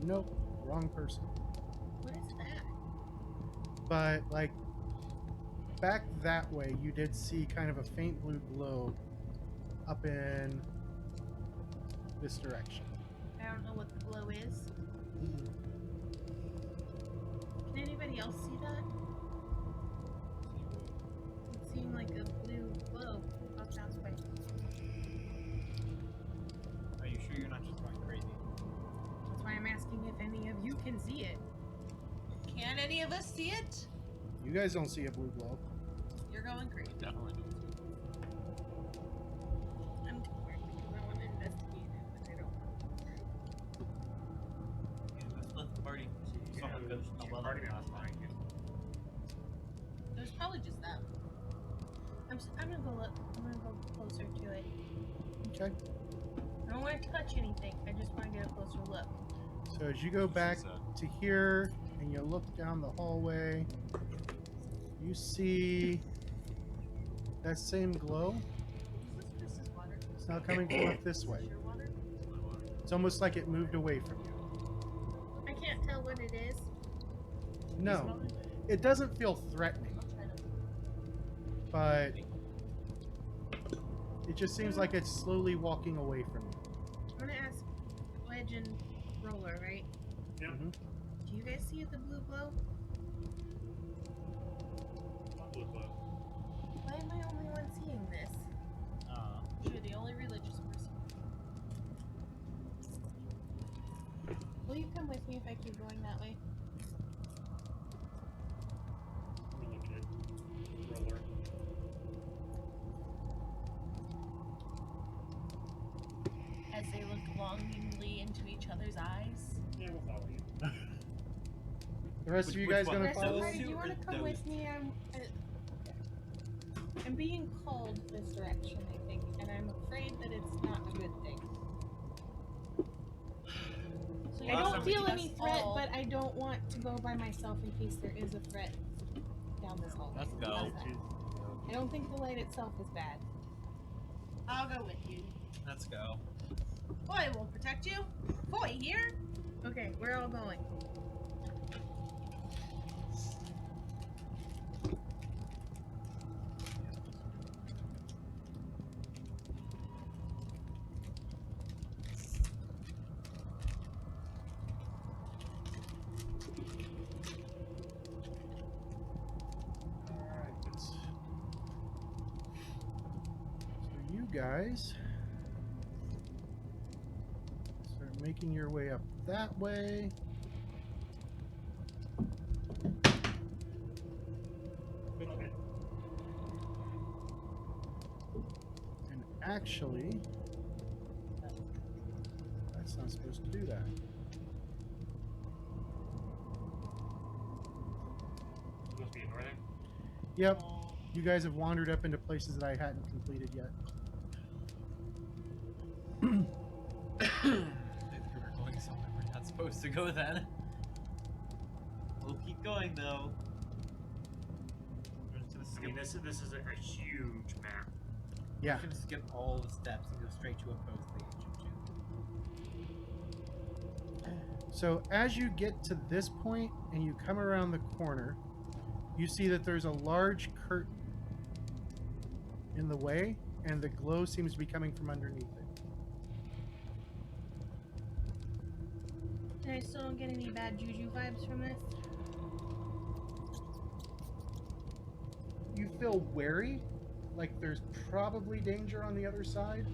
Nope, wrong person. What is that? But, like, back that way, you did see kind of a faint blue glow up in this direction. I don't know what the glow is. Can anybody else see that? It seemed like a blue glow off John's way. Are you sure you're not just going crazy? That's why I'm asking if any of you can see it. Can any of us see it? You guys don't see a blue glow. You're going crazy. Definitely don't. I'm torn because I want to investigate it, but I don't want Yeah, let's split the party. Someone Yeah, goes it's to your level party last member. time. There's probably just them. I'm gonna go look. I'm gonna go closer to it. Okay. I don't want to touch anything. I just want to get a closer look. So as you go back to here and you look down the hallway, you see that same glow. Is this Chris's water? It's now coming from up this way. Is this your water? It's almost like it moved away from you. I can't tell what it is. No, it doesn't feel threatening, I'll try to. but it just seems like it's slowly walking away from you. I'm gonna ask Wedge and Roller, right? Yep. Mhm. Do you guys see the blue glow? Why am I only one seeing this? You're the only religious person. Will you come with me if I keep going that way? We look at Roller. As they look longingly into each other's eyes. Yeah, we'll follow you. The rest of you Which guys one? gonna Rest of follow? the party, do you Those want to two or come with those? me? I'm being called this direction, I think, and I'm afraid that it's not a good thing. So I you're don't gonna feel leave any us threat, all- but I don't want to go by myself in case there is a threat down this hallway. Let's go. How's that? I don't think the light itself is bad. I'll go with you. Let's go. Boy will protect you. Boy here. Okay, we're all going. Alright. So you guys start making your way up that way. Okay. And actually, that's not supposed to do that. Supposed to be northern. Yep, you guys have wandered up into places that I hadn't completed yet. I think we're going somewhere we're not supposed to go then. We'll keep going though. We're just gonna I skip, mean, this is a huge map. Yeah. we're gonna skip all the steps and go straight to a post the ancient June. So as you get to this point and you come around the corner, you see that there's a large curtain in the way, and the glow seems to be coming from underneath it. And I still don't get any bad juju vibes from this. You feel wary, like there's probably danger on the other side,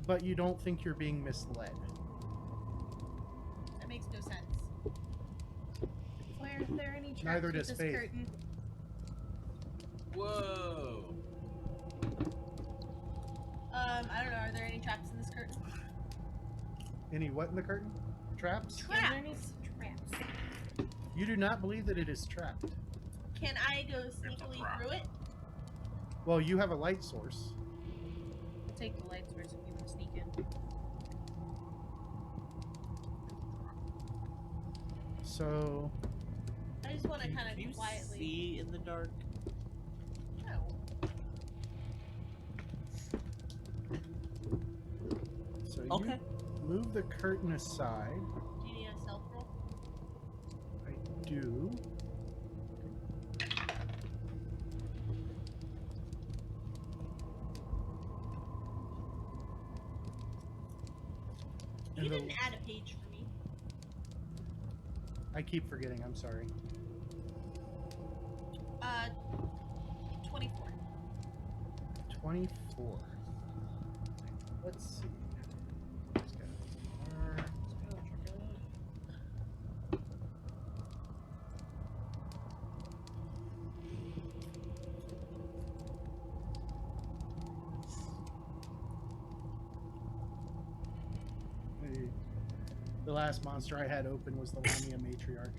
but you don't think you're being misled. That makes no sense. Why aren't there any traps Neither with does this Faith. curtain? Whoa! I don't know. Are there any traps in this curtain? Any what in the curtain? Traps? Is there any traps? You do not believe that it is trapped. Can I go sneakily through it? Well, you have a light source. I'll take the light source if you want to sneak in. So, I just want to kind Can you of quietly. see in the dark? No. so Okay. you move the curtain aside. Do you need a stealth roll? I do. You And the- didn't add a page for me. I keep forgetting. I'm sorry. 24. 24. Let's see. Let's go. The last monster I had open was the Lamia Matriarch.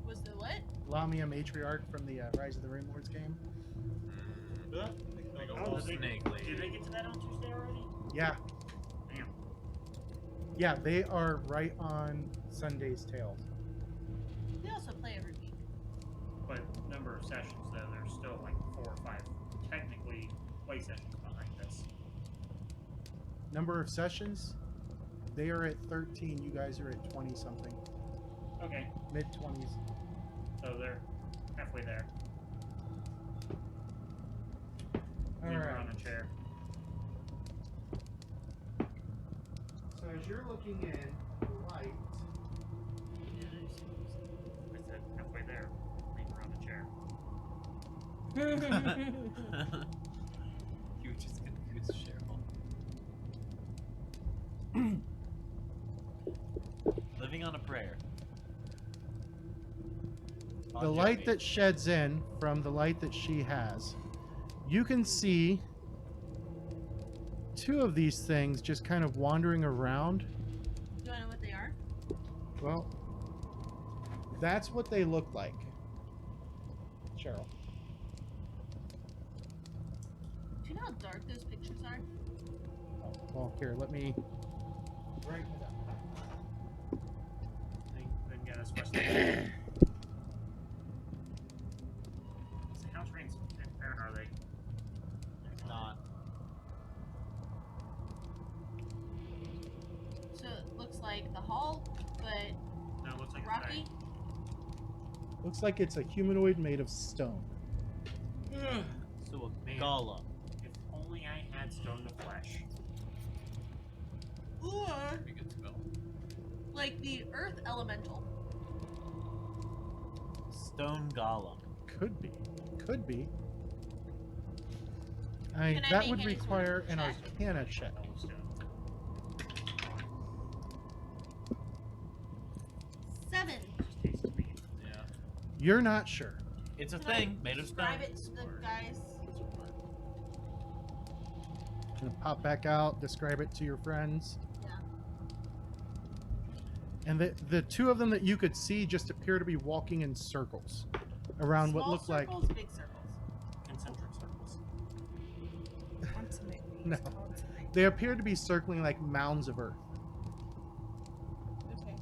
Was the what? Lamia Matriarch from the Rise of the Rune Lords game. Like a Oh, little did snake they lady. get to that on Tuesday already? Yeah. Damn. Yeah, they are right on Sunday's Tales. We also play every week. But number of sessions, though, there's still like 4 or 5 technically play sessions behind this. Number of sessions, they are at 13. You guys are at 20 something. Okay, Mid 20s. so they're halfway there. All Leave her right. on a chair. So as you're looking in, the light. I said halfway there. Leave her on a chair. You just confused Cheryl. Living on a prayer. The On light Joey. that sheds in from the light that she has, you can see two of these things just kind of wandering around. Do I know what they are? Well, that's what they look like. Cheryl. Do you know how dark those pictures are? Oh, well, here, let me write it up. Then get us Wesley. So how transparent are they? Not. So it looks like the hall, but No, it looks like rocky. Looks like it's a humanoid made of stone. So a Man. golem. If only I had stone to flesh. Or Be good to go. like the earth elemental. Stone golem. Could be. Could be. Can I that make would any sort of require an check? Arcana check. No stone. 7. Just tastes to me. Yeah. You're not sure. It's a Can I thing made of stone. Describe it to the guys. Gonna pop back out, describe it to your friends. Yeah. And the two of them that you could see just appear to be walking in circles around what Small look like. circles, big circles. Concentric circles. Ultimately, No. it's called tonight. They appear to be circling like mounds of earth. Okay.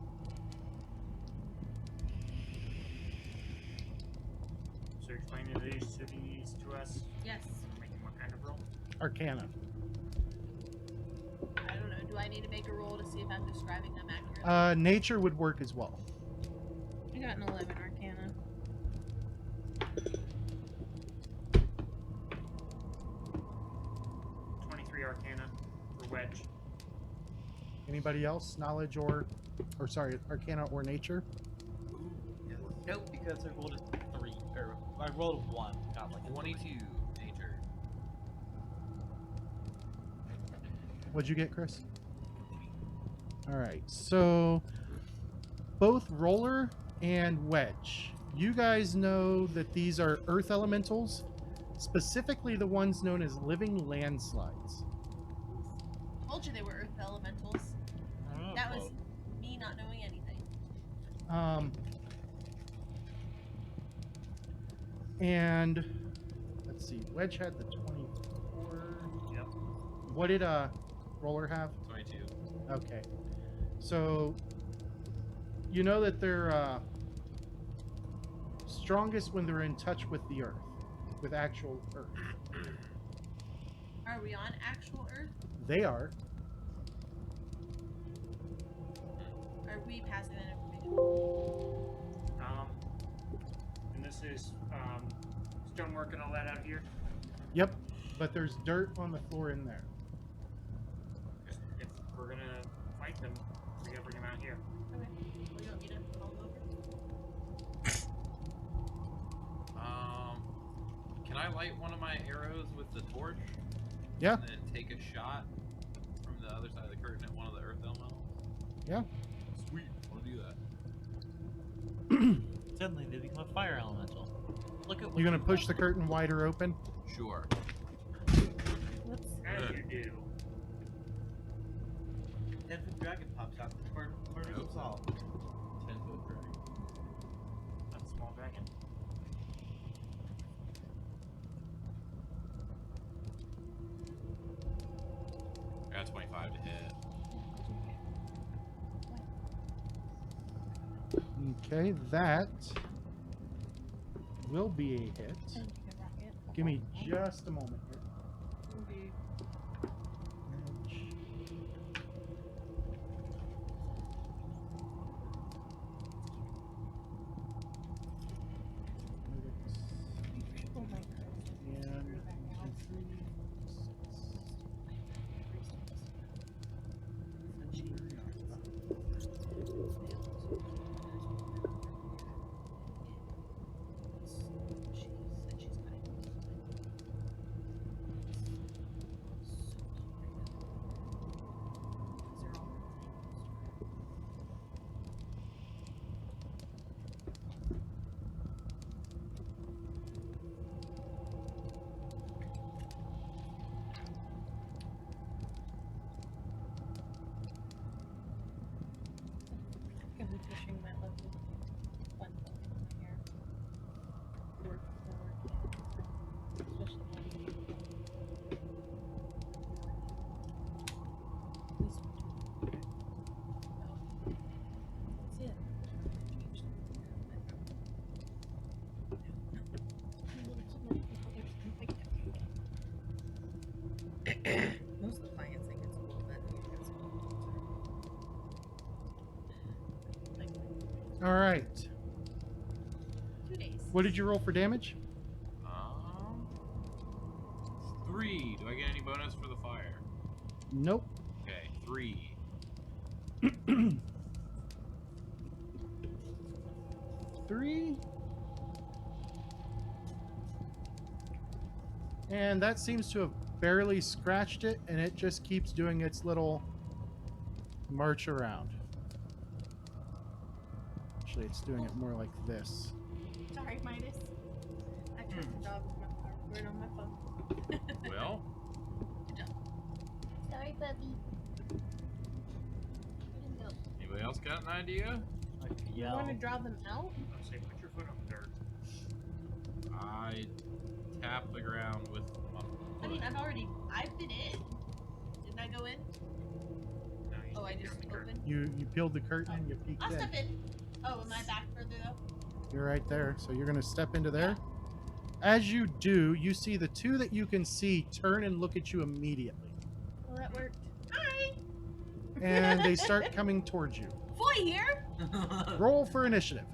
So you're explaining these to us? Yes. Making what kind of roll? Arcana. I don't know. Do I need to make a roll to see if I'm describing them accurately? Nature would work as well. I got an 11 Arcana. Arcana for Wedge. Anybody else? Knowledge or sorry, Arcana or Nature? Nope, because I rolled a 3. Or I rolled a 1. Got like a 22 nature. What'd you get, Chris? All right, so both Roller and Wedge, you guys know that these are earth elementals, specifically the ones known as living landslides. told you they were earth elementals. I don't know, That was Flo. me not knowing anything. And let's see. Wedge had the 24. Yep. What did Roller have? 22. Okay. So you know that they're strongest when they're in touch with the earth, with actual earth. Are we on actual Earth? They are. Are we passing that information? And this is stonework and all that out here. Yep. But there's dirt on the floor in there. If we're gonna fight them, we gotta bring them out here. Okay. Well, you want me to call them over? Can I light one of my arrows with the torch? Yeah. And then take a shot from the other side of the curtain at one of the earth elementals? Yeah. Sweet. I'll do that. Suddenly they become a fire elemental. Look at what You gonna you've push the done. curtain wider open? Sure. Whoops. As you do. 10-foot dragon pops out. Problem solved. 10-foot dragon. That's a small dragon. I got 25 to hit. Okay, that will be a hit. Give me just a moment here. Oh my god. I'm pushing that level one button in here. Work forward. Especially when you at least that's it. Most of the clients think it's cool, but it's All right. 2 days. What did you roll for damage? 3. Do I get any bonus for the fire? Nope. Okay, 3. Three. And that seems to have barely scratched it, and it just keeps doing its little march around. Actually, it's doing it more like this. Sorry, Midas. I tried to dog with my word on my phone. Well, Sorry, puppy. anybody else got an idea? I could You yell. want to draw them out? I'll say, put your foot on the dirt. I tap the ground with my foot. I mean, I've been in. Didn't I go in? No, you Oh, I get just on the curtain. opened. You peeled the curtain and you peeked I'll in. step in. Oh, am I back further though? You're right there. So you're going to step into there. As you do, you see the two that you can see turn and look at you immediately. Well, that worked. Hi! And they start coming towards you. Foy here! Roll for initiative.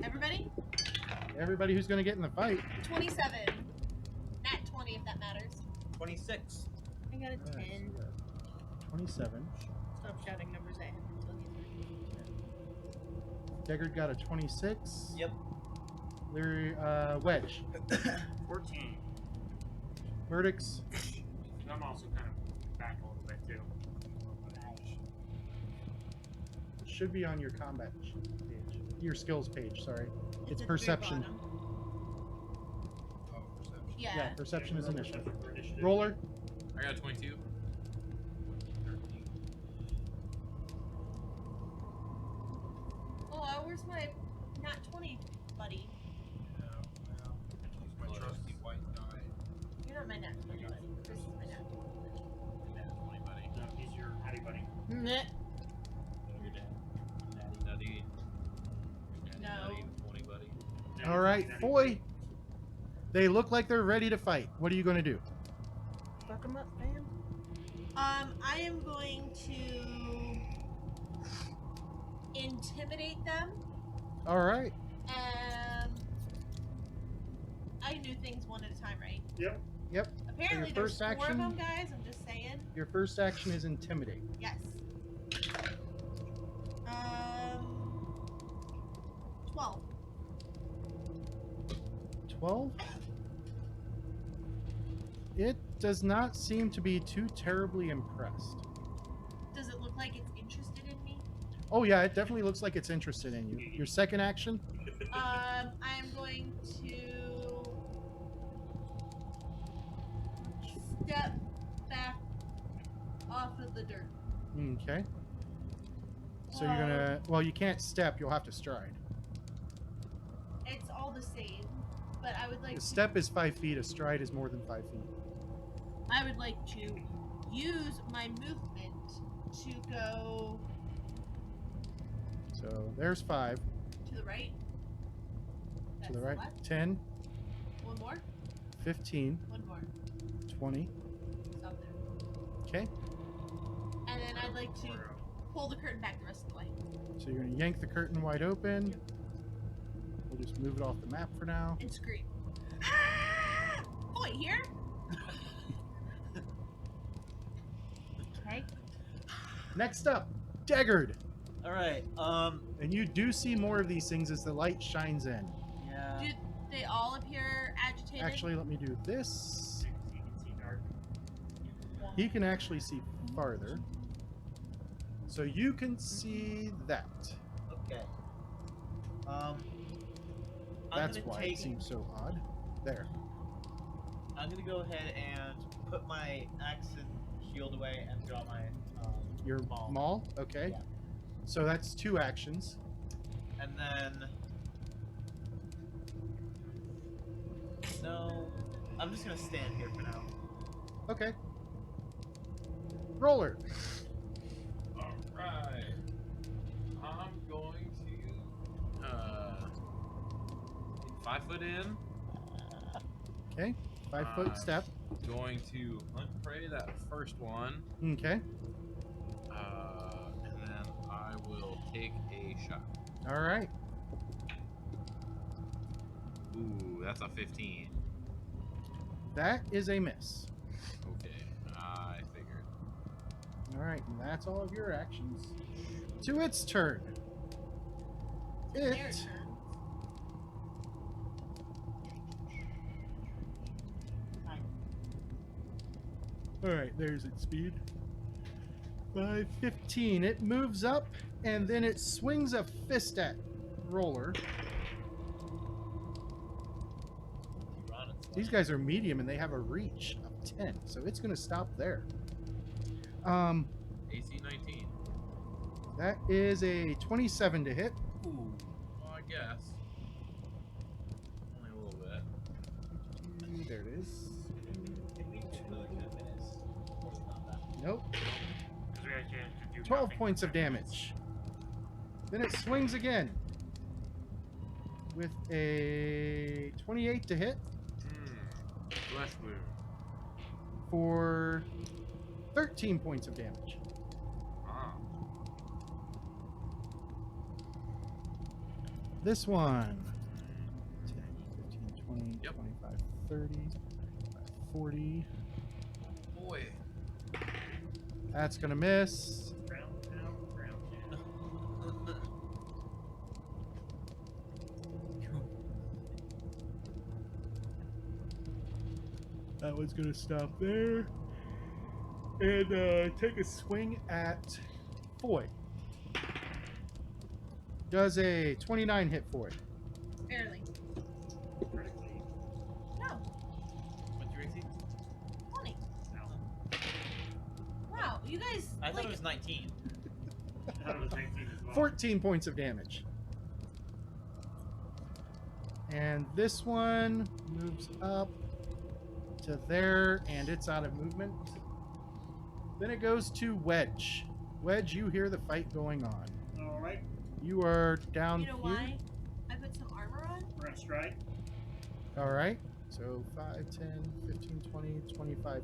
Everybody? Everybody who's going to get in the fight. 27. Nat 20 if that matters. 26. I got a 10. 27. Stop shouting numbers at him until he's Deckard got a 26. Yep. Larry, Wedge. 14. Verdicts. And I'm also kind of back a little bit too. Should be on your combat page. Your skills page, sorry. It's at the very perception. bottom. Oh, perception. Yeah. Yeah, perception is Yeah, initiative. for initiative. Roller. I got a 22. Hello, where's my nat 20 buddy? Yeah, well, he's my trusty white die. You're not my nat 20 buddy. Chris is my nat 20 buddy. No, he's your howdy buddy. Meh. Your dad. Natty. No. Natty 20 buddy. All right, Foy. They look like they're ready to fight. What are you going to do? Fuck them up, fam. I am going to intimidate them. All right. I can do things one at a time, right? Yep. Yep. Apparently first there's 4 action- of them, guys. I'm just saying. Your first action is intimidate. Yes. 12. 12. It does not seem to be too terribly impressed. Does it look like it's interested in me? Oh yeah, it definitely looks like it's interested in you. Your second action? I am going to step back off of the dirt. Okay. So you're gonna, well, you can't step, you'll have to stride. It's all the same, but I would like A to, step is 5 feet, a stride is more than 5 feet. I would like to use my movement to go So there's 5. to the right. To the That's right. left. 10, One more. 15, One more. 20. Stop there. Okay. And then I'd like to pull the curtain back the rest of the way. So you're gonna yank the curtain wide open. We'll just move it off the map for now. And scream. Ah! Boy, here. Okay. Next up, Daggard. All right. And you do see more of these things as the light shines in. Yeah. Do they all appear agitated? Actually, let me do this. You can see dark. He can actually see farther. So you can see that. Okay. I'm That's gonna why take. it seems so odd. There. I'm gonna go ahead and put my axe and shield away and draw my Your maul. maul? Okay. Yeah. So that's 2 actions. And then. No. I'm just gonna stand here for now. Okay. Roller. Alright. I'm going to 5 foot in. Okay. 5-foot step. Going to hunt prey that first one. Okay. And then I will take a shot. All right. Ooh, that's a 15. That is a miss. Okay, I figured. All right, and that's all of your actions. To its turn. Their It turn. All right, there's its speed. 5:15. It moves up and then it swings a fist at Roller. These guys are medium and they have a reach of 10, so it's going to stop there. AC 19. That is a 27 to hit. Ooh, well, I guess. Only a little bit. There it is. It means it really could have been his. Not that. Nope. Because we actually have to do 12 nothing. points of damage. Then it swings again with a 28 to hit Flesh wound. for 13 points of damage. Ah. This one 10, 15, 20, Yep. 25, 30, 40. Boy. That's going to miss. Round down, round down. That one's going to stop there. And take a swing at Foy. Does a 29 hit Foy? Barely. Critically. No. What's your AC? 20. No. Wow, you guys. I thought like, it was 19. I thought it was 19 as well. 14 points of damage. And this one moves up to there, and it's out of movement. Then it goes to Wedge. Wedge, you hear the fight going on. All right, You are down You know here. why? I put some armor on. we're gonna strike. All right. So 5, 10, 15, 20, 25.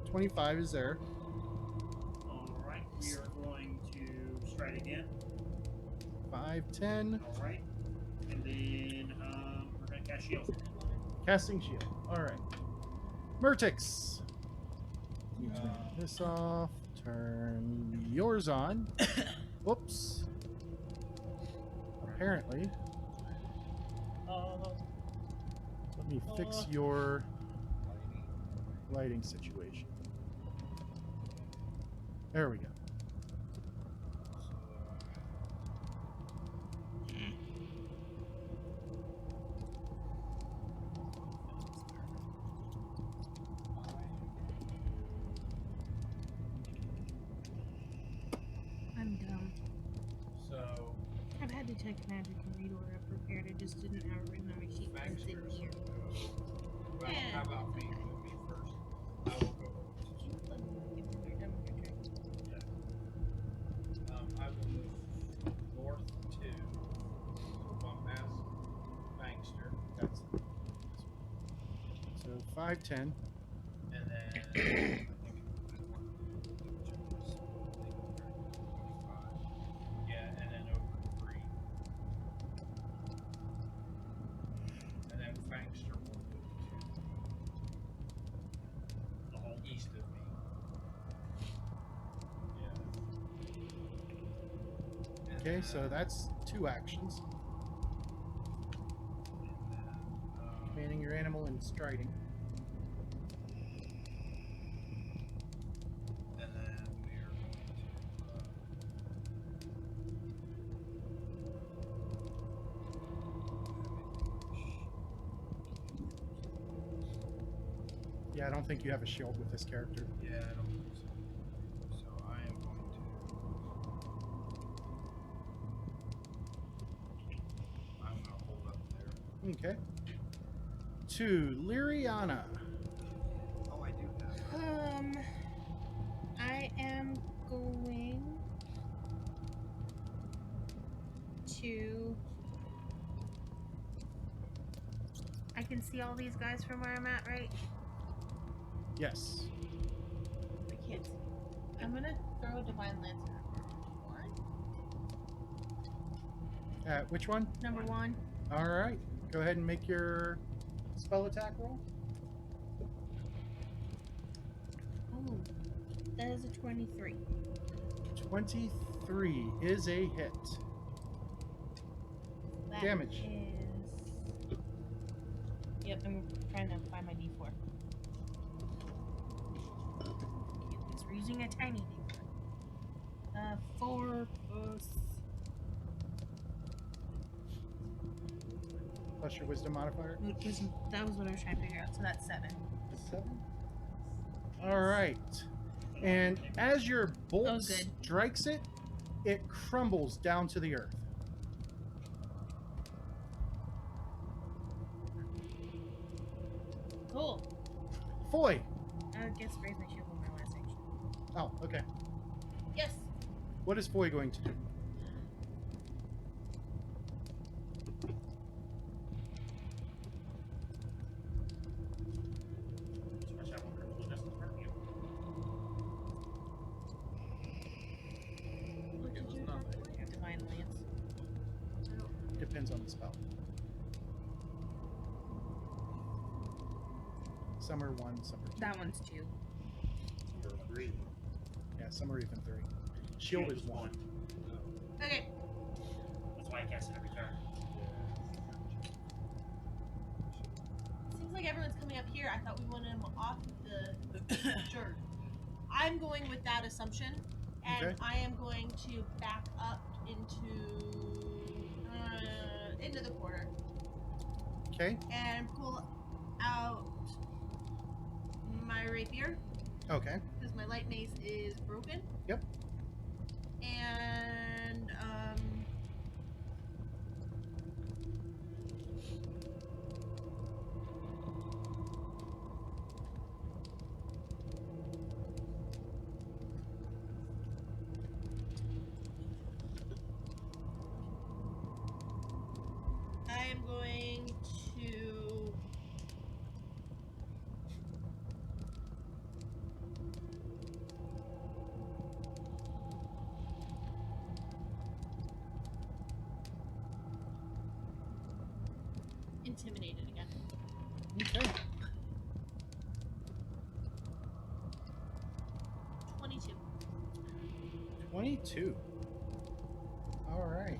25 is there. All right, we are going to strike again. 5, 10. All right, and then we're gonna cast shield. Casting shield. All right. Murtix. You turn this off. Turn yours on. Whoops. Apparently. Let me fix your lighting situation. There we go. I'm dumb. So, I've had Detect Magic and Read Aura prepared. I just didn't have it written on my sheet. thanks It's in for here. Well, Yeah. how about me? Move me first. I will go. Did you let me give me your done with your turn? I will move north to bump past Bankster, That's so 5, 10. and then I think yeah, and then over to 3. And then Bankster will move to The whole east of me. Yeah. And Okay, then- so that's 2 actions. and then, Commanding your animal and striding. and then we are going Yeah, I don't think you have a shield with this character. yeah, I don't think so. So I am going to. I'm gonna hold up there. Okay. To Lyriana. Oh, I do have. I am going to. I can see all these guys from where I'm at, right? Yes. I can't see. I'm gonna throw a divine lance at one. Which one? Number 1. All right. Go ahead and make your spell attack roll. Ooh, that is a 23. 23 is a hit. That Damage. is- Yep, I'm trying to find my D4. Because we're using a tiny D4. 4 Plus your wisdom modifier. that was what I was trying to figure out. So that's 7. 7. All right. And as your bolt Oh, good. strikes it, it crumbles down to the earth. Cool. Foy. I guess raise my shield on my last action. Oh, okay. Yes. What is Foy going to do? Watch out, one critical just in front of you. What did you have for it? Divine Lance. Depends on the spell. Some are 1, some are 2. That one's 2. Number 3. Yeah, some are even 3. Shield is 1. Okay. That's why I cast it every turn. Seems like everyone's coming up here. I thought we wanted them off the dirt. I'm going with that assumption, and Okay. I am going to back up into the corner Okay. and pull out my rapier Okay. because my light mace is broken. Yep. And going to. Intimidate it again. Okay. 22. 22. All right.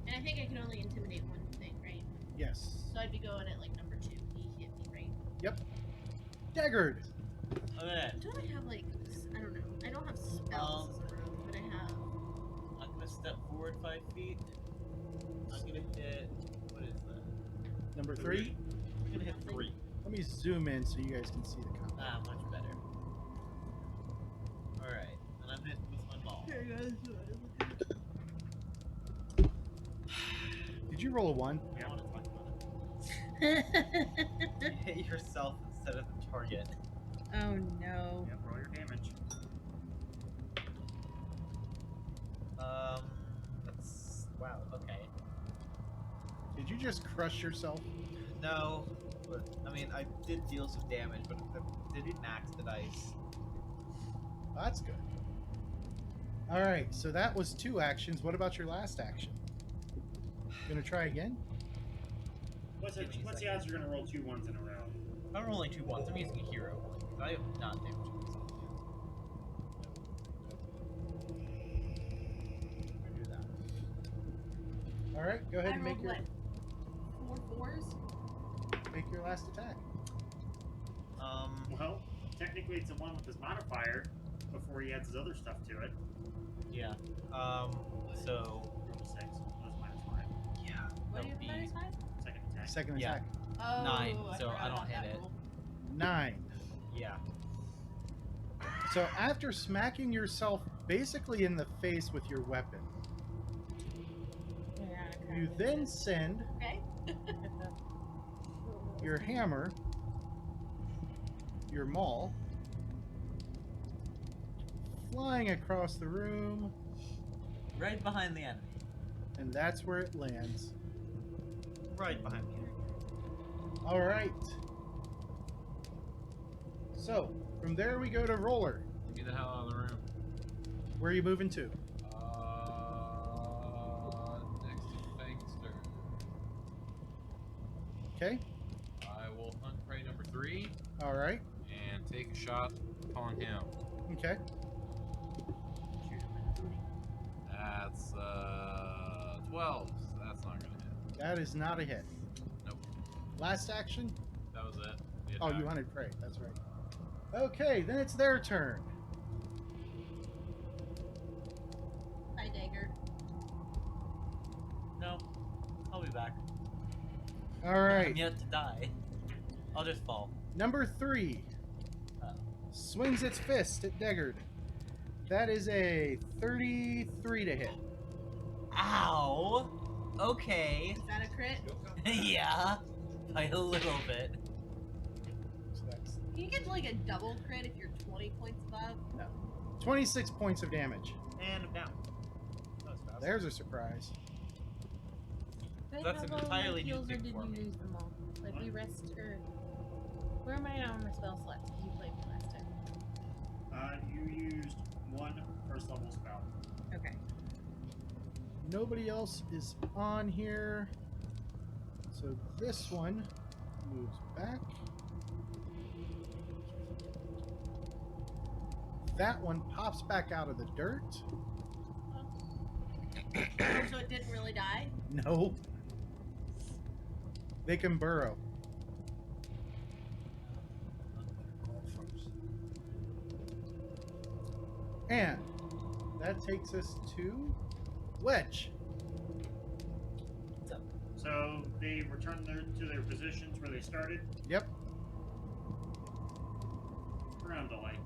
And I think I can only intimidate one thing, right? Yes. So I'd be going at like number 2. He hit me, right? Deggard. Okay. Don't I have like, I don't know. I don't have spells around, but I have. I'm gonna step forward 5 feet. I'm gonna hit. What is that? Number 3. I'm gonna hit 3. Let me zoom in so you guys can see the combo. Ah, much better. Alright, and I'm hitting with my ball. Did you roll a 1? I don't want to talk about it. You hit yourself instead of the target. Oh no. Yep, roll your damage. That's. Wow, okay. Did you just crush yourself? No, but I mean, I did deal some damage, but I didn't max the dice. That's good. All right, so that was 2 actions. What about your last action? Gonna try again? What's Give me a the second. odds you're gonna roll 2 1s in a row? I'm rolling 2 1s. I'm using a hero one because I have not damaged myself yet. I'm gonna do that. All right, go ahead I and rolled make your what? 4 4s? make your last attack. Well, technically it's the one with his modifier before he adds his other stuff to it. Yeah. So. Roll a 6. That's -5. Yeah. What do you have minus 5? Second attack. Second Yeah. attack. Oh, 9, so forgot I don't about hit that it. rule. 9. Yeah. So after smacking yourself basically in the face with your weapon, you then send Okay. your hammer, your maul, flying across the room, Right behind the enemy. and that's where it lands. Right behind the enemy. All right. So from there we go to Roller. Get the hell out of the room. Where are you moving to? Next to Fangster. Okay. I will hunt prey number 3 All right. and take a shot upon him. Okay. That's 12. So that's not gonna hit. That is not a hit. Nope. Last action. That was it. The Oh, you attack. hunted prey. That's right. Okay, then it's their turn. Hi, Dagger. No. I'll be back. All right. I'm yet to die. I'll just fall. Number 3 swings its fist at Deggard. That is a 33 to hit. Ow! Okay. Is that a crit? Yeah. By a little bit. So that's Can you get like a double crit if you're 20 points above? 26 points of damage. And I'm down. That was fast. There's a surprise. That's an entirely new heals, or thing did for you me. lose them all? Like we rest or where am I on my spell slots? Did you play me last time? You used 1 first level spell. Okay. Nobody else is on here. So this one moves back. That one pops back out of the dirt. So it didn't really die? No. They can burrow. And that takes us to Wedge. So they return to their positions where they started. Yep. Round delay.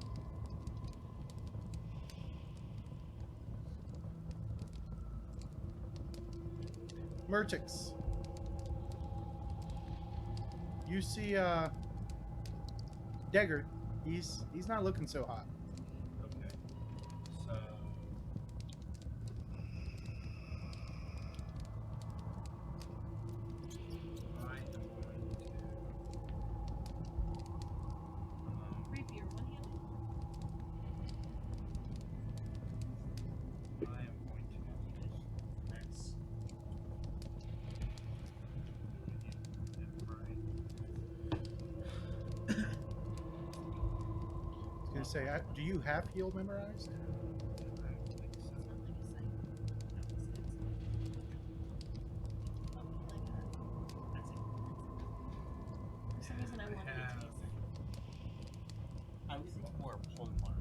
Murtix. You see Deggard. He's not looking so hot. Okay. So to say, do you have heal memorized? For some reason, I wanted it to be I was thinking more pole arm.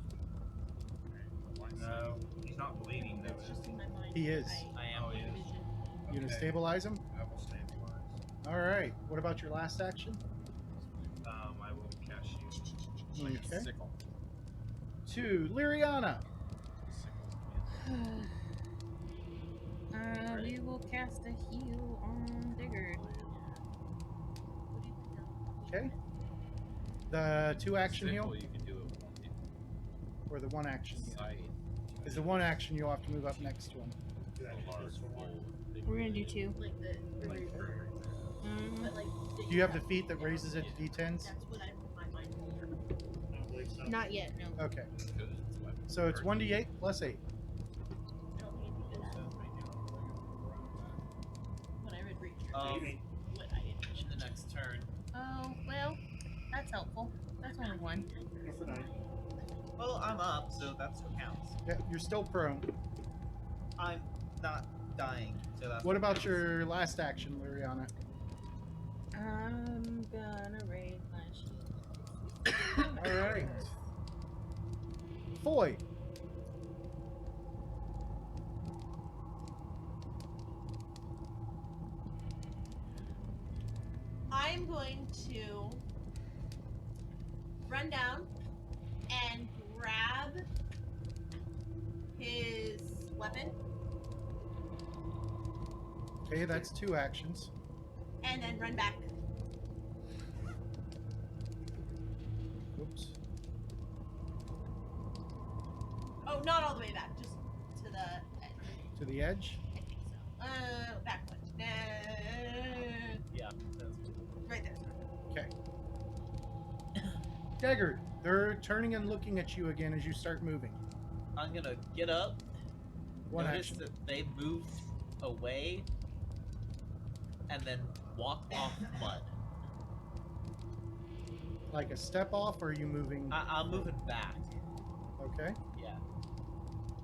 No, he's not bleeding though. It's just in my mind. He is. I am. Oh, he is. Vision. You gonna Okay. stabilize him? I will stabilize. All right. What about your last action? I will cast you. Okay. Sickle. To Liriana. We will cast a heal on Digger. Okay. The 2 action heal Simple, you can do it with one hit. or the 1 action heal? Sight. Is the 1 action you'll have to move up next to him. We're gonna do 2. Like the. But like. Do you have the feat that raises it to D10s? That's what I put my mind for. I don't believe so. Not yet, no. Okay. Because it's weapon. So it's 1d8 plus 8. I don't think you did that. When I read Reacher. Maybe. What I didn't. In the next turn. Oh, well, that's helpful. That's only 1. Go for 9. Well, I'm up, so that's what counts. Yeah, you're still prone. I'm not dying, so that's What about your last action, Liriana? I'm gonna raise my shield. All right. Foy. I'm going to run down and grab his weapon Okay, that's 2 actions. and then run back. Oops. Oh, not all the way back, just to the edge. To the edge. I think so. Back one. Yeah, that's Right there. Okay. Deggard, they're turning and looking at you again as you start moving. I'm gonna get up. 1 notice action. that they moved away, and then walk off mud. Like a step off, or are you moving? I'm moving back. Okay. Yeah.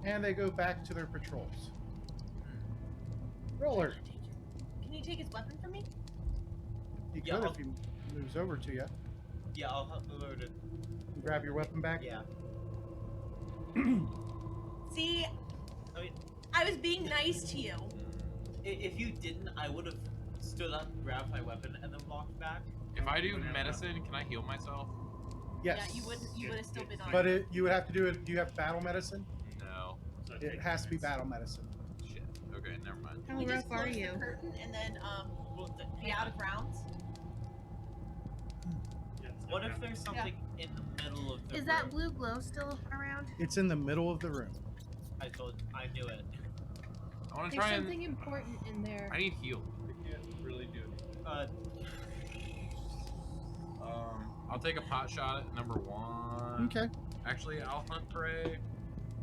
And they go back to their patrols. Roller. Can you take his weapon from me? He Yeah, could I'll- if he moves over to you. Yeah, I'll help move over to. Grab your weapon back. Yeah. See, I mean, I was being nice to you. if you didn't, I would have stood up, grabbed my weapon, and then walked back. If I do medicine, can I heal myself? Yes. Yeah, you would have still been on. But you would have to do it. Do you have battle medicine? No. So It take has to be points. battle medicine. Shit. Okay, never mind. How You just rough are close you? the curtain and then be out of rounds. Yeah, it's What not if there's something in the middle of the Is room? that blue glow still around? It's in the middle of the room. I knew it. I want to There's try and. something important in there. I need heal. We can't really do it. I'll take a pot shot at number 1. Okay. Actually, I'll hunt prey,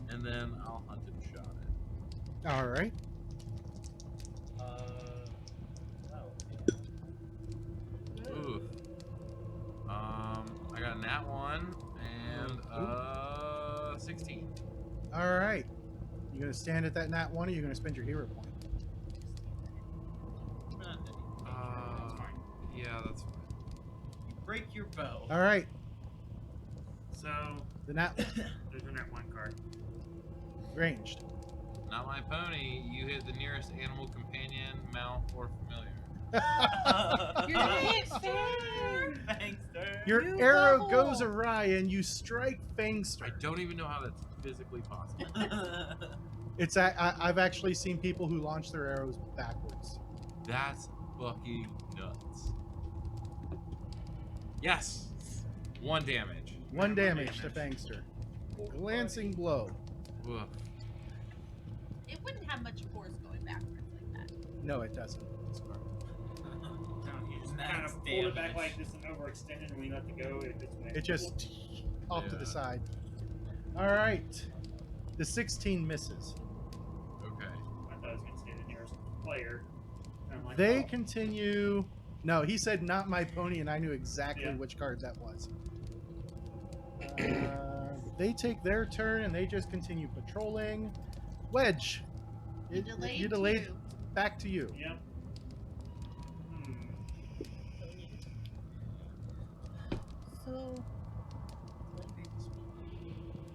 and then I'll hunt and shot it. All right. Ooh. I got a nat 1 and 16. All right. You gonna stand at that nat 1, or you gonna spend your hero point? Yeah, that's fine. Break your bow. All right. So The nat there's a net 1 card. ranged. Not my pony. You hit the nearest animal companion, mount, or familiar. You're gangster! Thanks, sir. Your You arrow level. goes awry, and you strike I Fangster. don't even know how that's physically possible. It's I've actually seen people who launch their arrows backwards. That's fucking nuts. Yes! 1 damage. 1 damage to Fangster. Glancing blow. Ugh. It wouldn't have much force going backwards like that. No, it doesn't. No, you just Max kind of pull it back damage. like this and overextended, and we let it go. It just went. It just off to the Yeah. side. All right. The 16 misses. Okay. I thought I was gonna say the nearest player. And I'm like, They oh. continue. No, he said not my pony, and I knew exactly Yeah. which card that was. They take their turn and they just continue patrolling. Wedge, You delayed too. back to you. Yep. So,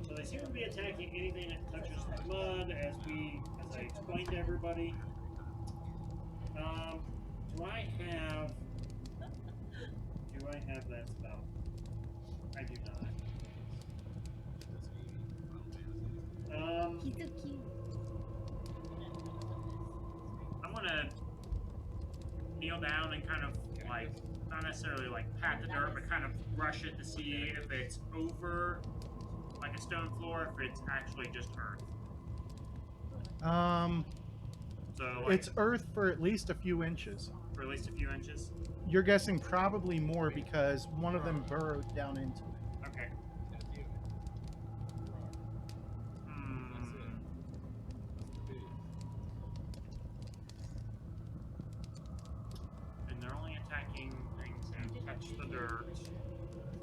So they seem to be attacking anything that touches the mud, as I explained to everybody. Do I have that spell? I do not. he's so cute. I'm gonna kneel down and kind of like, not necessarily like pat the dirt, but kind of brush it to see if it's over like a stone floor, if it's actually just earth. So like, It's earth for at least a few inches. for at least a few inches. You're guessing probably more because one of them burrowed down into it. Okay. And they're only attacking things that touch the dirt.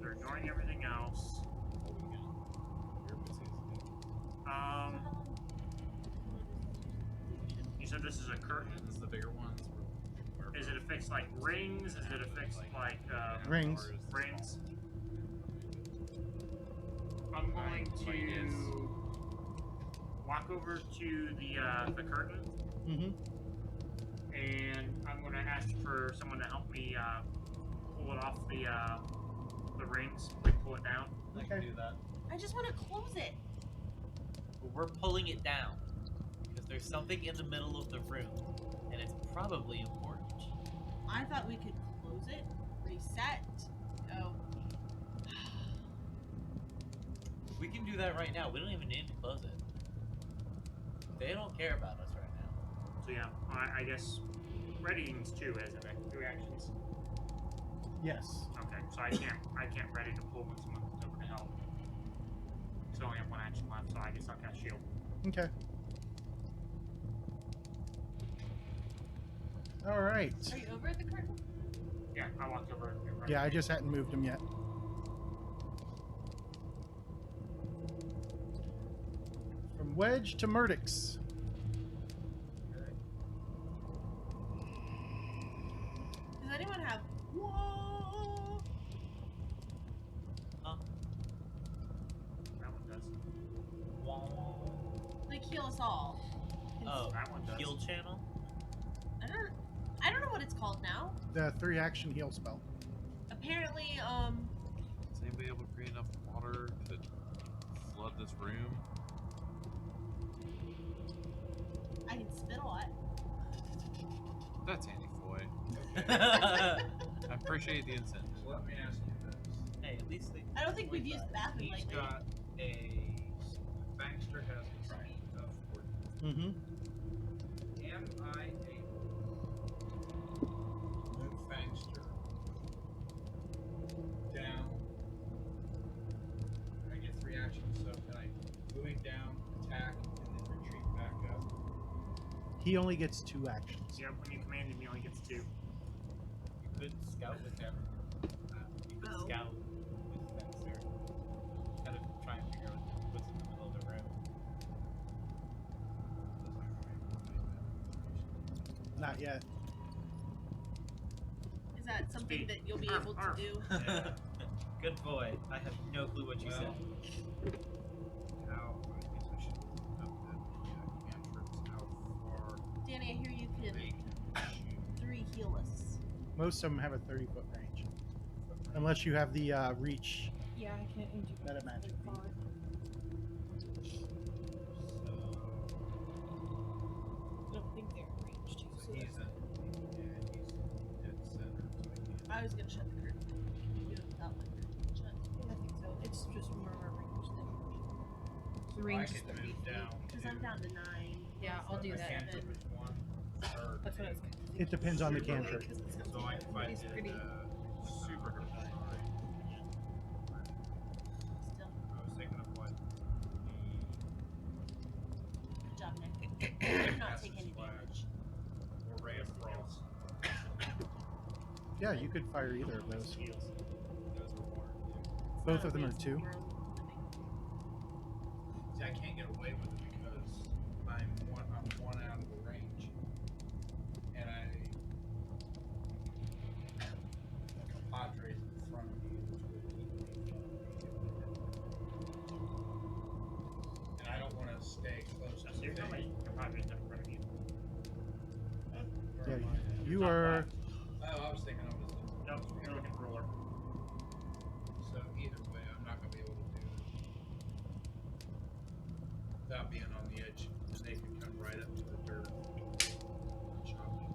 They're ignoring everything else. You said this is a curtain? This is the bigger ones. Is it affixed like rings? Is it affixed like Rings. rings? I'm going to walk over to the curtain, Mm-hmm. and I'm going to ask for someone to help me pull it off the rings, like pull it down. I can do that. I just want to close it. But we're pulling it down because there's something in the middle of the room, and it's probably important. I thought we could close it, reset, go. We can do that right now. We don't even need to close it. They don't care about us right now. So yeah, I guess readying's 2, isn't it? 2 actions. Yes. Okay, so I can't ready to pull when someone comes over to help. So I only have 1 action left, so I guess I'll cast shield. Okay. All right. Are you over at the curtain? Yeah, I walked over. Right. Yeah, I just hadn't moved him yet. From Wedge to Murdix. Does anyone have? Whoa! That one does. Like heal us all. Oh, That one does. heal channel? I don't know what it's called now. The 3-action heal spell. Apparently, Is anybody able to create enough water to flood this room? I can spit a lot. That's handy, Foy. Hey, I appreciate the incentive. So let me ask you this. at least they. I don't think we've used the bathroom He's lately. got a. Baxter has a speed of 40. Mm-hmm. Am I able to move Fangster down? I get 3 actions, so can I move him down, attack, and then retreat back up? He only gets 2 actions. Yep, when you command him, he only gets 2. You could scout with him. You could Oh. scout with Fencer. Kind of try and figure out what's in the middle of the room. Not yet. Is that something Speed. that you'll be Arf, able to arf. do? Yeah. Good boy. I have no clue what you Well, said. How, I guess I should look up the cantrips, how far Danny, I hear you they can can shoot. 3 heal us. Most of them have a 30-foot range. Unless you have the reach Yeah, I can't do meta magic. far. I don't think they're ranged. So he's in, yeah, he's dead center, so he can't. I was gonna shut the curtain. You know, without my curtain shut. I think so. It's just more of a range thing. So Range I is could 30 move down Because I'm down to 9. Yeah, I'll do a that. cantrip is 1, or That's what I was gonna say. It depends on the cantrip. so I, if I It's did pretty- super good. Still. I was thinking of what Good job, Nick. You did not Acid take any splash. damage. or ray of frost. Yeah, you could fire either of those. Heals. Those are water. Both of them are 2. Padre's in front of you, which would keep me from and I don't want to stay close So to you're the telling thing. me your Padre's not in front of you. Where Yeah, am I? you Top are. left. Oh, I was thinking I was looking. Nope, you're looking for Ruler. So either way, I'm not gonna be able to do it without being on the edge, and they can come right up to the dirt and chop me.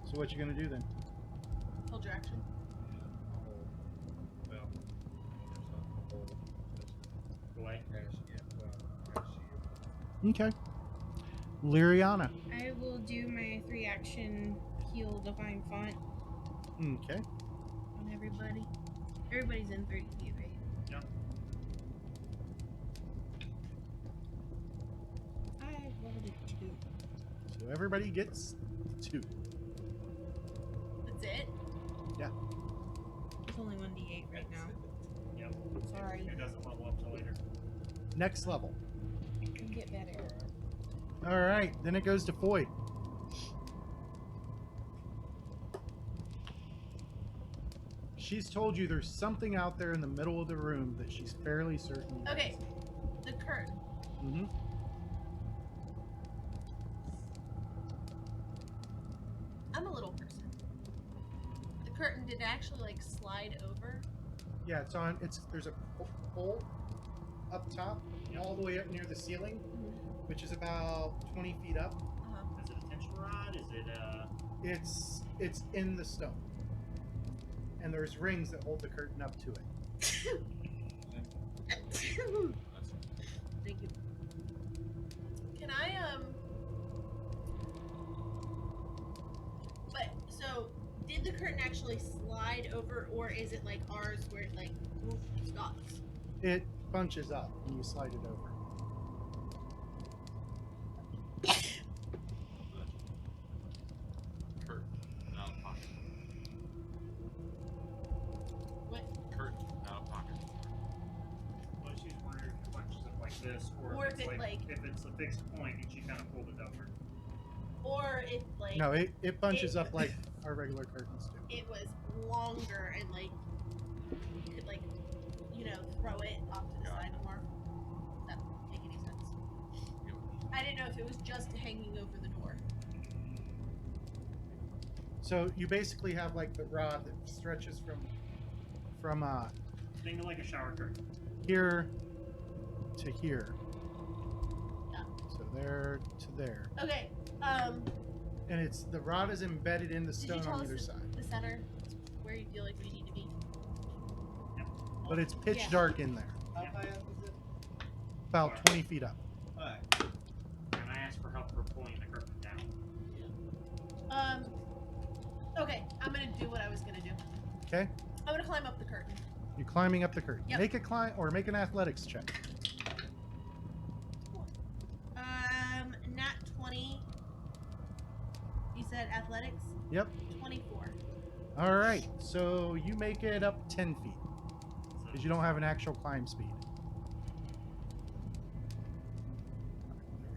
So what you gonna do then? Hold your action. Well, there's a hole. Go away. Crash, yeah, well, crash shield. Okay. Lyriana. I will do my 3-action heal divine font Okay. on everybody. Everybody's in 30 feet, right? Yep. I rolled a 2. So everybody gets 2. That's it. It's only 1d8 right now. Yep. Sorry. It doesn't level up till later. Next level. It can get better. All right. Then it goes to Foyd. She's told you there's something out there in the middle of the room that she's fairly certain. Okay. The curtain. Mm-hmm. I'm a little person. The curtain did actually like slide over. Yeah, it's on. There's a hole up top, all the way up near the ceiling, which is about 20 feet up. Uh-huh. Is it a tension rod? Is it It's in the stone, and there's rings that hold the curtain up to it. Thank you. Can I But so did the curtain actually slide over, or is it like ours where it like stops? It bunches up and you slide it over. Kurt, out of pocket. What? Kurt, out of pocket. well, she's wondering if it punches up like this, Or if it, like- if it's a fixed point and she kind of pulled it upward. Or if like No, it bunches it- up like our regular curtains do. it was longer and like you could like throw it off to the side more. That doesn't make any sense. I didn't know if it was just hanging over the door. So you basically have like the rod that stretches from Think of like a shower curtain. here to here. Yeah. So there to there. Okay. And it's the rod is embedded in the Did you stone tell on us either side. the center is where you feel like we need to be? But it's pitch Yeah. dark in there. How high up is it? About 20 feet up. Alright. And I asked for help for pulling the curtain down. Okay, I'm gonna do what I was gonna do. Okay? I'm gonna climb up the curtain. You're climbing up the curtain. Yep. Make an athletics check. Nat 20. You said athletics? Yep. 24. All right. So you make it up 10 feet So because you don't have an actual climb speed.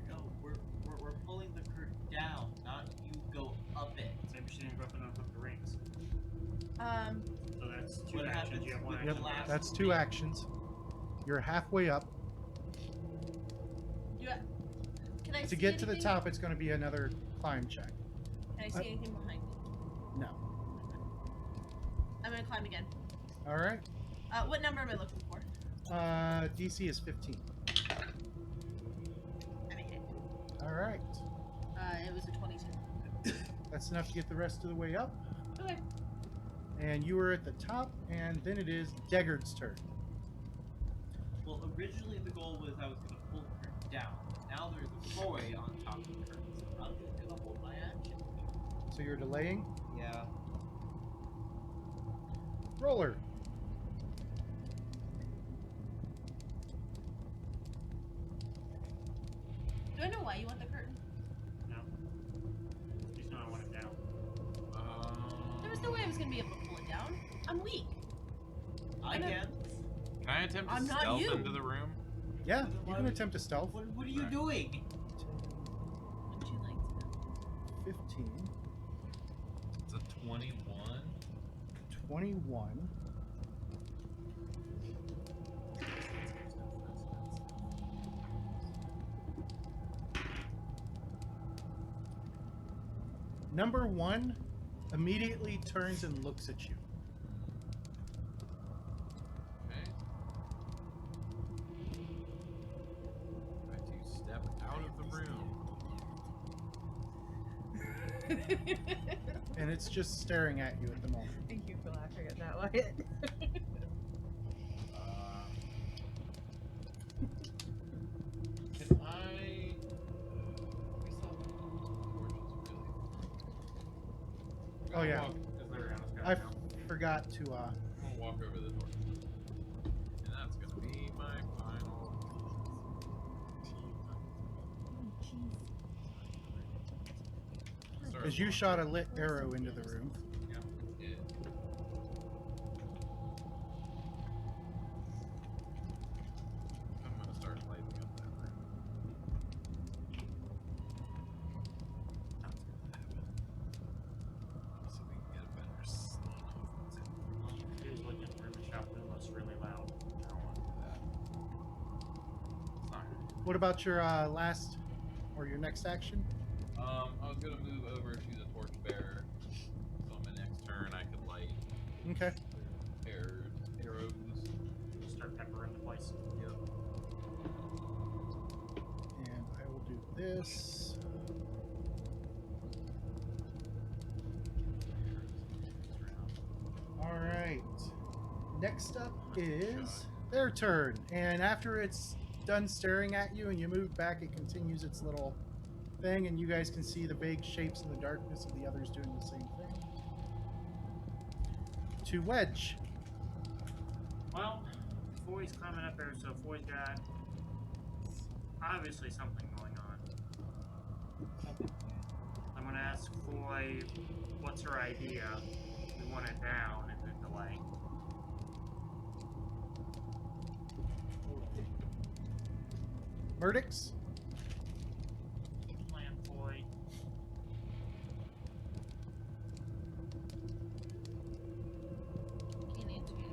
No, we're pulling the curtain down, not you go up it. maybe she didn't go up and unhook the rings. So that's two What actions. happens You have one when Yep. action last- left. That's 2 actions. You're halfway up. Can I To see get to the anything? top, it's going to be another climb check. Can I see anything behind me? No. I'm gonna climb again. All right. What number am I looking for? DC is 15. I made it. All right. It was a 22. That's enough to get the rest of the way up. Okay. And you were at the top, and then it is Deggard's turn. Well, originally the goal was I was gonna pull the curtain down. Now there's a boy on top of the curtain, so I'm just gonna hold my action. So you're delaying. Yeah. Roller. Do I know why you want the curtain? No. She's not want it down. There was no way I was gonna be able to pull it down. I'm weak. I I'm a- can. Can I attempt I'm to not stealth you. into the room? Yeah, you can attempt to stealth. What are you doing? Wouldn't you like to know? 15. It's a 21. 21. Number 1 immediately turns and looks at you. Okay. Try to step out of the room. And it's just staring at you at the moment. Thank you for laughing at that, Wyatt. Can I? We saw torches, really. Oh, yeah. Because Liriana's got I it now. forgot to, I'm gonna walk over the torch. And that's gonna be my final. Start because you walking. shot a lit arrow into the room. Yeah. I'm gonna start lighting up that room. That's gonna happen. So we can get a better scene of what's in. He was looking at the room and shouting at us really loud. I don't want to do that. It's not gonna What about your last or your next action? I was gonna move over to the torchbearer, so on my next turn I could light Okay. arrows. Just start peppering the place. Yep. And I will do this. All right. Next up is their turn. And after it's done staring at you and you move back, it continues its little thing, and you guys can see the vague shapes in the darkness of the others doing the same thing. To Wedge. Well, Foy's climbing up there, so Foy's got obviously something going on. I'm gonna ask Foy what's her idea. We want it down and then delay. Murdix. Plan, Foy. Can't answer it,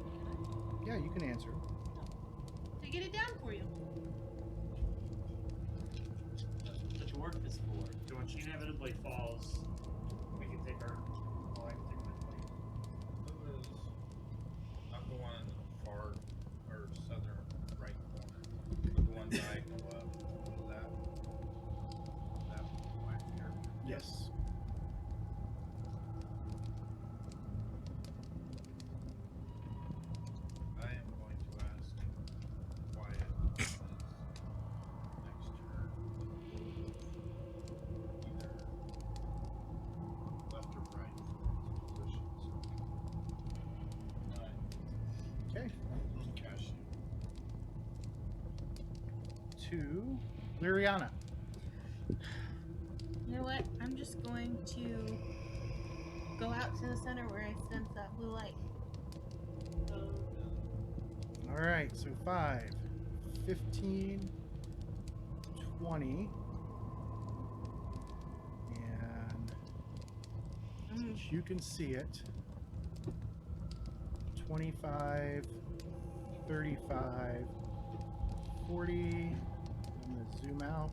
can Yeah, you can answer. I? To get it down for you. The dwarf is for. So when she inevitably falls, we can take her. Oh, I can take my plate. Who is? I'm the one far or southern right corner. The one diagonal up. That black character. Yes. I am going to ask Wyatt his next turn to move either left or right from his positions. Okay. Cash To Liriana. You know what? I'm just going to go out to the center where I sense that blue light. All right, so 5, 15, 20, and since you can see it, 25, 35, 40. I'm going to zoom out.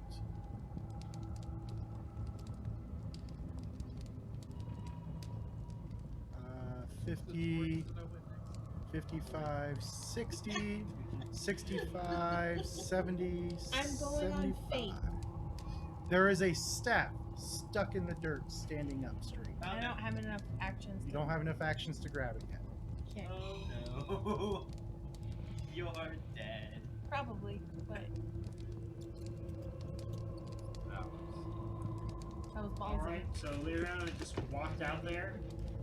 Uh, 50, 55, 60, 65, 70, I'm going on 75. faith. There is a staff stuck in the dirt standing up straight. I don't have enough actions. You to- don't have enough actions to grab it yet. Okay. Oh no. You're dead. Probably, but I was ballsy. Alright, so Liriana just walked out there.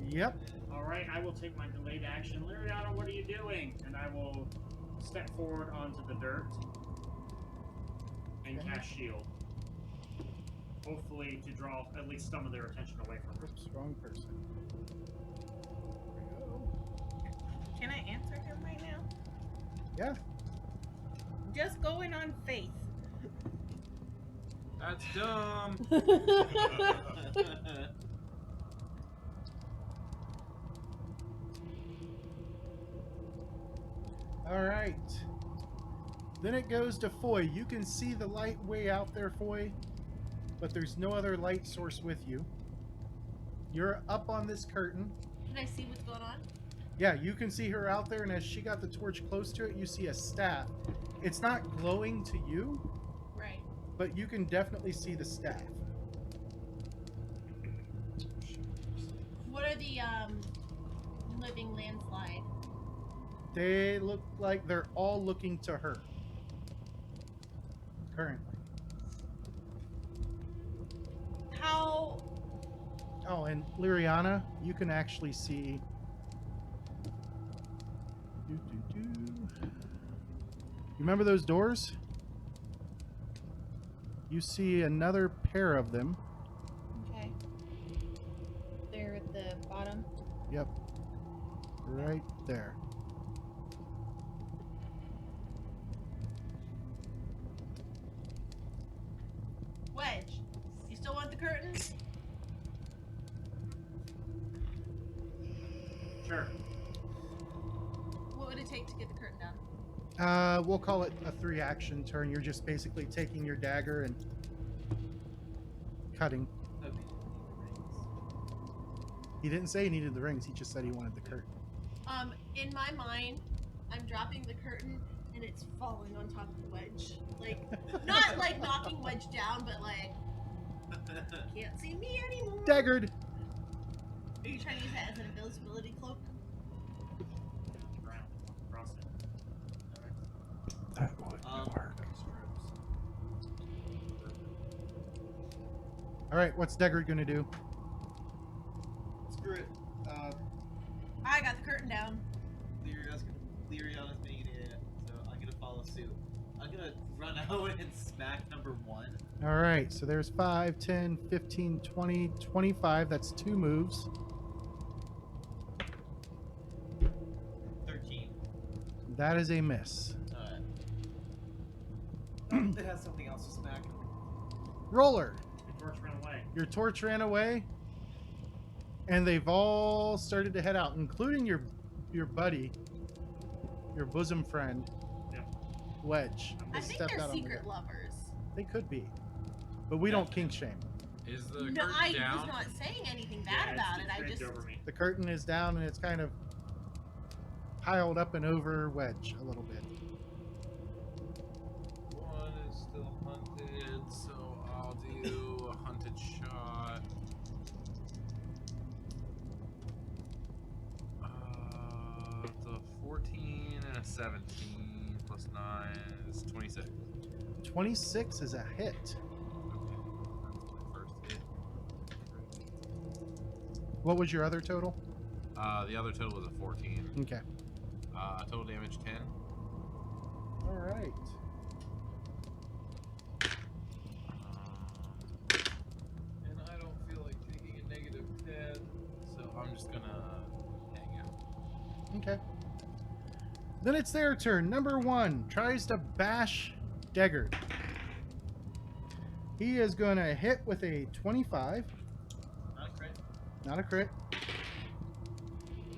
Yep. Alright, I will take my delayed action. Liriana, what are you doing? And I will step forward onto the dirt and Okay. cast shield. Hopefully to draw at least some of their attention away from her. Oops, wrong person. Can I answer him right now? Yeah. Just going on faith. That's dumb. All right. Then it goes to Foy. You can see the light way out there, Foy, but there's no other light source with you. You're up on this curtain. Can I see what's going on? Yeah, you can see her out there, and as she got the torch close to it, you see a staff. It's not glowing to you, Right. but you can definitely see the staff. What are the living landslide? They look like they're all looking to her. Currently. How? Oh, and Lyriana, you can actually see. You remember those doors? You see another pair of them. Okay. They're at the bottom. Yep. Right there. Wedge, you still want the curtain? Sure. What would it take to get the curtain down? We'll call it a 3-action turn. You're just basically taking your dagger and cutting. Okay. He didn't say he needed the rings. He just said he wanted the curtain. In my mind, I'm dropping the curtain and it's falling on top of Wedge. Like, not like knocking Wedge down, but like, can't see me anymore. Daggered. Are you trying to use that as an invisibility cloak? Round. Cross it. That would work. All right, what's Daggered gonna do? Screw it. I got the curtain down. Lyriana's being an idiot, so I'm gonna follow suit. I'm gonna run out and smack number 1. All right, so there's 5, 10, 15, 20, 25. That's 2 moves. 13. That is a miss. Alright. It has something else to smack. Roller, The torch ran away. your torch ran away, and they've all started to head out, including your buddy, your bosom friend, Yep. Wedge. I has think stepped they're out on the secret ground. lovers. They could be, but we don't kink shame. Is the No, curtain I down? was not saying anything Yeah, bad about it. it's I draped just over me. The curtain is down, and it's kind of piled up and over Wedge a little bit. One is still hunted, so I'll do a hunted shot. It's a 14 and a 17 plus 9 is 26. 26 is a hit. Okay, that's my first hit. What was your other total? The other total was a 14. Okay. Total damage 10. All right. And I don't feel like taking a negative 10, so I'm just gonna hang out. Okay. Then it's their turn. Number 1 tries to bash Deggard. He is going to hit with a 25. Not a crit. Not a crit.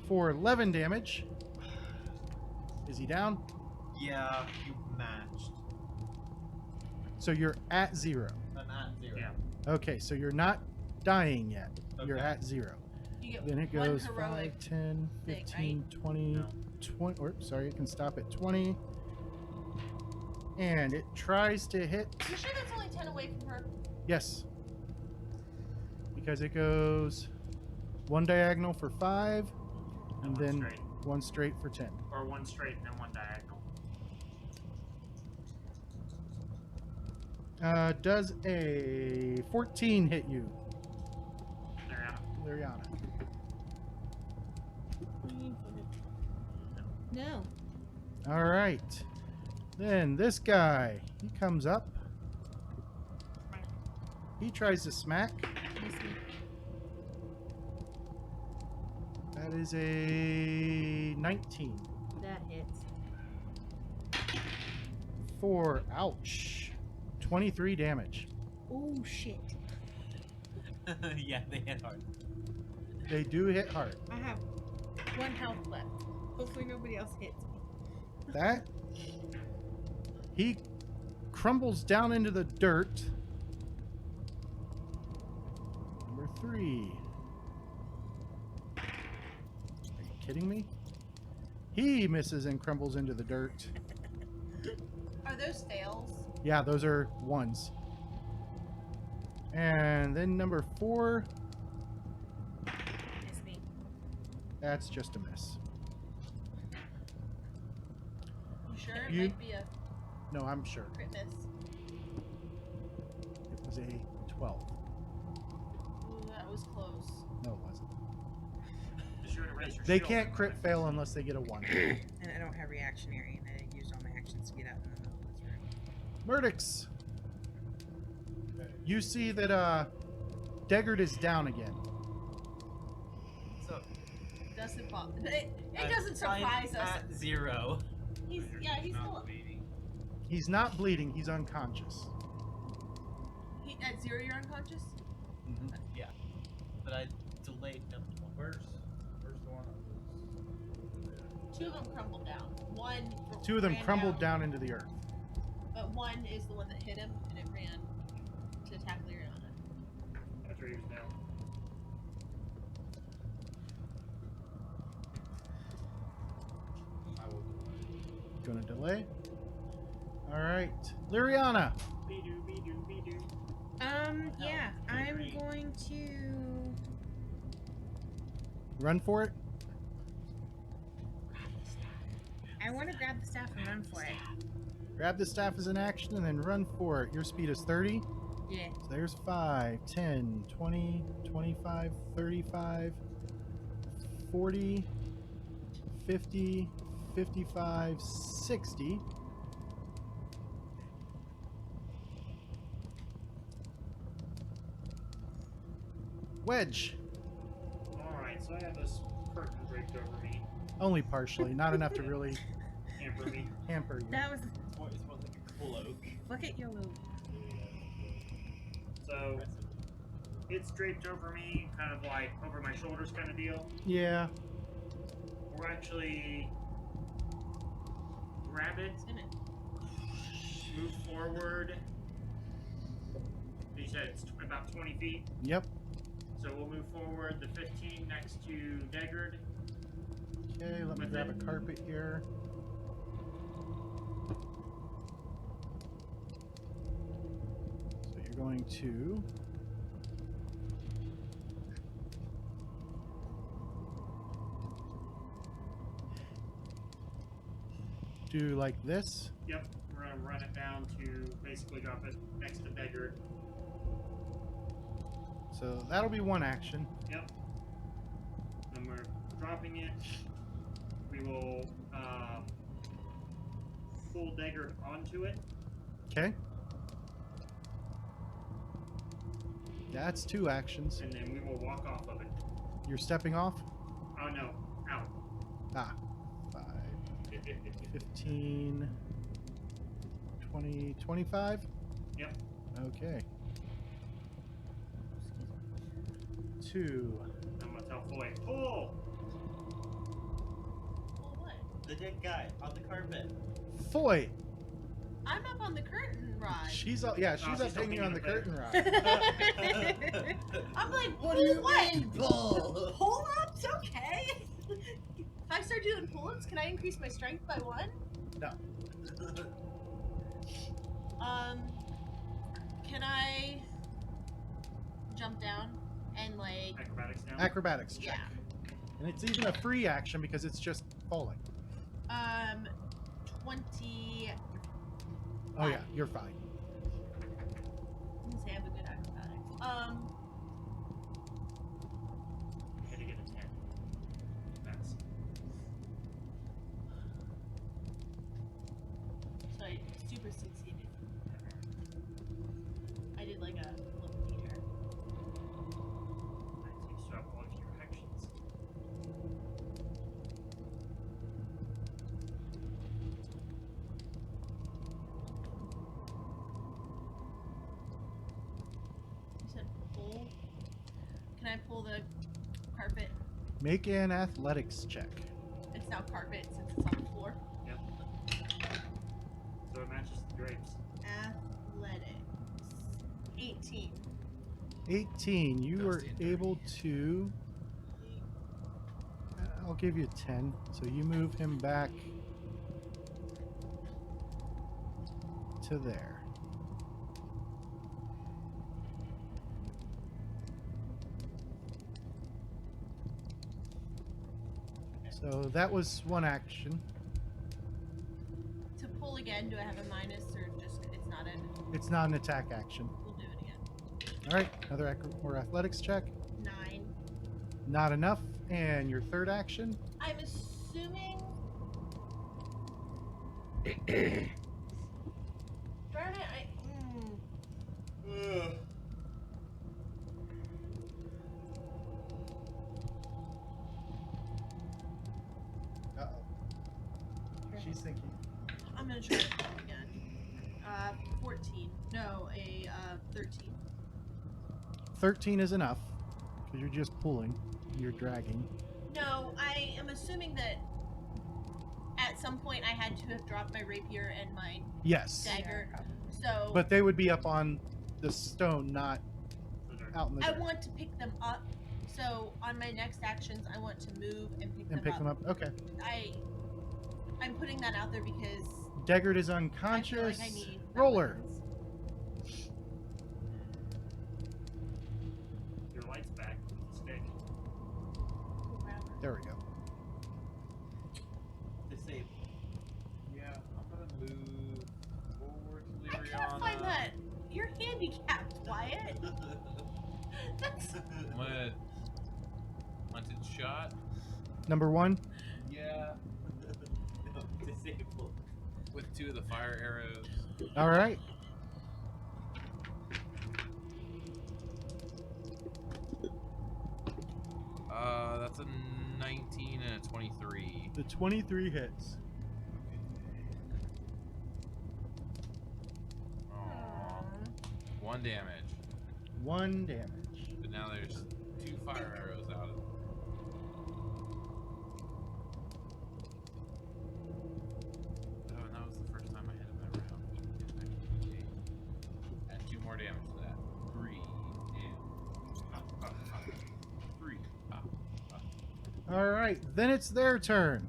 For 11 damage. Is he down? Yeah, you matched. So you're at 0. I'm at 0. Yeah. Okay, so you're not dying yet. You're Okay. at 0. you get Then it one goes heroic 5, 10, thing, 15, 20, No. 20. Or, sorry, it can stop at 20. And it tries to hit. You sure that's only 10 away from her? Yes. Because it goes 1 diagonal for 5, and one then straight. 1 straight for 10. Or 1 straight and then 1 diagonal. Does a 14 hit you, There, yeah. Lyriana? No. All right. Then this guy, he comes up. He tries to smack. That is a 19. That hits. For, ouch, 23 damage. Oh shit. Yeah, they hit hard. They do hit hard. I have 1 health left. Hopefully nobody else hits me. that. He crumbles down into the dirt. Number 3. Are you kidding me? He misses and crumbles into the dirt. Are those fails? Yeah, those are 1s. And then number 4, It's me. that's just a miss. You sure it You- might be a No, I'm sure. crit miss? It was a 12. Ooh, that was close. No, it wasn't. Just shoot and raise your They shield. can't crit fail unless they get a 1. And I don't have reactionary, and I used all my actions to get out in the middle of this room. Murdix, you see that Deggard is down again. So Doesn't bother. It I'm doesn't surprise us. at 0. He's he's not still bleeding. He's not bleeding, he's unconscious. at 0. You're unconscious. Yeah, but I delayed him. Where's the one that was... 2 of them crumbled down. 1. 2 of them ran crumbled down into the earth. But 1 is the one that hit him, and it ran to attack Lyriana. After he was down. I will delay. Gonna delay. Alright. Lyriana! Be-doo, be-doo, be-doo. Yeah, I'm going to... Run for it. I want to grab the staff and run for it. Grab the staff as an action and then run for it. Your speed is 30. Yeah. So there's 5, 10, 20, 25, 35, 40, 50, 55, 60. Wedge. Alright, so I have this curtain draped over me. Only partially, not enough to really Hamper me. hamper you. That was... It's more like a cloak. Look at your little... So, it's draped over me, kind of like over my shoulders kind of deal. Yeah. We're actually grab it, It's gonna. move forward. You said it's about 20 feet. Yep. So we'll move forward the 15 next to Deggard. Okay, let me grab a carpet here. So you're going to do like this. Yep, we're gonna run it down to basically drop it next to Deggard. So that'll be one action. Yep. Then we're dropping it. We will pull Deggard onto it. Okay. That's 2 actions. And then we will walk off of it. You're stepping off? Oh no, out. Ah. 5, 15, 20, 25? Yep. Okay. 2. I'm gonna tell Floyd, pull! Well, what? The dead guy on the carpet. Foy! I'm up on the curtain rod. She's up, yeah, she's Oh, up she's still hanging on the hanging curtain up rod. I'm like, What do you what? mean, pull? Pull ups, okay. If I start doing pull ups, can I increase my strength by 1? No. Can I jump down and like? Acrobatics down. Acrobatics check. Yeah. And it's even a free action because it's just falling. 20. Oh yeah, you're fine. I'm gonna say I have a good acrobatics. You had to get a 10. That's So I super succeeded. I did like a little meter. that takes you up all of your actions. You said pull. Can I pull the carpet? Make an athletics check. It's now carpet since it's on the floor. Yep. So it matches the drapes. Athletics. 18. 18. You were able to. I'll give you 10. So you move him back to there. So that was one action. To pull again, do I have a minus or just it's not an? It's not an attack action. We'll do it again. All right, another or athletics check. 9. Not enough. And your third action. I'm assuming. Darn it! Uh-oh. She's thinking. I'm gonna try it again. 14. No, a 13. 13 is enough because you're just pulling. You're dragging. No, I am assuming that at some point I had to have dropped my rapier and my Yes. dagger. So But they would be up on the stone, not out in the I dirt. want to pick them up. So on my next actions, I want to move and pick And pick them up. Okay. I'm putting that out there because Deggard is I feel unconscious. like I need Roller. weapons. Your light's back with the stick. There we go. Disable. Yeah, I'm gonna move forward to I Liriana. can't find that. You're handicapped, Wyatt. That's Wanted shot. Number 1. Yeah. Disable. With 2 of the fire arrows. All right. That's a 19 and a 23. The 23 hits. Aww. 1 damage. 1 damage. But now there's 2 fire arrows out of it. Oh, and that was the first time I hit him that round. Add 2 more damage to that. 3 damage. 3. All right. Then it's their turn.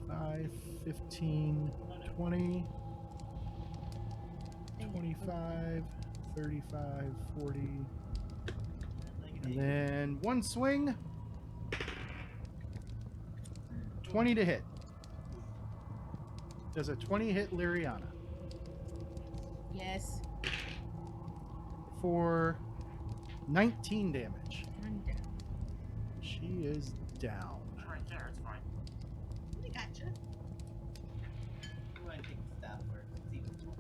5, 15, 20, 25, 35, 40. And then 1 swing. 20 to hit. Does a 20 hit Liriana? Yes. For 19 damage. I'm down. She is down. It's right there. It's fine. I gotcha. I'm gonna take the staff work. It's even more.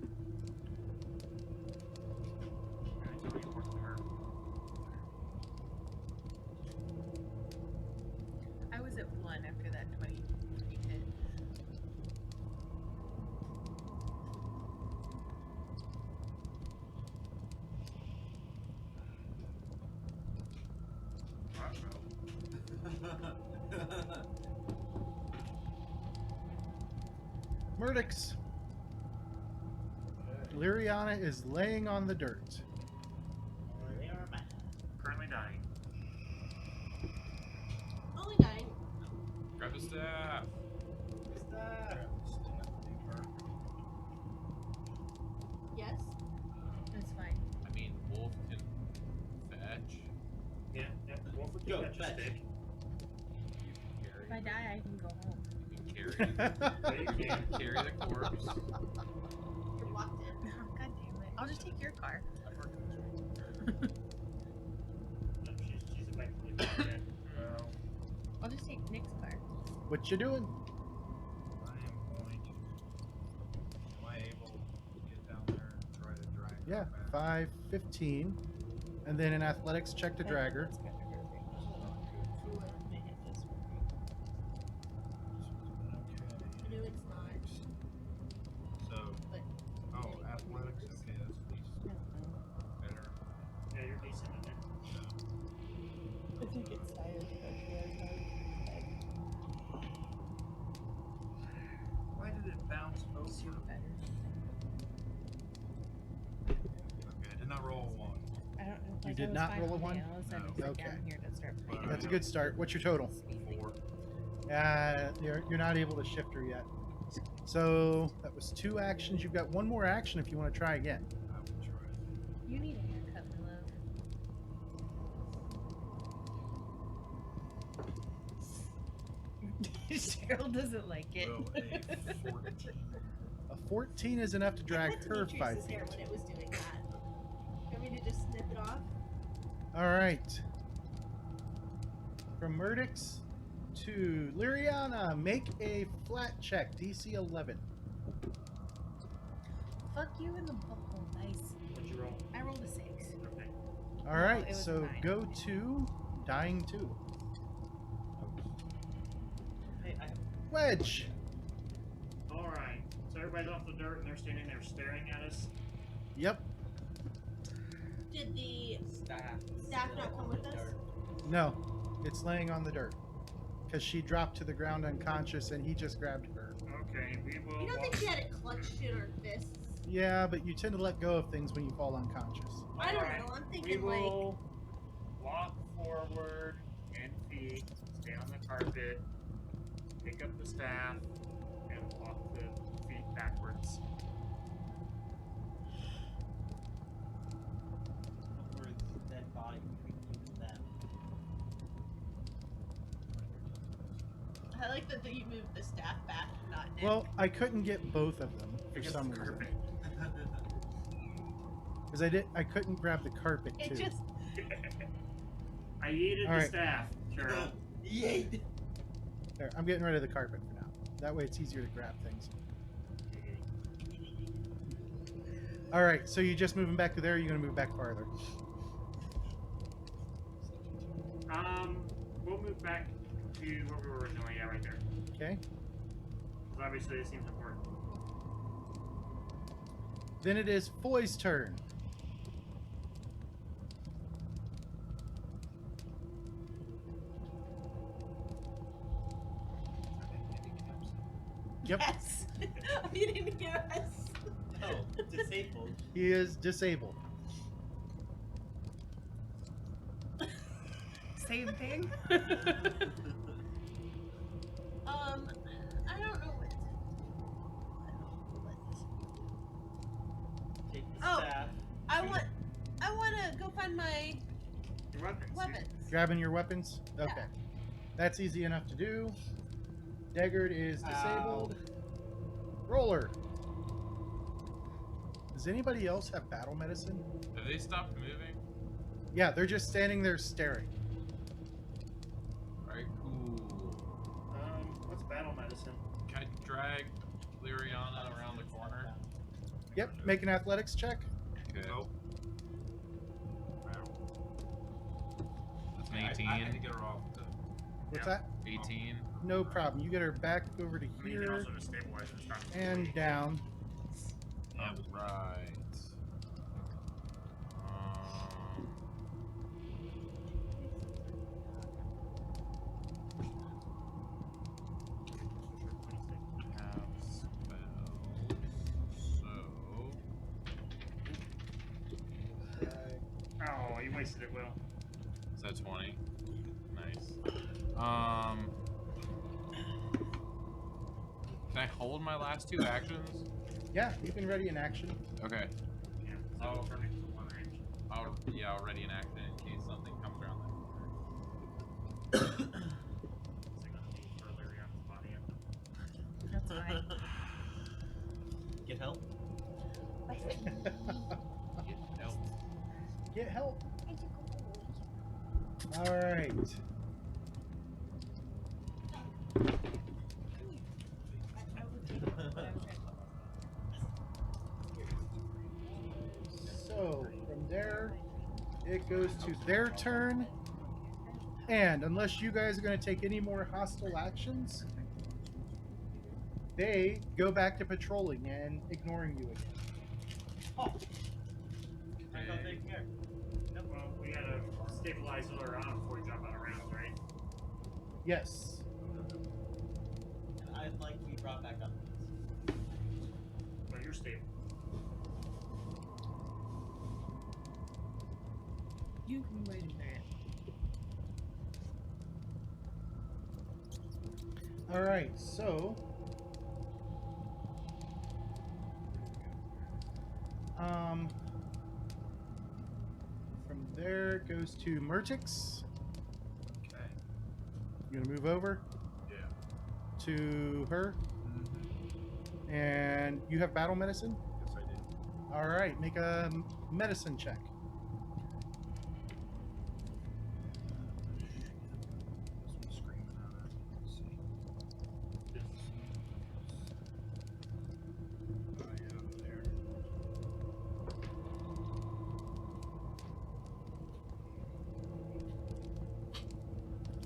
Alright, so we work with her. I was at 1 after that 20 hit. Murdix. Liriana is laying on the dirt. Currently dying. Only 9. Grab the staff. Yes. That's fine. I mean, Wolf can fetch. Yeah, yeah. Wolf would Go, catch a fetch. stick. You can carry. If I die, I can go home. You can carry. But you can't. Carry the corpse. You're locked in. Oh, God damn it. I'll just take your car. No, she's effectively dead. I'll just take Nick's car. What you doing? I am going to. Am I able to get down there and try to drag her Yeah, back? 5, 15. And then an athletics check to drag her. No, it's not. So, oh, athletics. Okay, that's at least better. Yeah, you're decent in it. I think it's tired. Why did it bounce over. Okay, I did not roll a 1. I don't know if You I did was not fine roll a with one? it, all of a sudden No. sit Okay. down here to start playing. That's a good start. What's your total? 4. You're not able to shift her yet. So that was 2 actions. You've got 1 more action if you want to try again. I will try. You need a haircut, my love. Cheryl doesn't like it. Will a 14. A 14 is enough to drag I cut her Demetrius's 5 feet. hair when it was doing that. You want me to just snip it off? All right. From Murdix to Liriana, make a flat check, DC 11. Fuck you in the butthole, nice. What'd you roll? I rolled a 6. Okay. All No, right, it was a so 9. go to Dying 2. Hey, Wedge. Alright. So everybody's off the dirt and they're standing there staring at us. Yep. Did the staff. staff still not come on with the us? dirt. No, it's laying on the dirt. Because she dropped to the ground unconscious and he just grabbed her. Okay, we will. You don't think she had it clutched in her fists? Yeah, but you tend to let go of things when you fall unconscious. I don't Alright, know. I'm We thinking like. will walk forward 10 feet, stay on the carpet, pick up the staff, and walk the feet backwards. Where the dead body between you and them. I like that you moved the staff back, not Nick. Well, I couldn't get both of them for Because some the reason. carpet. Because I couldn't grab the carpet It too. just I yeeted the Alright. staff, Cheryl. Yeet! There, I'm getting rid of the carpet for now. That way it's easier to grab things. All right, so you just moving back to there, or are you going to move back farther? We'll move back to where we were originally at, right there. Okay. Because obviously it seems important. Then it is Foy's turn. Yep. yes. you didn't hear us. Oh, disabled. He is disabled. Same thing. I don't know what. Take the Oh. staff. I want to go find my Your weapons. weapons. Grabbing your weapons? Okay. That's easy enough to do. Deggard is disabled. Roller. Does anybody else have battle medicine? Have they stopped moving? Yeah, they're just standing there staring. Alright, cool. What's battle medicine? Can I drag Liriana around the corner? Yep, make an athletics check. Okay. Nope. That's an I had to 18. get her off. What's Yeah. that? 18. No problem. You get her back over to I mean, you can here also just stabilize her. Stop and down. Alright. Have spells. So. Oh, you wasted it, Will. Is that 20? Nice. Can I hold my last 2 actions? Yeah, you can ready an action. Okay. Yeah. So Oh. turn it to one range. I'll ready an action in case something comes around So you're gonna be further on the body. That's fine. Get help. Get help. All right. So from there, it goes to their turn. And unless you guys are going to take any more hostile actions, they go back to patrolling and ignoring you again. I got taken care. Well, we gotta stabilize Liriana before we drop out of rounds, right? Yes. And I'd like to be brought back up. you're stable. You can wait a minute. All right, so from there it goes to Murtix. Okay. You gonna move over Yeah. to her, Mm-hmm. and you have battle medicine. Yes, I do. All right, make a medicine check. This one's screaming out at me. Let's see. I am there.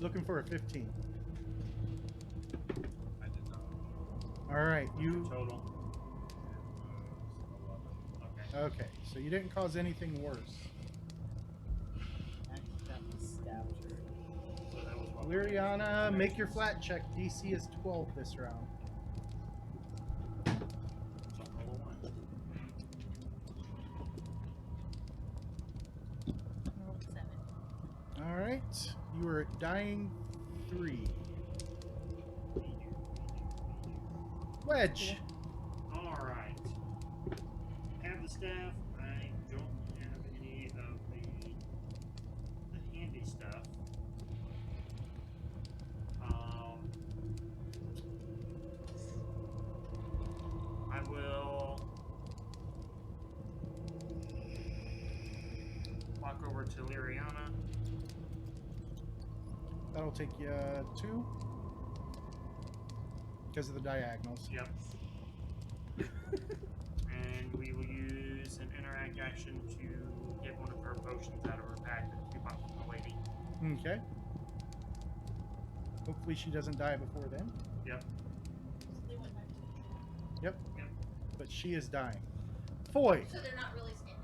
Looking for a 15. I did not. All right, you. Total. Okay. Okay, so you didn't cause anything worse. Accidentally stabbed her. So that was what Lyriana, make your flat check. DC is 12 this round. So roll a 1. Roll 7. All right, you are at dying 3. Wedge. Alright. Have the staff. I don't have any of the handy stuff. I will walk over to Lyriana. That'll take you 2 because of the diagonals. Yep. And we will use an interact action to get one of her potions out of her pack that we bought from the lady. Okay. Hopefully she doesn't die before then. Yep. They went back to Yep. Yep. But she is dying. Foy. So they're not really standing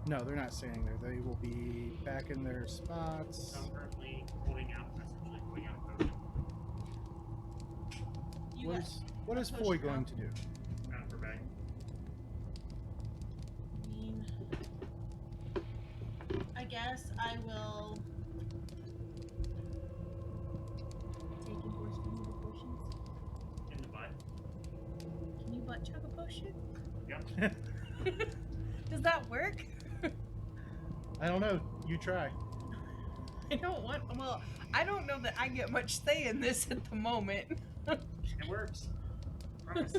there. No, they're not staying there. They will be back in their spots. I'm currently holding out, essentially holding out a potion You What got is potion Foy out. going to do? out of her bag. I guess I will Take and force feed me the potions. In the butt. Can you butt chug a potion? Yep. Does that work? I don't know. You try. I don't want. Well, I don't know that I get much say in this at the moment. It works. Promise.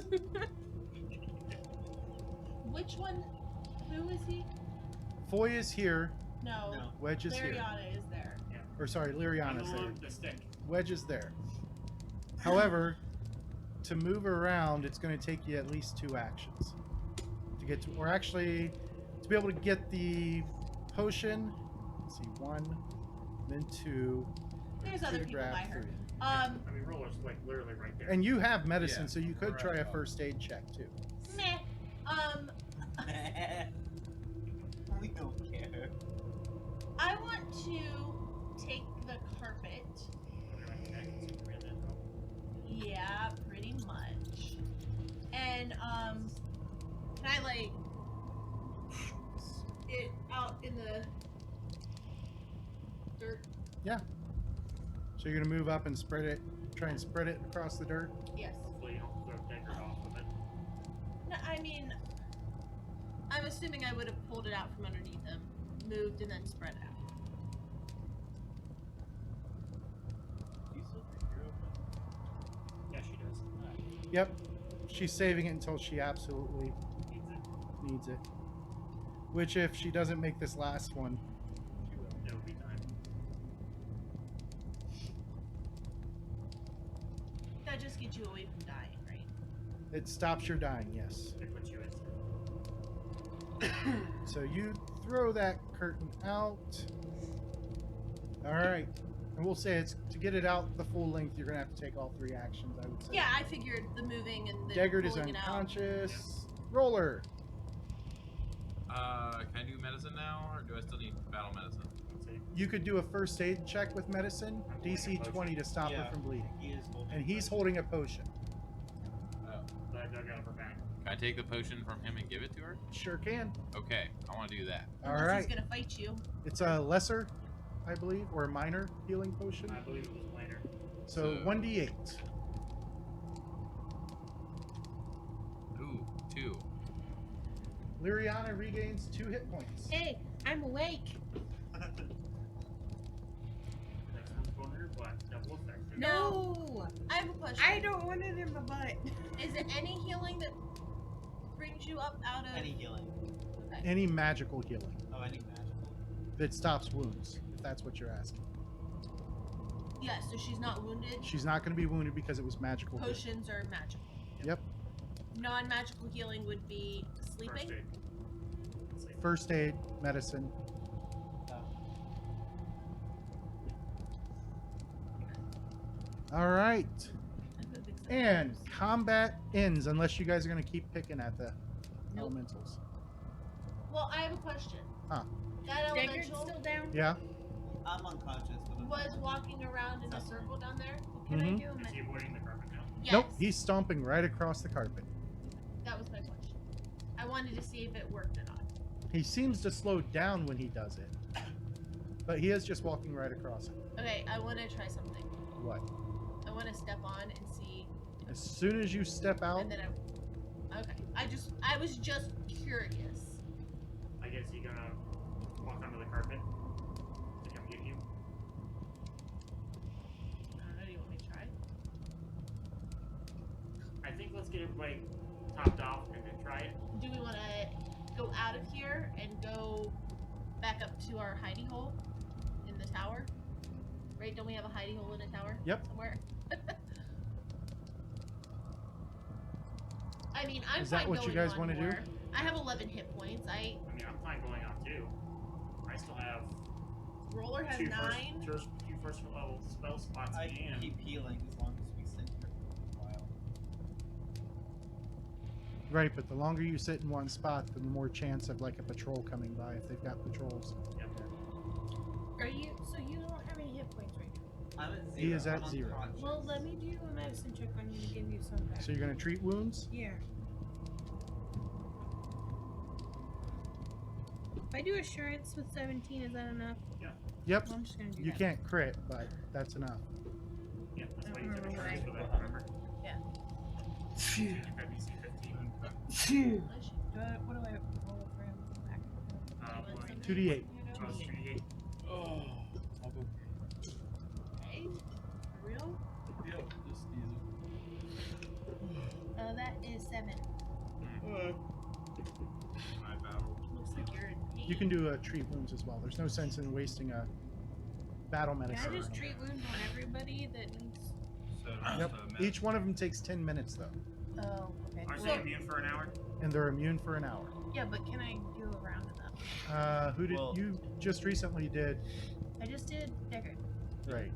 Which one? Who is he? Foy is here. No. No. Wedge is here. Lariana is there. Or sorry, Lyriana's there. The stick. Wedge is there. However, to move around, it's going to take you at least 2 actions to get to, or actually, to be able to get the potion. Let's see, 1, then 2. There's 2 other to people grab by her. 3. I mean, Roller's like literally right there. And you have medicine, Yeah, so you could we're try at a top. first aid check too. Meh. We don't care. I want to take the carpet. Yeah, pretty much. And can I like it out in the dirt? So you're gonna move up and spread it, try and spread it across the dirt. Yes. Hopefully you don't throw Deckard off of it. No, I mean, I'm assuming I would have pulled it out from underneath him, moved, and then spread it out. Do you still think you're open? Yeah, she does. Yep. She's saving it until she absolutely Needs it. needs it. Which, if she doesn't make this last one, She will. It will be time. That just gets you away from dying, right? it stops your dying. Yes. It puts you in. So you throw that curtain out. All right. And we'll say it's to get it out the full length. You're gonna have to take all 3 actions. I would say. Yeah, I figured the moving and the Deckard is pulling it out. unconscious. Roller. Can I do medicine now, or do I still need battle medicine? Let's see. You could do a first aid check with medicine. DC 20 to stop her Yeah. from bleeding. He is holding. And he's holding a potion. Oh, That I dug out of her bag. Can I take the potion from him and give it to her? Sure can. Okay, I want to do that. All Unless right. he's gonna fight you. It's a lesser, I believe, or a minor healing potion. I believe it was minor. So So- 1d8. Ooh, 2. Liriana regains 2 hit points. Hey, I'm awake. The next one's going to her butt. Double effective. No, I have a question. I don't want it in my butt. Is it any healing that brings you up out of Any healing. Okay. Any magical healing Oh, any magical. that stops wounds, if that's what you're asking. Yeah, so she's not wounded. She's not going to be wounded because it was magical. healing. Potions are magical. Yep. Non-magical healing would be sleeping. First aid. Sleep. First aid, medicine. All right. And combat ends unless you guys are going to keep picking at the elementals. Well, I have a question. Huh. That Deckard's elemental still down. Yeah. I'm unconscious, but I'm was walking around in a circle down there. Can I Mhm. do a Is he avoiding the carpet now? Yes. Nope. He's stomping right across the carpet. That was my question. I wanted to see if it worked or not. He seems to slow down when he does it, but he is just walking right across it. Okay, I want to try something. What? I want to step on and see, As soon as you step out, and then okay. I was just curious. I guess you're gonna walk onto the carpet to come get you. I don't know. Do you want me to try? I think let's get everybody topped off and then try it. Do we want to go out of here and go back up to our hiding hole in the tower? Right? Don't we have a hiding hole in a tower? Yep. Somewhere. I mean, I'm Is that fine what you going guys on wanna do? more. I have 11 hit points. I mean, I'm fine going off too. I still have Roller has 9. two first level spell spots I and keep healing as long as we sit here for a while. right, but the longer you sit in one spot, the more chance of like a patrol coming by if they've got patrols. Are you? So you don't have any hit points right now? I'm at 0. He is at I'm 0. unconscious. Well, let me do a medicine check on you to give you some back. So you're going to treat wounds? Yeah. If I do assurance with 17, is that enough? Yep. Well, I'm just gonna do You that. can't crit, but that's enough. yeah, that's why I you don't took remember insurance for what that, remember? Yeah. You get that DC 15. What do I roll for him? Back. Like, 2d8. oh, 2d8. Oh, I'll go. Okay. For real? Yep, just That is 7. my battle. Looks like you're in pain. You can do treat wounds as well. There's no sense in wasting a battle Can medicine. I just treat wounds on everybody that needs? So Yep. Each one of them takes 10 minutes though, Oh, okay. Aren't Well, they immune for an hour? and they're immune for an hour. Yeah, but can I do a round of them? Who did Well- you just recently did? I just did Deckard. Right,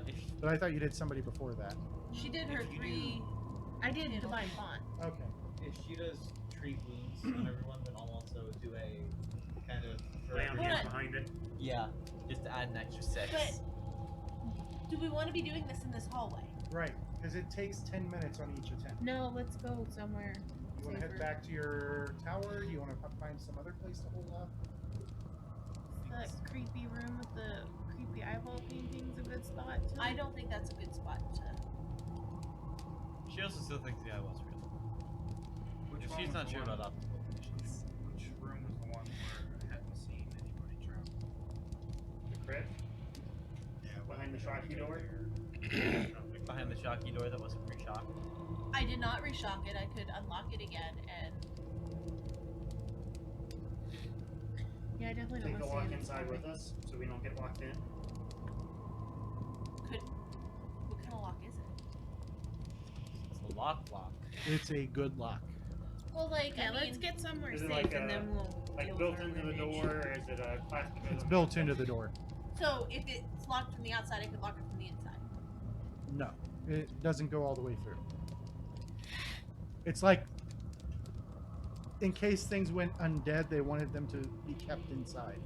If but I thought you did somebody before that. she did her If you 3. I did Yeah. Divine Bond. Okay. if she does treat wounds on everyone, then I'll also do a kind of Lay on Hold hands on. behind it. yeah, just to add an extra 6. But do we want to be doing this in this hallway? Right, because it takes 10 minutes on each attempt. No, let's go somewhere. You want to head safer. back to your tower? You want to find some other place to hold up? That creepy room with the creepy eyeball painting's a good spot. To I don't think that's a good spot to. She also still thinks the eye was real. Which If one she's was not the sure one- about optical conditions. Which room was the one where I hadn't seen anybody travel? The crypt behind the shocky door. Behind the shocky door that wasn't pre-shocked. I did not reshock it. I could unlock it again and. Yeah, I definitely Take don't the want walk to see inside with us so we don't get locked in. Could. What kind of lock is it? It's a lock. It's a good lock. Well, like, Yeah, I let's mean, get somewhere Is safe it like and a- then we'll. Like deal built with our into the litigation. door, or is it a plastic? It's built into the door. so if it's locked from the outside, I could lock it from the inside. No, it doesn't go all the way through. It's like, in case things went undead, they wanted them to be kept inside.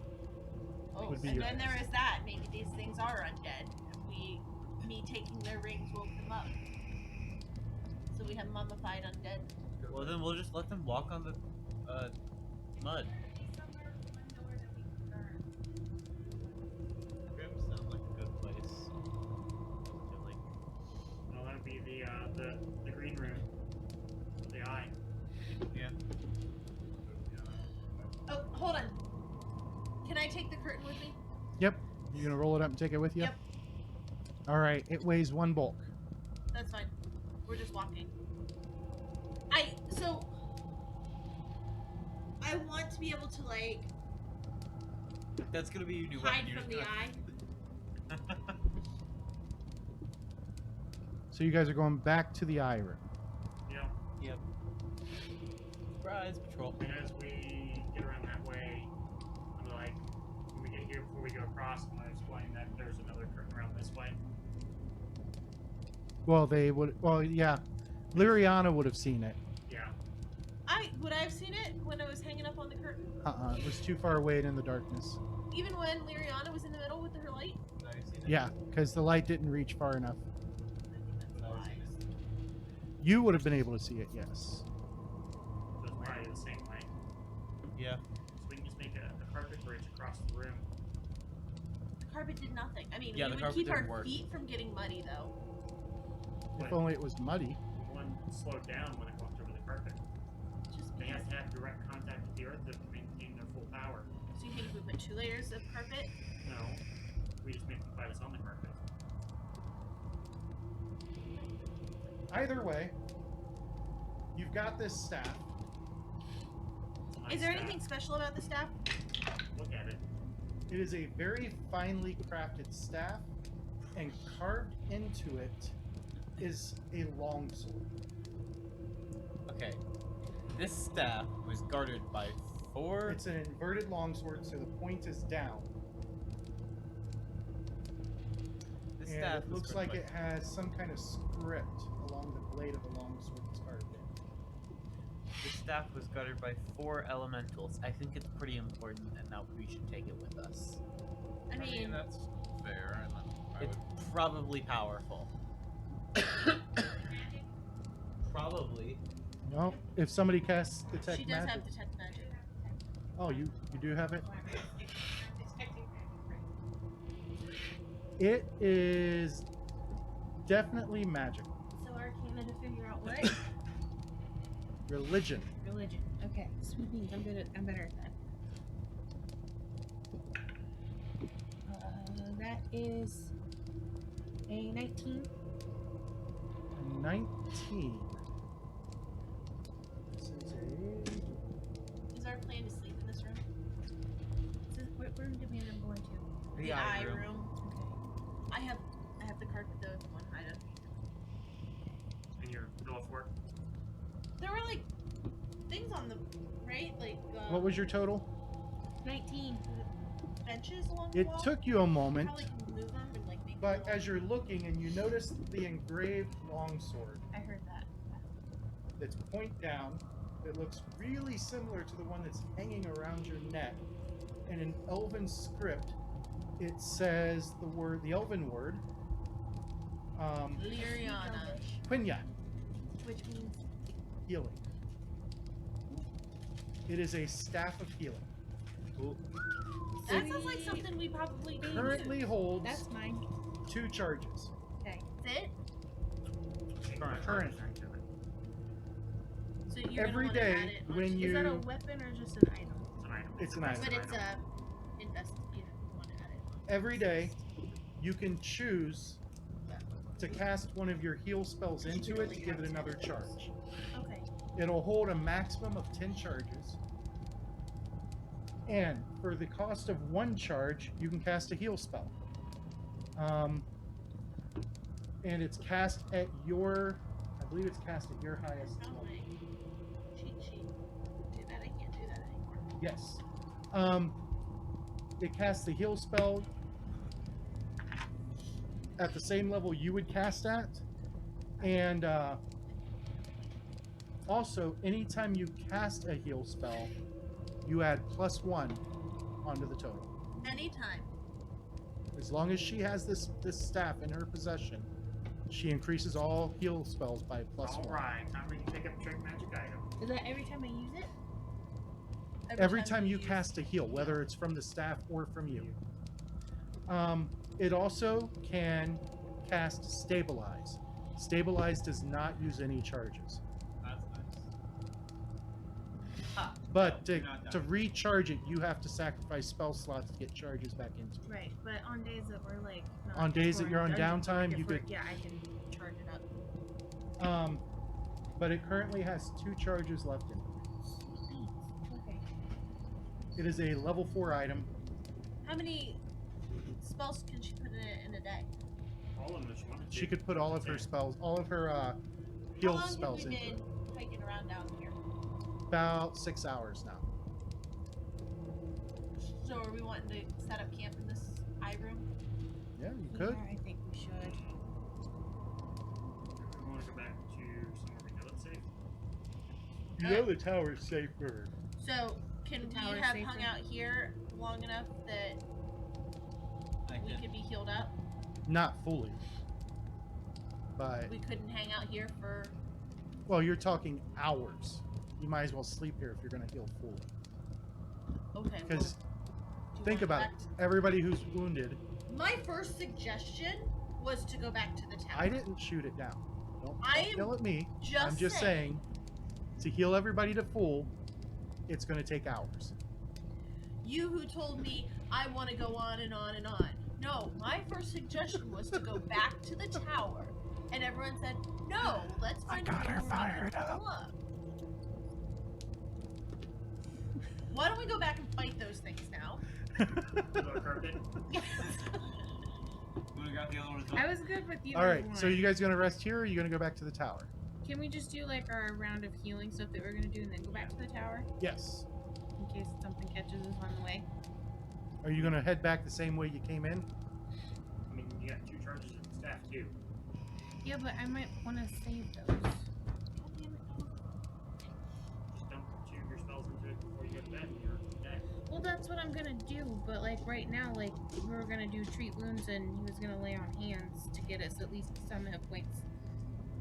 Oh, Would be and your then guess. there is that. Maybe these things are undead. Me taking their rings woke them up. So we have mummified undead. Well, then we'll just let them walk on the mud. Grim sounds like a good place. Like, Well, that would be the green room. The eye. yeah. Oh, hold on. Can I take the curtain with me? Yep. You gonna roll it up and take it with you? Yep. All right. It weighs 1 bulk. That's fine. We're just walking. I want to be able to like That's gonna be your new hide weapon. You're from just the eye. gonna- So you guys are going back to the eye room. Yeah. Yep. Surprise patrol. And as we get around that way, I'm like, when we get here, before we go across, I'm gonna explain that there's another curtain around this way. Well, they would. Well, yeah. Liriana would have seen it. Yeah. Would I have seen it when I was hanging up on the curtain? It was too far away and in the darkness. Even when Liriana was in the middle with her light? Yeah, because the light didn't reach far enough. I think that's why. You would have been able to see it, yes. So it's probably the same way. Yeah. So we can just make a carpet bridge across the room. The carpet did nothing. I mean, Yeah, we the would carpet keep our didn't work. feet from getting muddy, though. If only it was muddy. One slowed down when it walked over the carpet. Just They have because. to have direct contact with the earth to maintain their full power. So you think we put 2 layers of carpet? No, we just make them fight us on the carpet. Either way, you've got this staff. It's a nice Is there staff. anything special about the staff? Look at it. It is a very finely crafted staff, and carved into it is a longsword. Okay. This staff was guarded by 4. It's an inverted longsword, so the point is down. This And staff it was looks guarded like by- it has some kind of script along the blade of the longsword that's carved in. This staff was guarded by 4 elementals. I think it's pretty important, and that we should take it with us. I mean, that's fair. And I It's would, probably powerful. Probably. No, if somebody casts detect she does magic. have detect magic. Oh, you do have it. It is definitely magic. So Arcana to figure out what? Religion. Religion. Okay. Sweet beans. I'm better at that. That is a 19. 19. This is a... Is our plan to sleep in this room? What room did we end up going to? The eye room. I have the carpet though. If you want to hide underneath it. And your pillow fort. There were like things on the right, like What was your total? 19. benches along the It wall. took you a moment, Probably can move them and like make. but them as you're looking and you notice the engraved longsword I heard that. that's point down, it looks really similar to the one that's hanging around your neck. And in elven script, it says the elven word, Liriana. Quinya, Which means healing. It is a staff of healing. That sounds like something we probably need. Currently holds that's mine. 2 charges. Okay. That's it. Current. So you're Every gonna wanna day add it when onto- you... Is that a weapon or just an item? It's an item. It's an item. But it's a invest. Yeah, you want to add it. Every day, you can choose to cast one of your heal spells into it to give it another charge. Okay. It'll hold a maximum of 10 charges. And for the cost of 1 charge, you can cast a heal spell. And it's cast at your, I believe it's cast at your highest Found level. my cheat sheet. Do that. I can't do that anymore. Yes. It casts the heal spell at the same level you would cast at. And also, anytime you cast a heal spell, you add +1 onto the total. Anytime. As long as she has this staff in her possession, She increases all heal spells by +1. Alright, time for you to pick up trick magic item. Is that every time I use it? Every time you cast a heal, whether it's from the staff or from you. It also can cast Stabilize. Stabilize does not use any charges. That's nice. Ha, But no, you're not to dying. recharge it, you have to sacrifice spell slots to get charges back into it. Right, but on days that we're like not On days that exploring you're on dungeons, downtime, like you if we're- could- yeah, I can charge it up. But it currently has 2 charges left in it. Okay. It is a level 4 item. How many spells can she put in a day? All of them if she wanted to. She could put all of her Okay. spells, all of her How heal long spells have we into been it. hiking around down here? About 6 hours now. So are we wanting to set up camp in this eye room? Yeah, you could. Yeah, I think we should. We want to go back to somewhere we know it's safe. You know the tower's safer. So can The we tower's have safer. hung out here long enough that I we can. could be healed up? Not fully. But, We couldn't hang out here for. well, you're talking hours. You might as well sleep here if you're going to heal fully. Okay. Because do you think want about it. back Everybody who's wounded, My first suggestion was to go back to the tower. I didn't shoot it down. Don't I am yell at me. Just I'm just saying, to heal everybody to full, it's going to take hours. You who told me I want to go on and on and on. No, my first suggestion was to go back to the tower. And everyone said, no, let's find a got way her where we can fired heal up. Why don't we go back and fight those things now? Little carpet. Would've got the other one as well. I was good with either All right, one. so you guys going to rest here or are you going to go back to the tower? Can we just do like our round of healing stuff that we're gonna do and then go back to the tower? Yes. In case something catches us on the way? Are you going to head back the same way you came in? I mean, you got 2 charges in staff too. Yeah, but I might want to save those. Just dump 2 of your spells into it before you go to bed and you're dead. Well, that's what I'm gonna do, but like right now, like we were gonna do treat wounds and he was gonna lay on hands to get us at least some hit points.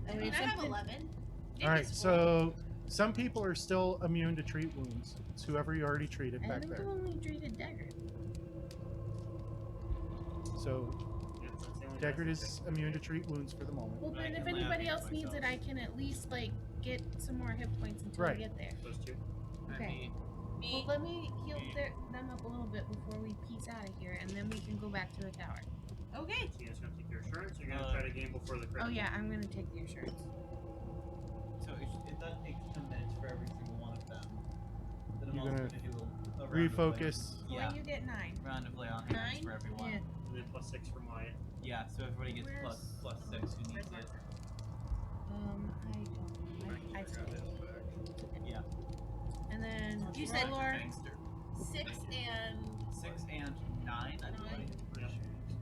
I And mean, if I have something- 11. All right, so some people are still immune to treat wounds. It's whoever you already treated I back think there. I only treated Deckard. So Yep, that's the only Deckard test. is immune to treat wounds for the moment. Well, I but if can lay on anybody hands else needs it, myself. I can at least like get some more hit points until Right. I get there. Those 2. Okay. Me. Well, let me heal them up a little bit before we piece out of here, and then we can go back to the tower. Okay. So you guys gonna take your assurance, or you're gonna try to game before the critical? Oh yeah, I'm gonna take the assurance. So it does take 10 minutes for every single one of them. Then I'm You're also gonna gonna do a round of lay- Refocus. Yeah, Well, you get 9. round of lay on hands 9? for everyone. Yeah. And then +6 from Wyatt. Yeah, so everybody gets Where's- plus 6 who needs it. I don't. I still. Yeah. And then You said roller, Gangster. 6 and 6 and 9, I believe. Yep.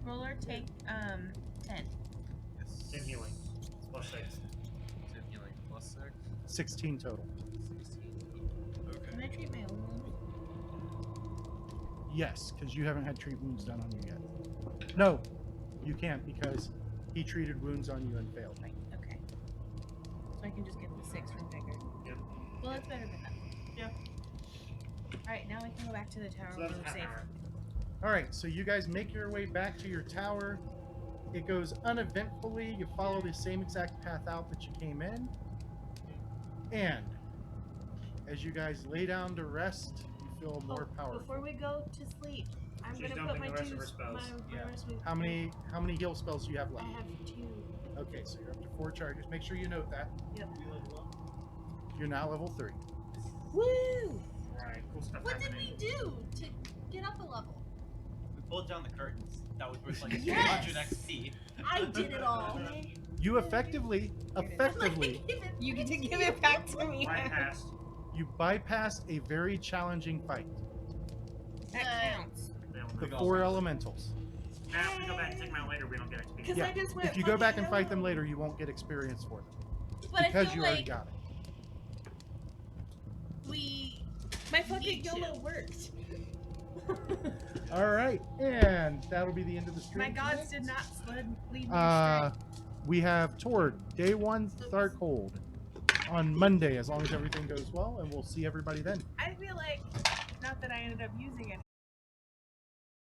roller take 10. Yes. 10 healing. +6. 10 healing plus 6. 16 total. 16. Can Okay. I treat my own wound? Yes, because you haven't had treat wounds done on you yet. No, you can't because he treated wounds on you and failed. Right. Okay. So I can just get the 6 from Deckard. Yep. Well, that's better than nothing. Yeah. All right, now we can go back to the tower So where that's we're half safe. hour. All right, so you guys make your way back to your tower. It goes uneventfully. You follow the same exact path out that you came in. And as you guys lay down to rest, you feel more powerful. Before we go to sleep, I'm She's gonna put dumping my the rest two of her spells. my Yeah. rest of- How many heal spells do you have I left? have 2. Okay, so you're up to 4 charges. Make sure you note that. You level up? You're now level 3. Woo! Alright, cool stuff what did happening. we do to get up a level? We pulled down the curtains. That was worth like Yes! 300 XP. I did it all. You effectively, You get to give it back to me. Bypassed. you bypassed a very challenging fight. That counts. Now, The Good 4 also. elementals. now if we go back and take them out later, we don't get XP. Because Yeah, I just went If you go back and fucking fight them yellow. later, you won't get experience for them. But Because I feel you already like got it. we. My fucking Need to. YOLO worked. All right, and that'll be the end of the stream. My gods tonight. did not lead me Uh, astray. we have Tord, day 1, start cold on Monday, as long as everything goes well, and we'll see everybody then. I feel like, not that I ended up using any